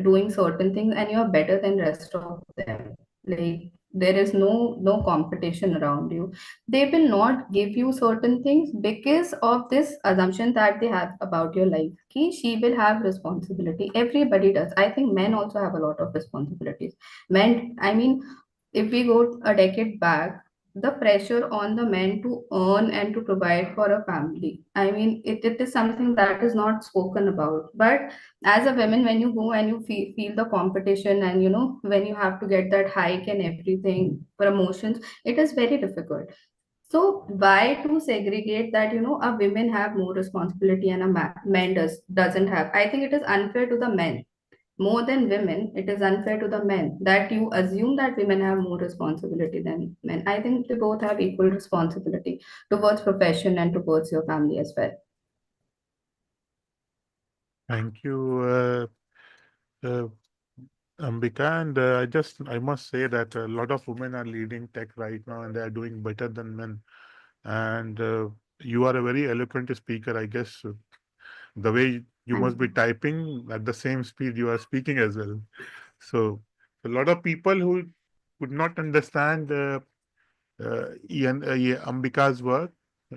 doing certain things and you are better than rest of them, like there is no competition around you, they will not give you certain things because of this assumption that they have about your life. Ki she will have responsibility. Everybody does. I think men also have a lot of responsibilities. Men, I mean, if we go a decade back, the pressure on the men to earn and to provide for a family, I mean, it is something that is not spoken about. But as a woman, when you go and you feel the competition, and when you have to get that hike and everything, promotions, it is very difficult. So why to segregate that a women have more responsibility and a man doesn't have? I think it is unfair to the men, more than women, it is unfair to the men that you assume that women have more responsibility than men. I think they both have equal responsibility towards profession and towards your family as well. Thank you, uh, Ambika. And I must say that a lot of women are leading tech right now, and they are doing better than men. And you are a very eloquent speaker, I guess. The way you Thank must be you. typing at the same speed you are speaking as well. So a lot of people who would not understand Ambika's work,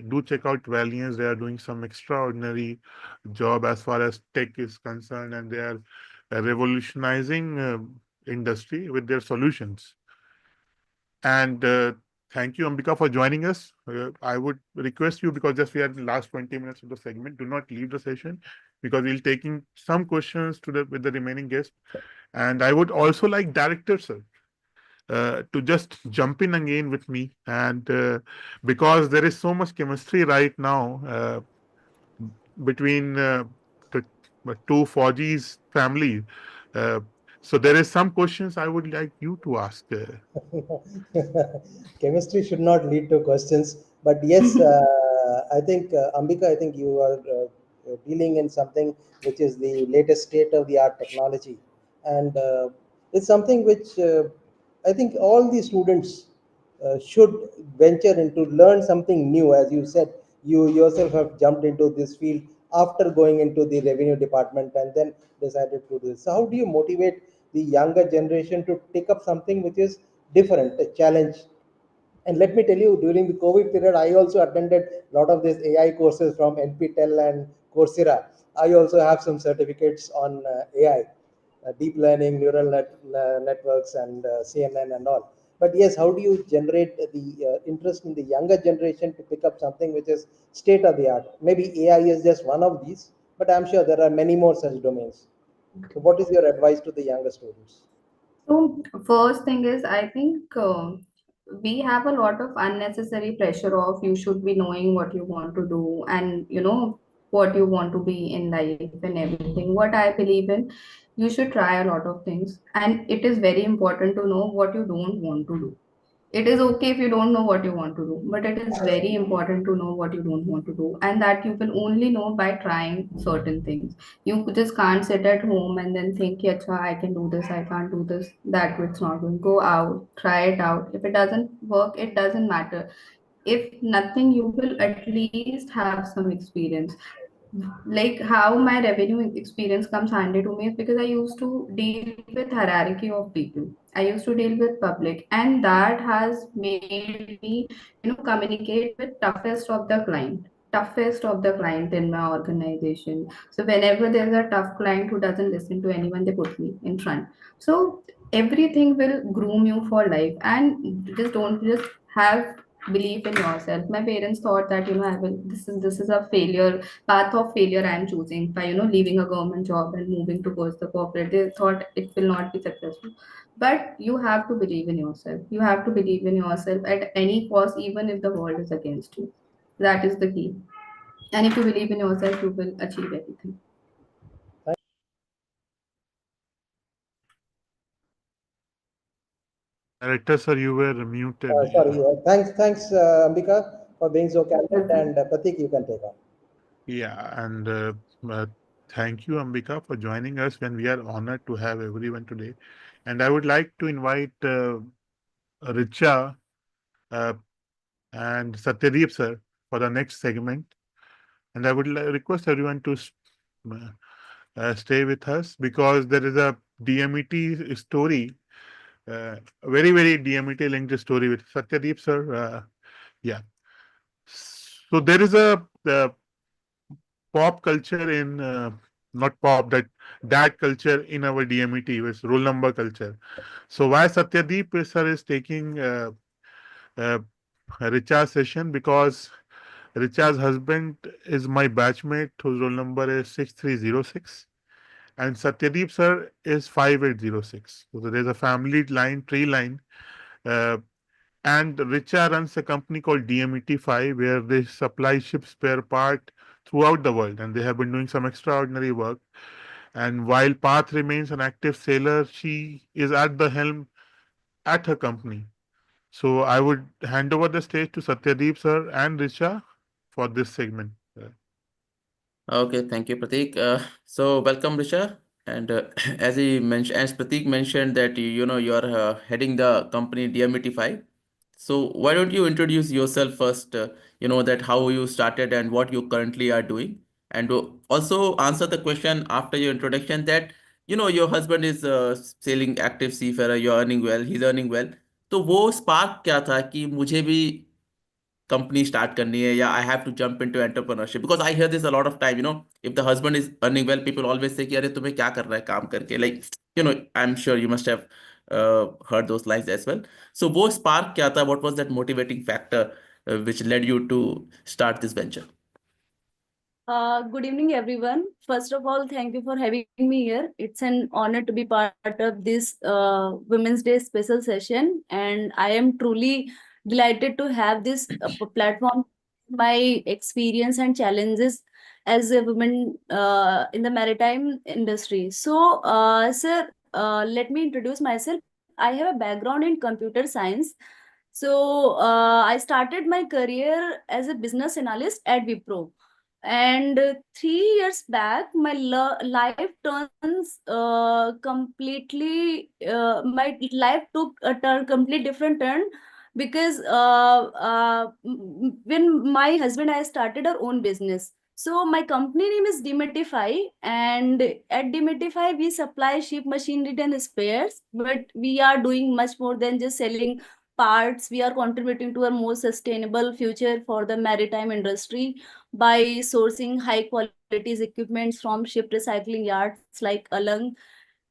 do check out Valiance. They are doing some extraordinary job as far as tech is concerned, and they are revolutionizing industry with their solutions. And thank you, Ambika, for joining us. I would request you, because just we are in the last 20 minutes of the segment, do not leave the session, because we'll taking some questions to the with the remaining guests. And I would also like director, sir, to just jump in again with me. And because there is so much chemistry right now between the two Fauji's family. Uh, so there is some questions I would like you to ask. Chemistry should not lead to questions, but yes, I think Ambika, I think you are dealing in something which is the latest state of the art technology, and it's something which I think all the students should venture into, learn something new. As you said, you yourself have jumped into this field after going into the revenue department and then decided to do this. So how do you motivate the younger generation to take up something which is different, a challenge? And let me tell you, during the COVID period, I also attended a lot of these AI courses from NPTEL and Coursera. I also have some certificates on AI, deep learning, networks, and CNN and all. But yes, how do you generate the interest in the younger generation to pick up something which is state of the art? Maybe AI is just one of these, but I'm sure there are many more such domains. So, what is your advice to the younger students? So, first thing is, I think we have a lot of unnecessary pressure of you should be knowing what you want to do and what you want to be in life and everything. What I believe in, you should try a lot of things, and it is very important to know what you don't want to do. It is okay if you don't know what you want to do, but it is very important to know what you don't want to do, and that you will only know by trying certain things. You just can't sit at home and then think, yeah, "Achha, I can do this, I can't do this." That it's not going. Go out, try it out. If it doesn't work, it doesn't matter. If nothing, you will at least have some experience. Like how my revenue experience comes handy to me is because I used to deal with hierarchy of people. I used to deal with public, and that has made me, communicate with toughest of the client in my organization. So whenever there's a tough client who doesn't listen to anyone, they put me in front. So everything will groom you for life, and just don't just have belief in yourself. My parents thought that, I will, this is a failure path of failure I'm choosing by leaving a government job and moving towards the corporate. They thought it will not be successful, but you have to believe in yourself. You have to believe in yourself at any cost, even if the world is against you. That is the key. And if you believe in yourself, you will achieve everything. Director, sir, you were muted. Sorry, thanks, Ambika, for being so candid. And Pratik, you can take on. Yeah, and uh, thank you, Ambika, for joining us when we are honored to have everyone today. And I would like to invite Richa uh, and Satyadeep, sir, for the next segment. And I would request everyone to uh, stay with us, because there is a DMET story, a very, very DMET linked story with Satyadeep, sir. Yeah. So there is a pop culture in, not pop, that culture in our DMET with roll number culture. So why Satyadeep sir is taking uh, Richa's session? Because Richa's husband is my batchmate whose roll number is 6306, and Satyadeep sir is 5806. So there's a family line, tree line. Uh, and Richa runs a company called Dmetify, where they supply ship spare part throughout the world, and they have been doing some extraordinary work. And while Path remains an active sailor, she is at the helm at her company. So I would hand over the stage to Satyadeep sir and Richa for this segment. Okay, thank you, Prateek. So welcome, Richa. And as he mentioned, as Prateek mentioned that you are heading the company Dmetify. So why don't you introduce yourself first? That how you started and what you currently are doing, and also answer the question after your introduction that your husband is sailing active seafarer. You're earning well. He's earning well. तो वो spark क्या था कि मुझे भी company start करनी है या I have to jump into entrepreneurship because I hear this a lot of time if the husband is earning well people always say कि अरे तुम्हें क्या कर रहा है काम करके like I'm sure you must have heard those lines as well so वो spark क्या था what was that motivating factor which led you to start this venture. Good evening, everyone. First of all, thank you for having me here. It's an honor to be part of this Women's Day special session, and I am truly delighted to have this platform, my experience and challenges as a woman in the maritime industry. So, sir, let me introduce myself. I have a background in computer science. So, I started my career as a business analyst at Wipro. And 3 years back, my life turns completely. My life took a complete different turn because when my husband and I started our own business. So my company name is Dmetify, and at Dmetify we supply ship machinery and spares. But we are doing much more than just selling parts. We are contributing to a more sustainable future for the maritime industry by sourcing high quality equipments from ship recycling yards like Alang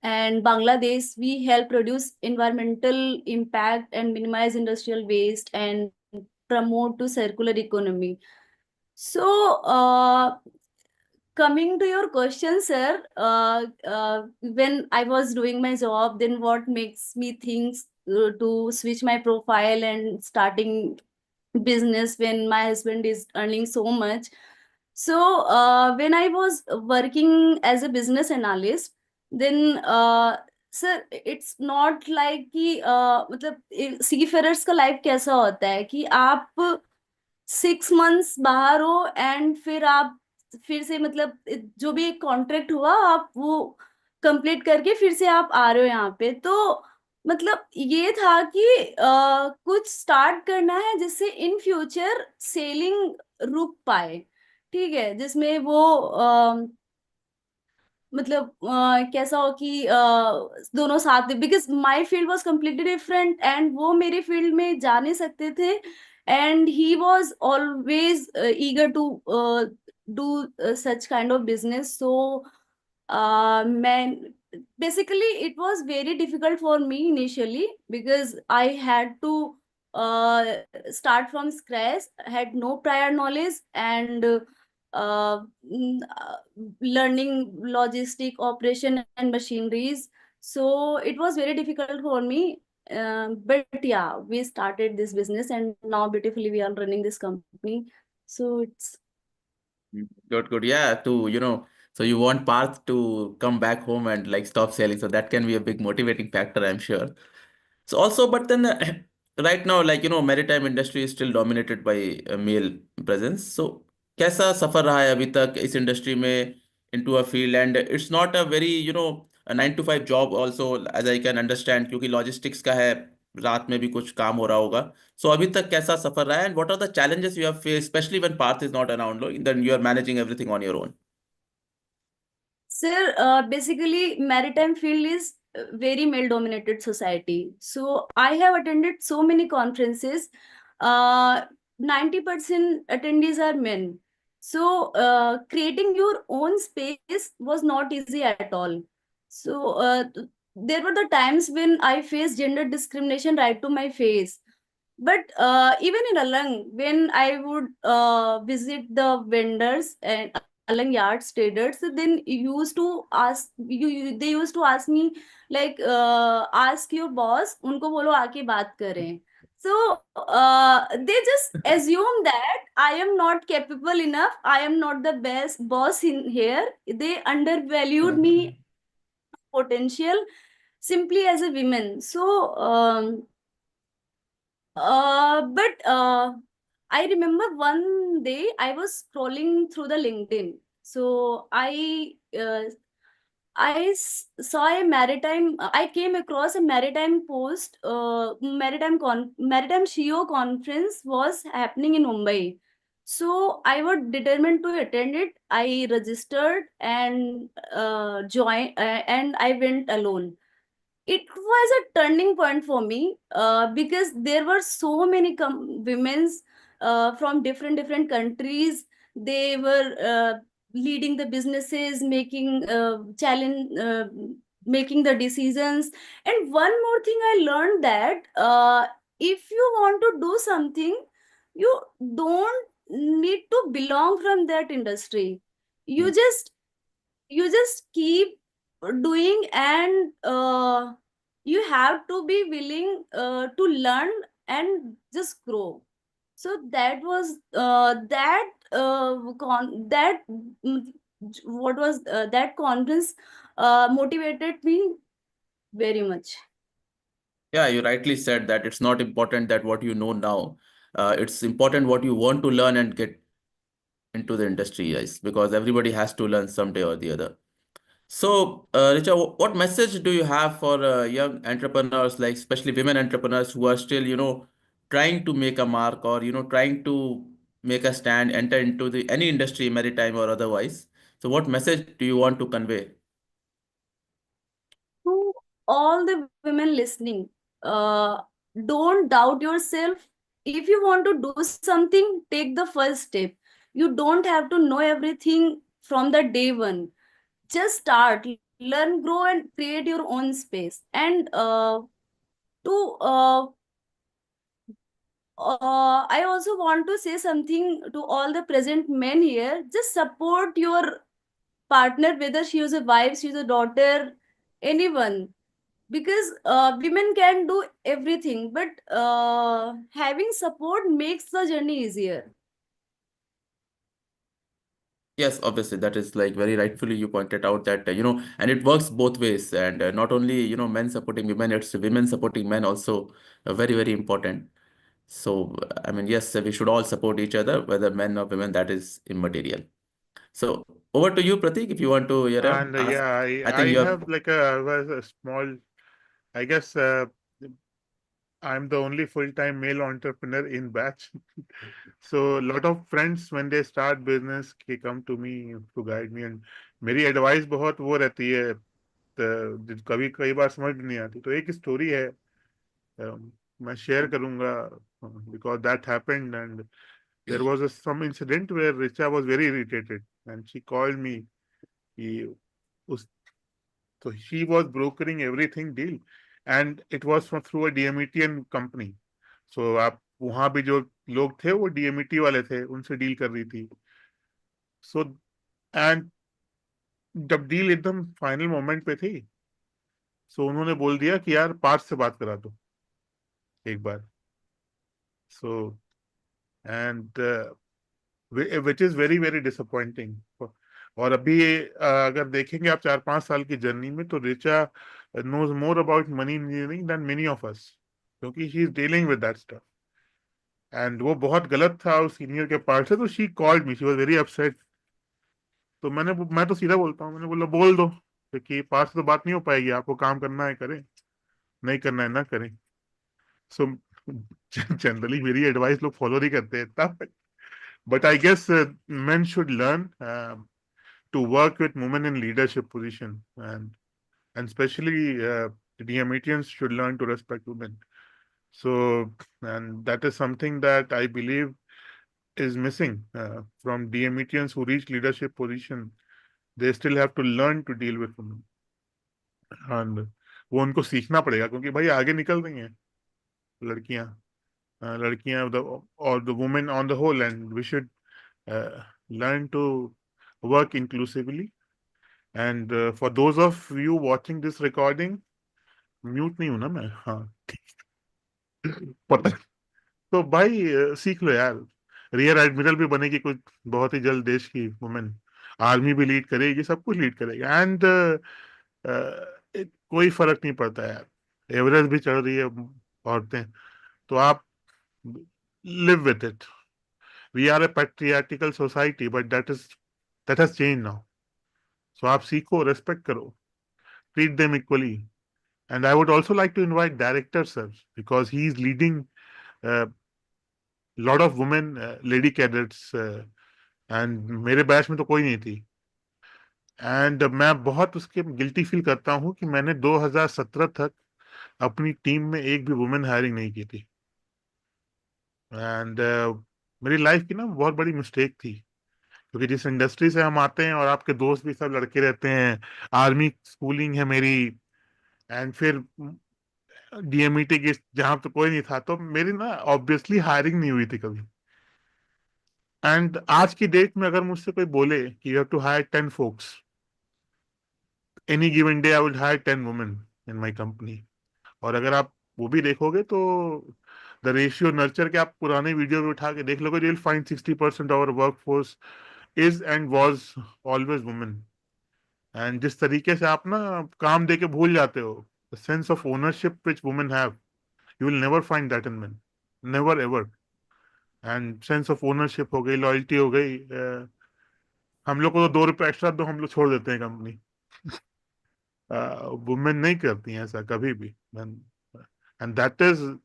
and Bangladesh. We help reduce environmental impact and minimize industrial waste and promote to circular economy. So, coming to your question, sir, when I was doing my job, then what makes me think to switch my profile and starting business when my husband is earning so much. So when I was working as a business analyst, then sir, it's not like कि मतलब seafarers का life कैसा होता है कि आप 6 months बाहर हो एंड फिर आप फिर से मतलब जो भी एक कॉन्ट्रैक्ट हुआ आप वो कंप्लीट करके फिर से आप आ रहे हो यहाँ पे तो मतलब ये था कि कुछ स्टार्ट करना है जिससे इन फ्यूचर सेलिंग रुक पाए ठीक है जिसमें वो मतलब कैसा हो कि दोनों साथ because my field was completely different and वो मेरे फील्ड में जा नहीं सकते थे and he was always eager to do such kind of business so मैं basically it was very difficult for me initially because I had to start from scratch, had no prior knowledge and learning logistic operation and machineries. So it was very difficult for me. But yeah, we started this business and now beautifully we are running this company. So it's Good. Yeah, so you want Parth to come back home and like stop selling. So that can be a big motivating factor, I'm sure. So also, but then right now, like, maritime industry is still dominated by male presence. So कैसा सफर रहा है अभी तक इस industry में into a field and it's not a very, a 9 to 5 job also as I can understand क्योंकि logistics का है रात में भी कुछ काम हो रहा होगा so अभी तक कैसा सफर रहा है and what are the challenges you have faced especially when Parth is not around then you are managing everything on your own. Sir, basically, maritime field is a very male-dominated society. So I have attended so many conferences. 90% attendees are men. So creating your own space was not easy at all. So there were the times when I faced gender discrimination right to my face. But even in Alang, when I would visit the vendors and Alang yards traders, so then used to ask they used to ask me like ask your boss, उनको बोलो आके बात करें. So they just assume that I am not capable enough. I am not the best boss in here. They undervalued me potential simply as a woman. So but I remember one day I was scrolling through the LinkedIn. So saw a maritime. I came across a maritime post. Maritime CEO conference was happening in Mumbai. So I was determined to attend it. I registered and joined, and I went alone. It was a turning point for me because there were so many women's from different countries. They were leading the businesses, making challenge, making the decisions. And one more thing I learned, that if you want to do something, you don't need to belong from that industry. You just keep doing, and you have to be willing to learn and just grow. So that was what was that conference motivated me very much. Yeah, you rightly said that it's not important that what you know now. It's important what you want to learn and get into the industry, guys, because everybody has to learn someday or the other. So, Richa, what message do you have for young entrepreneurs, like especially women entrepreneurs who are still, trying to make a mark, or, trying to make a stand, enter into the any industry, maritime or otherwise? So, what message do you want to convey? To all the women listening, uh, don't doubt yourself. If you want to do something, take the first step. You don't have to know everything from the day one. Just start, learn, grow, and create your own space. And to I also want to say something to all the present men here. Just support your partner, whether she is a wife, she is a daughter, anyone, because women can do everything, but having support makes the journey easier. Yes, obviously, that is like very rightfully you pointed out that, and it works both ways. And not only, men supporting women, it's women supporting men also very, very important. So, I mean, yes, we should all support each other, whether men or women, that is immaterial. So, over to you, Pratik, if you want to, And ask. yeah, I I think you have. have like a small, I guess I'm the only full-time male entrepreneur in batch. So a lot of friends when they start business, they come to me to guide me, and मेरी advice बहुत वो रहती है, कभी कई बार समझ नहीं आती. तो एक स्टोरी है, मैं शेयर करूंगा, because that happened, and there was some incident where Richa was very irritated and she called me. कि उस So she was brokering everything deal, and it was from through a DMET company. So आप वहां भी जो लोग थे वो DMET वाले थे, उनसे डील कर रही थी. So and जब डील एकदम फाइनल मोमेंट पे थी, सो उन्होंने बोल दिया कि यार पार्थ से बात करा दो एक बार. So and which is very very disappointing. और अभी अगर देखेंगे आप 4-5 साल की जर्नी में, तो Richa knows more about money engineering than many of us, क्योंकि she is dealing with that stuff. And वो बहुत गलत था उस सीनियर के पार्ट से. तो she called me, she was very upset. तो मैं तो सीधा बोलता हूँ, मैंने बोला बोल दो कि पास से तो बात नहीं हो पाएगी, आपको काम करना है करें, नहीं करना है ना करें. सो जनरली मेरी एडवाइस लोग फॉलो नहीं करते हैं इतना, but I guess men should learn to work with women in leadership position, and especially the DMETians should learn to respect women. So, and that is something that I believe is missing from DMETians who reach leadership position. They still have to learn to deal with women, and वो उनको सीखना पड़ेगा, क्योंकि भाई आगे निकल रही हैं लड़कियां, or the women on the whole, and we should learn to work inclusively. And for those of you watching this recording, mute नहीं हूं ना मैं? हाँ, पता तो भाई सीख लो यार, रियर एडमिरल भी बनेगी कुछ बहुत ही जल्द, देश की वुमेन आर्मी भी लीड करेगी, सब कुछ लीड करेगी। एंड कोई फर्क नहीं पड़ता यार, एवरेज भी चढ़ रही है औरतें, तो आप live with it. We are a patriarchal society, but that has change now. So आप सीखो, रेस्पेक्ट करो, treat them equally. And I would also like to invite director sir, because he is leading a lot of women lady cadets, and मेरे batch में तो कोई नहीं थी। And मैं बहुत उसके गिल्टी फील करता हूँ कि मैंने 2017 तक अपनी टीम में एक भी वुमेन हायरिंग नहीं की थी। एंड मेरी लाइफ की ना बहुत बड़ी मिस्टेक थी, क्योंकि जिस इंडस्ट्री से हम आते हैं और आपके दोस्त भी सब लड़के रहते हैं, आर्मी स्कूलिंग है मेरी, एंड फिर डीएमईटी की जहां तो कोई नहीं था, तो मेरी ना ऑब्वियसली हायरिंग नहीं हुई थी कभी। एंड आज की डेट में अगर मुझसे कोई बोले कि you have to hire 10 folks, any given day I would hire 10 women in my company. और अगर आप वो भी देखोगे तो द रेशियो नर्चर के आप पुराने वीडियो भी उठा के देख लोगे, you will find 60% our work force is and was always women. And जिस तरीके से आप ना काम दे के भूल जाते हो, the sense of ownership which women have, you will never find that in main, never ever. And sense of ownership हो गई, लॉयल्टी हो गई, हम लोग को तो 2 रुपए एक्स्ट्रा दो, हम लोग छोड़ देते हैं कंपनी। वुमेन नहीं करती हैं ऐसा कभी भी। And that is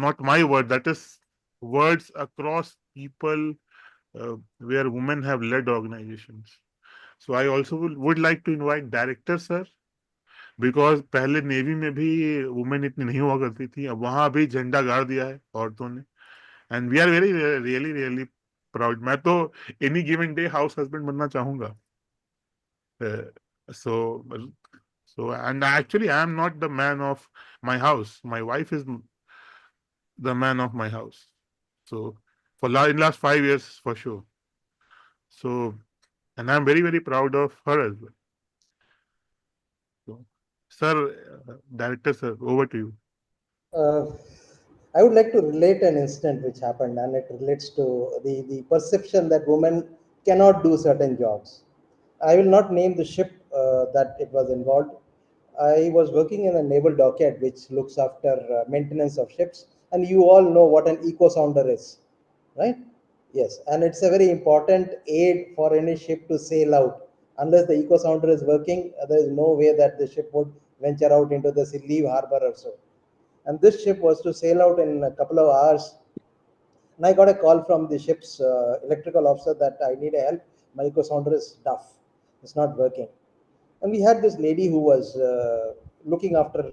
not my word, that is words across people where women have led organizations. So I also would like to invite director sir, because पहले नेवी में भी वुमेन इतनी नहीं हुआ करती थी, अब वहां भी झंडा गाड़ दिया है औरतों ने। And we are very really really proud. मैं तो any given day house husband बनना चाहूंगा। So so and actually I am not the man of my house, my wife is the man of my house. So for in last 5 years for sure. So and I'm very very proud of her as well. So, sir, director sir, over to you. Uh, I would like to relate an incident which happened, and it relates to the perception that women cannot do certain jobs. I will not name the ship that it was involved. I was working in a naval dockyard which looks after maintenance of ships, and you all know what an eco sounder is, right? Yes, and it's a very important aid for any ship to sail out. Unless the eco sounder is working, there is no way that the ship would venture out into the sea, leave harbor or so. And this ship was to sail out in a couple of hours. And I got a call from the ship's electrical officer that I need a help. My eco sounder is tough, it's not working. And we had this lady who was looking after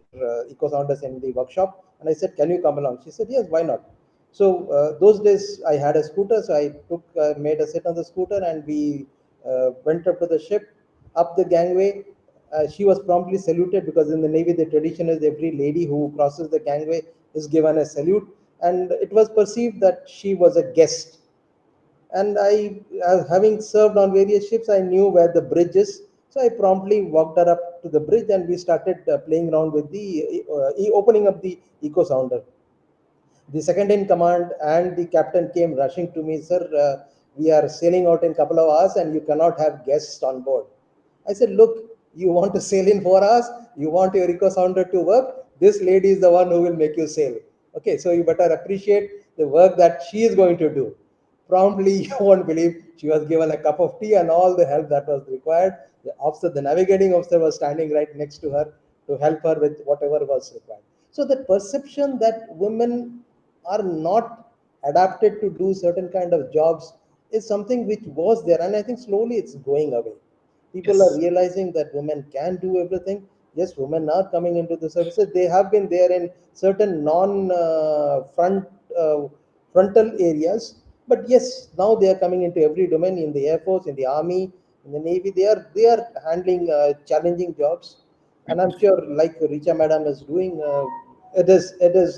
eco sounders in the workshop. And I said, "Can you come along?" She said, "Yes, why not?" So those days I had a scooter, so I made a sit on the scooter, and we went up to the ship, up the gangway. She was promptly saluted, because in the Navy the tradition is every lady who crosses the gangway is given a salute, and it was perceived that she was a guest. And I, having served on various ships, I knew where the bridge is. So I promptly walked her up to the bridge, and we started playing around with the opening up the eco sounder. The second in command and the captain came rushing to me, "Sir, we are sailing out in a couple of hours and you cannot have guests on board." I said, "Look, you want to sail in 4 hours, you want your eco sounder to work, this lady is the one who will make you sail. Okay, so you better appreciate the work that she is going to do." Promptly, you won't believe, she was given a cup of tea and all the help that was required. The officer, the navigating officer, was standing right next to her to help her with whatever was required. So the perception that women are not adapted to do certain kind of jobs is something which was there, and I think slowly it's going away. People are Yes. realizing that women can do everything. Yes, women are coming into the services. They have been there in certain non frontal areas, but yes, now they are coming into every domain, in the air force, in the army, in the navy. They are handling challenging jobs, and I'm sure, like Richa madam is doing, it is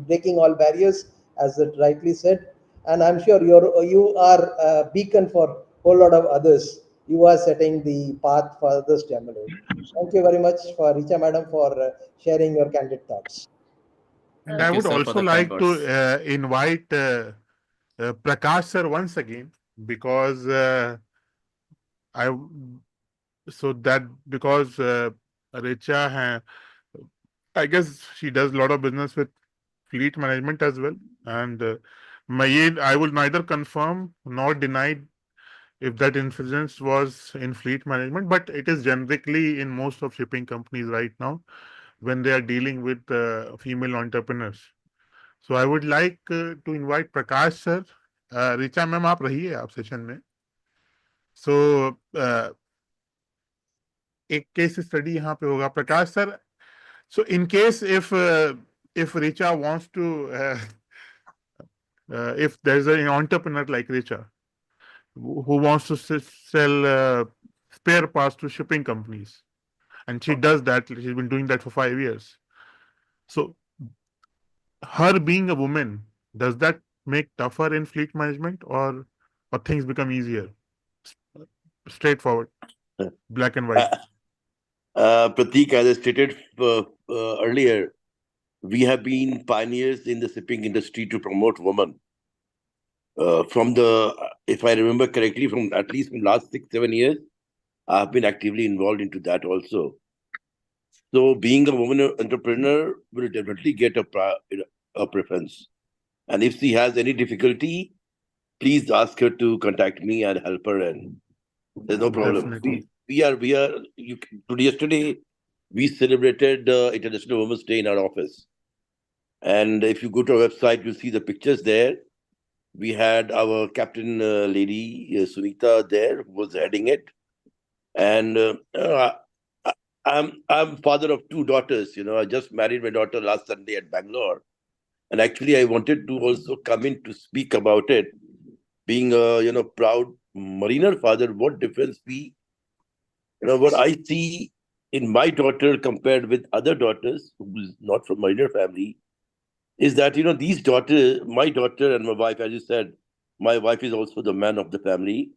breaking all barriers, as it rightly said. And I'm sure you are a beacon for a whole lot of others. You are setting the path for others to emulate. Thank you very much for Richa madam for sharing your candid thoughts. And I Thank you, would sir, for also the kind like to words. invite Prakash sir once again, because I so that because Richa, I guess she does a lot of business with fleet management as well, and I will neither confirm nor deny if that incident was in fleet management, but it is generically in most of shipping companies right now when they are dealing with female entrepreneurs. So I would like to invite Prakash sir. Richa ma'am आप रहिए आप session में. So एक case study यहाँ पे होगा प्रकाश sir. So in case if Richa wants to if there's an entrepreneur like Richa who wants to sell spare parts to shipping companies, and she does that, she's been doing that for 5 years. So her being a woman, does that make tougher in fleet management, or things become easier? Straightforward, black and white. Pratik, as I stated earlier, we have been pioneers in the shipping industry to promote women. If I remember correctly, from at least from last 6-7 years, I have been actively involved into that also. So being a woman entrepreneur will definitely get a preference. And if she has any difficulty, please ask her to contact me and help her. And there's no problem. Definitely. Yesterday, we celebrated International Women's Day in our office. And if you go to our website, you'll see the pictures there. We had our captain lady, Sunita, there, who was heading it. And I'm father of 2 daughters. I just married my daughter last Sunday at Bangalore. And actually, I wanted to also come in to speak about it. Being a proud mariner father, what difference what I see in my daughter compared with other daughters who's not from mariner family, is that these daughters, my daughter and my wife, as you said, my wife is also the man of the family,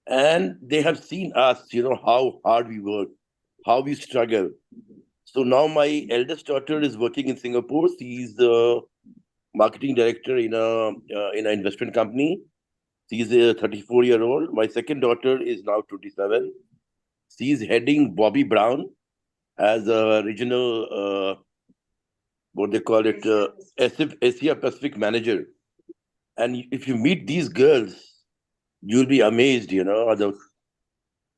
and they have seen us, how hard we work, how we struggle. So now my eldest daughter is working in Singapore. She's the marketing director in an investment company. She's a 34-year-old. My second daughter is now 27. She's heading Bobby Brown as a regional, what they call it, Asia Pacific manager. And if you meet these girls, you'll be amazed, the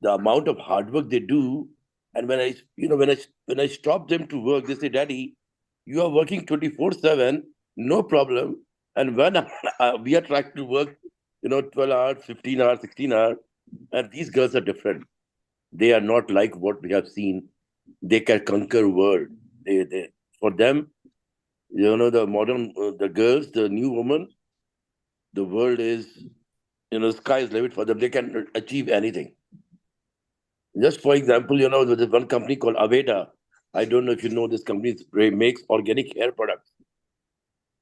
amount of hard work they do. And when I stop them to work, they say, "Daddy, you are working 24/7, no problem." And when we are trying to work, 12 hours, 15 hours, 16 hours, and these girls are different. They are not like what we have seen. They can conquer world. For them, the modern, the girls, the new woman, the world is, sky is limit for them. They can achieve anything. Just for example, there's one company called Aveda. I don't know if you know this company. It makes organic hair products.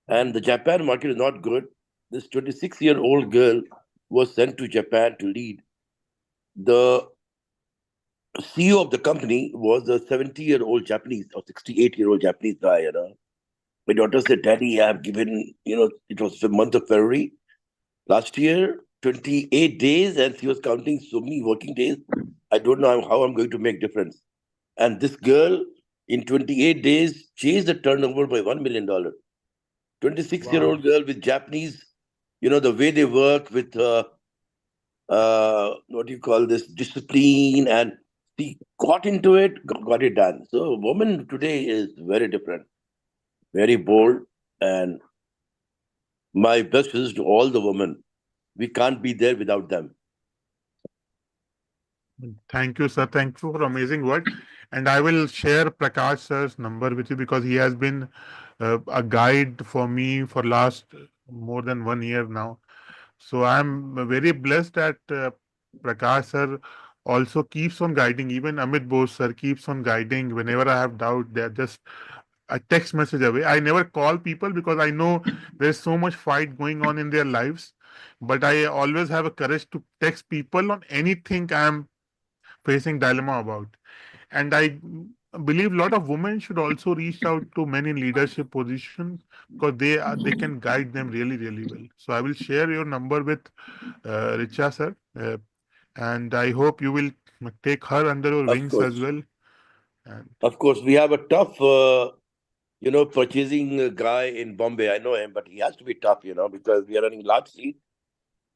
And the Japan market is not good. This 26-year-old girl was sent to Japan to lead. The CEO of the company was a 70-year-old Japanese or 68-year-old Japanese guy. My daughter said, "Daddy, I have given, it was the month of February last year, 28 days, and she was counting so many working days. I don't know how I'm going to make difference." And this girl, in 28 days, changed the turnover by $1 million. 26-year-old girl with Japanese, the way they work with, what do you call this, discipline, and she got into it, got it done. So woman today is very different, very bold, and my best wishes to all the women. We can't be there without them. Thank you, sir. Thank you for amazing word. And I will share Prakash sir's number with you because he has been a guide for me for last more than 1 year now. So I'm very blessed that Prakash sir also keeps on guiding. Even Amit Bose sir keeps on guiding. Whenever I have doubt, they're just a text message away. I never call people because I know there's so much fight going on in their lives. But I always have a courage to text people on anything I'm facing dilemma about. And I believe a lot of women should also reach out to men in leadership positions because they can guide them really really well. So I will share your number with Richa sir, and I hope you will take her under your Of wings as course. well. And Of course, we have a tough, purchasing guy in Bombay. I know him, but he has to be tough, because we are running large fleet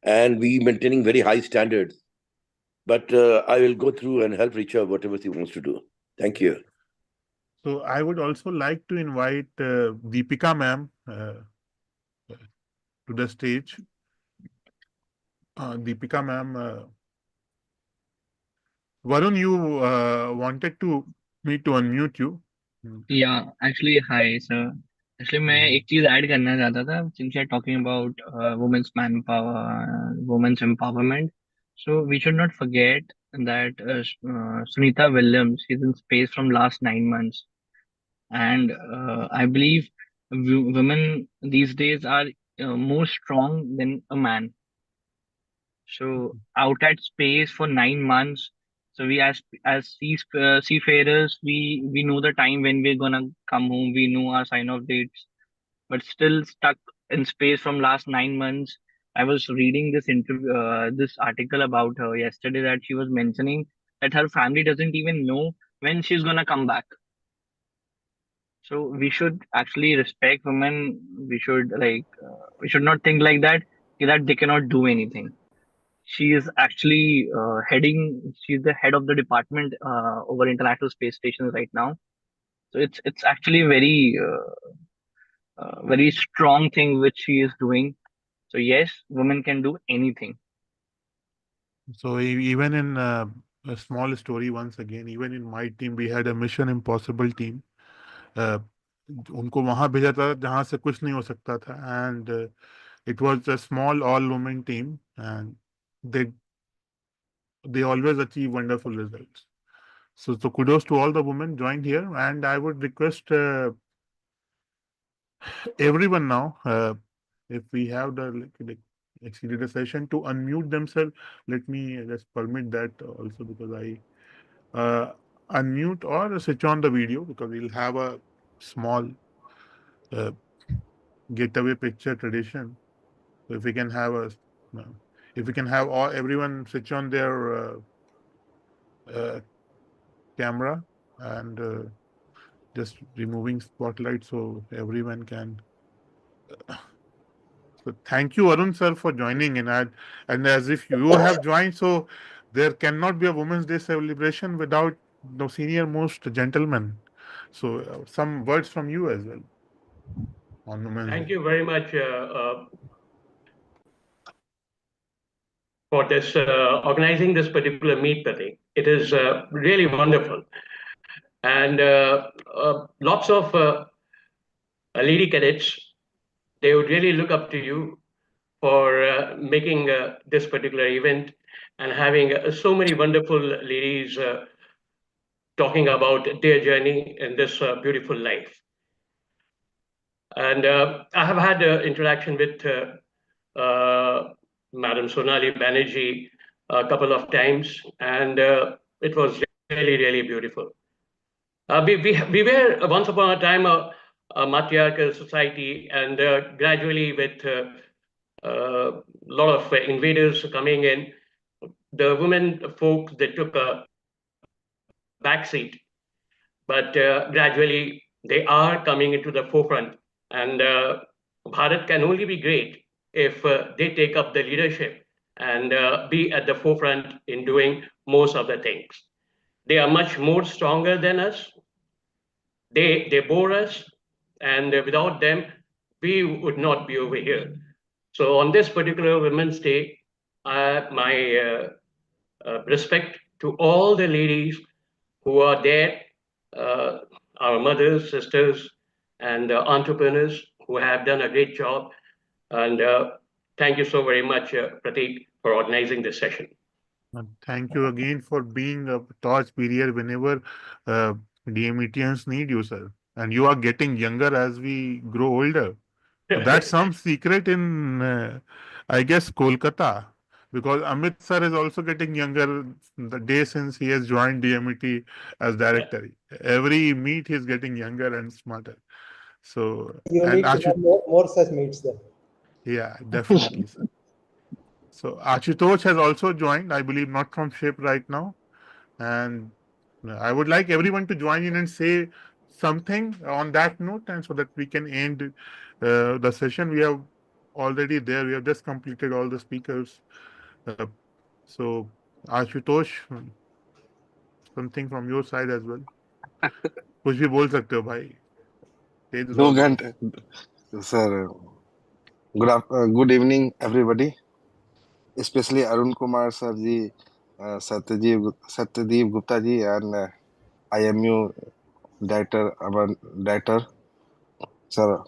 and we maintaining very high standards. But I will go through and help Richa whatever he wants to do. Thank you. so I would also like to invite Deepika ma'am to the stage. Deepika ma'am, Varun, you wanted to me to unmute you. या actually hi sir actually मैं एक चीज add करना चाहता था since you are talking about women's man power women's empowerment so we should not forget that Sunita Williams is in space from last 9 months, and I believe women these days are more strong than a man. So out at space for 9 months. So we as seafarers, we know the time when we're gonna come home. We know our sign of dates, but still stuck in space from last 9 months. I was reading this interview, this article about her yesterday that she was mentioning that her family doesn't even know when she's gonna come back. So we should actually respect women. We should we should not think like that they cannot do anything. She is actually she's the head of the department over International Space Station right now. So it's actually very strong thing which she is doing. So yes, women can do anything. So even in a small story once again, even in my team, we had a Mission Impossible team. उनको वहां भेजा था जहां से कुछ नहीं हो सकता था, and it was a small all women team, and they they always achieve wonderful results. So kudos to all the women joined here, and I would request everyone now, if we have the exceeded a session, to unmute themselves. Let me just permit that also, because I unmute or switch on the video, because we'll have a small uh, getaway picture tradition. So if we can have everyone switch on their uh, camera and just removing spotlight so everyone can. So thank you, Arun sir, for joining in. And as if you have joined, so there cannot be a Women's Day celebration without the senior most gentleman. So some words from you as well on Women's Thank Day. you very much for this organizing this particular meet, Pratik. It is really wonderful, and lots of lady cadets, they would really look up to you for making this particular event and having so many wonderful ladies talking about their journey in this beautiful life. And I have had interaction with Madam Sonali Banerjee a couple of times, and it was really, really beautiful. We were once upon a time a matriarchal society, and gradually with a lot of invaders coming in, the women folks, they took a backseat, but gradually they are coming into the forefront. And Bharat can only be great if they take up the leadership and be at the forefront in doing most of the things. They are much more stronger than us. They bore us, and without them, we would not be over here. So on this particular Women's Day, my respect to all the ladies who are there, our mothers, sisters, and entrepreneurs who have done a great job. And thank you so very much, Pratik, for organizing this session. Thank you again for being a torch bearer whenever DMETians need you, sir. And you are getting younger as we grow older. So that's some secret in, I guess, Kolkata. because Amit sir is also getting younger the day since he has joined DMET as director. Every meet he's getting younger and smarter. So, You and need to have more such meets then. yeah, definitely, sir. So Ashutosh has also joined, I believe not from SHIP right now. And I would like everyone to join in and say something on that note, and so that we can end the session. We have already there. We have just completed all the speakers. Uh, so Ashutosh, something from your side as well. कुछ भी बोल सकते हो भाई. Stage is दो all yours. घंटे sir. Good evening, everybody. Especially Arun Kumar sir ji, Satydeep Gupta ji, and IMU director, our director. Sir,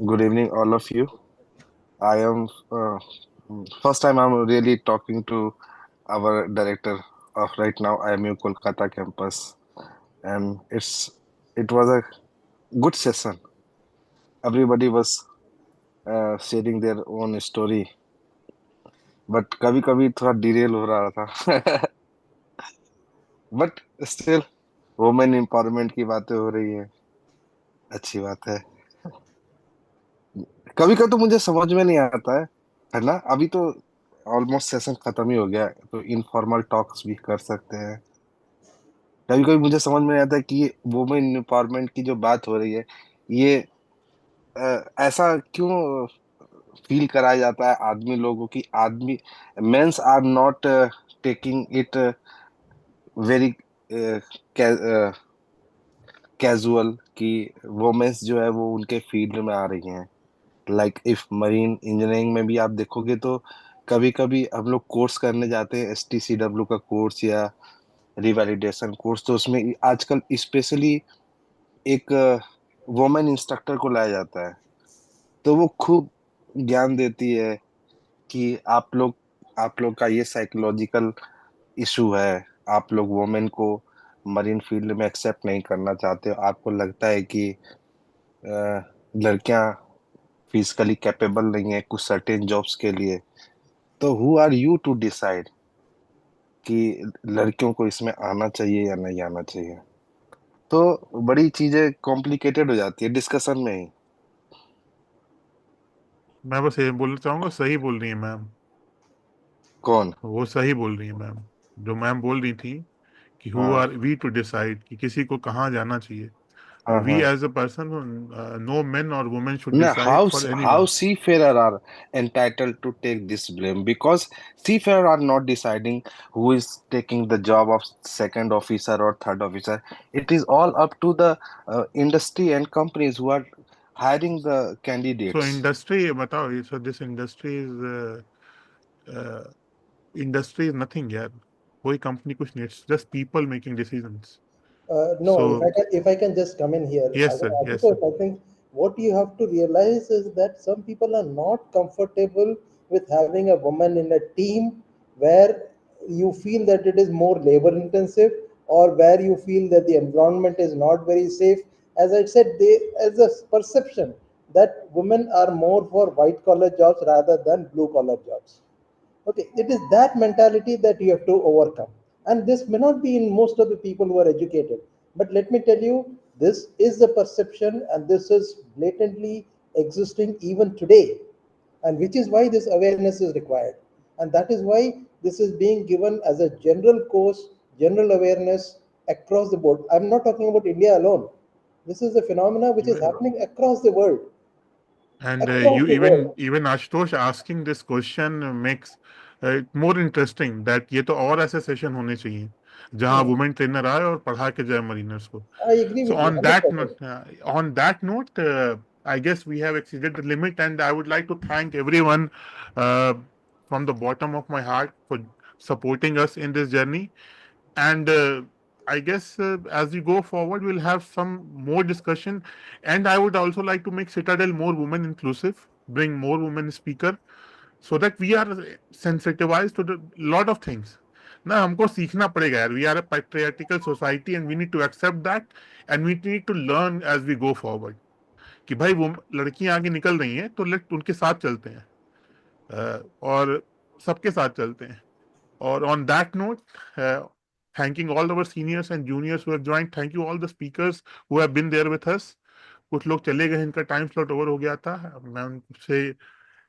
good evening, all of you. I am first time I'm really talking to our director of right now IMU Kolkata campus, and it was a good session. Everybody was sharing their own story, but कभी कभी थोड़ा Daryl हो रहा था. But still women empowerment की बातें हो रही है, अच्छी बात है. कभी कभी तो मुझे समझ में नहीं आता है ना. अभी तो ऑलमोस्ट सेशन खत्म ही हो गया, तो इनफॉर्मल टॉक्स भी कर सकते हैं. कभी कभी मुझे समझ में नहीं आता है कि ये वुमेन एम्पावरमेंट की जो बात हो रही है, ये ऐसा क्यों फील कराया जाता है आदमी लोगों की. आदमी men's are not taking it very casual कि वुमेन्स जो है वो उनके फील्ड में आ रही हैं. लाइक इफ मरीन इंजीनियरिंग में भी आप देखोगे तो कभी कभी हम लोग कोर्स करने जाते हैं, STCW का कोर्स या रिवैलिडेशन कोर्स, तो उसमें आजकल स्पेशली एक वुमेन इंस्ट्रक्टर को लाया जाता है. तो वो खूब ज्ञान देती है कि आप लोग का ये साइकोलॉजिकल इशू है. आप लोग वुमेन को मरीन फील्ड में एक्सेप्ट नहीं करना चाहते हो. आपको लगता है कि लड़कियां फिजिकली कैपेबल नहीं है कुछ सर्टेन जॉब्स के लिए. तो who are you to decide कि लड़कियों को इसमें आना चाहिए या नहीं आना चाहिए. तो बड़ी चीजें कॉम्प्लिकेटेड हो जाती है डिस्कशन में ही. मैं बस ये बोलना चाहूंगा, सही बोल रही है मैम. कौन? वो सही बोल रही है मैम. जो मैम बोल रही थी कि हु हाँ आर वी टू डिसाइड कि किसी को कहाँ जाना चाहिए. हाँ We हाँ. as a person, no men or women should Now, decide for how anyone. seafarer are entitled to take this blame, because seafarer are not deciding who is taking the job of second officer or third officer. It is all up to the industry and companies who are hiring the So candidates. industry, बताओ. So this uh, industry is nothing यार. कोई company कुछ नहीं. It's just people making decisions. No, So if I can just come in here, yes sir, yes sir. I think what you have to realize is that some people are not comfortable with having a woman in a team where you feel that it is more labor intensive, or where you feel that the environment is not very safe. As I said, as a perception that women are more for white collar jobs rather than blue collar jobs. Okay, it is that mentality that you have to overcome. And this may not be in most of the people who are educated. But let me tell you, this is the perception and this is blatantly existing even today. And which is why this awareness is required. And that is why this is being given as a general course, general awareness across the board. I'm not talking about India alone. This is a phenomena which is happening across the world. And Across you the world. even Ashutosh asking this question makes it more interesting that ये तो और ऐसे session होने चाहिए जहाँ Hmm. Women trainer आए और पढ़ा के जाए मरीनर्स को. I agree So with you 100%. on that note, I guess we have exceeded the limit, and I would like to thank everyone uh, from the bottom of my heart for supporting us in this journey. And I guess as we go forward, we'll have some more discussion. And I would also like to make Citadel more women inclusive, bring more women speaker, so that we are sensitized to the lot of things. ना हमको सीखना पड़ेगा यार. We are a patriarchal society and we need to accept that and we need to learn as we go forward. कि भाई वो लड़कियां आगे निकल रही हैं तो लेट उनके साथ चलते हैं. और सबके साथ चलते हैं. और on that note, thanking all our seniors and juniors who have joined. Thank you all the speakers who have been there with us. कुछ लोग चले गए, इनका टाइम स्लॉट ओवर हो गया था. मैं उनसे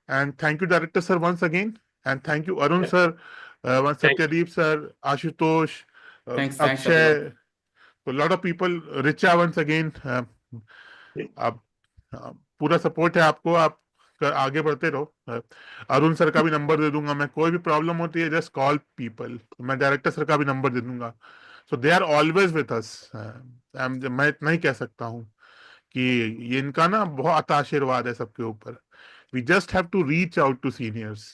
and thank you director sir once again, and thank you Arun Yeah. sir, once Thank you. Satyadeep sir, Ashutosh, Thanks, Akshay, everyone. a lot of people, Richa once again. आप पूरा support है आपको, आप आगे बढ़ते रहो. अरुण सर का भी नंबर दे दूंगा मैं, कोई भी प्रॉब्लम होती है जस्ट कॉल पीपल. मैं डायरेक्टर सर का भी नंबर दे दूंगा. So they are always with us. मैं इतना ही कह सकता हूँ कि ये इनका ना बहुत आशीर्वाद है सबके ऊपर. We just have to reach out to seniors.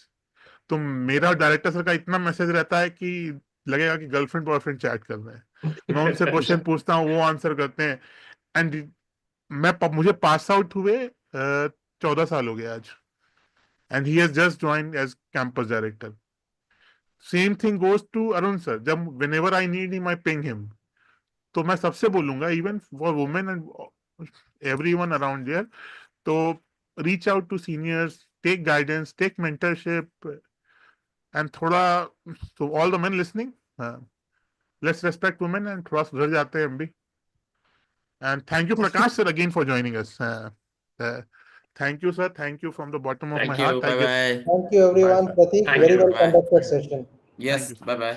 तो मेरा डायरेक्टर सर का इतना मैसेज रहता है कि लगेगा कि गर्लफ्रेंड बॉयफ्रेंड चैट कर रहे हैं. मैं उनसे क्वेश्चन पूछता हूँ, वो आंसर करते हैं. एंड मुझे पास आउट हुए 14 साल हो गए आज. And he has just join as campus director. Same thing goes to Arun sir. जब whenever I need him I ping him. तो मैं सबसे बोलूंगा, even for women and everyone around there, तो reach out to seniors, take guidance, take mentorship, and थोड़ा, तो all the men listening, let's respect women and थोड़ा सुधर जाते हैं हम भी. And thank you, Prakash sir, again for joining us. Thank you, sir. Thank you from the bottom of my Thank heart. you. Bye bye. Thank you, Bye, everyone. sir. Pratik, Thank very you. well Bye. conducted session. Thank Yes. you, sir. Bye bye.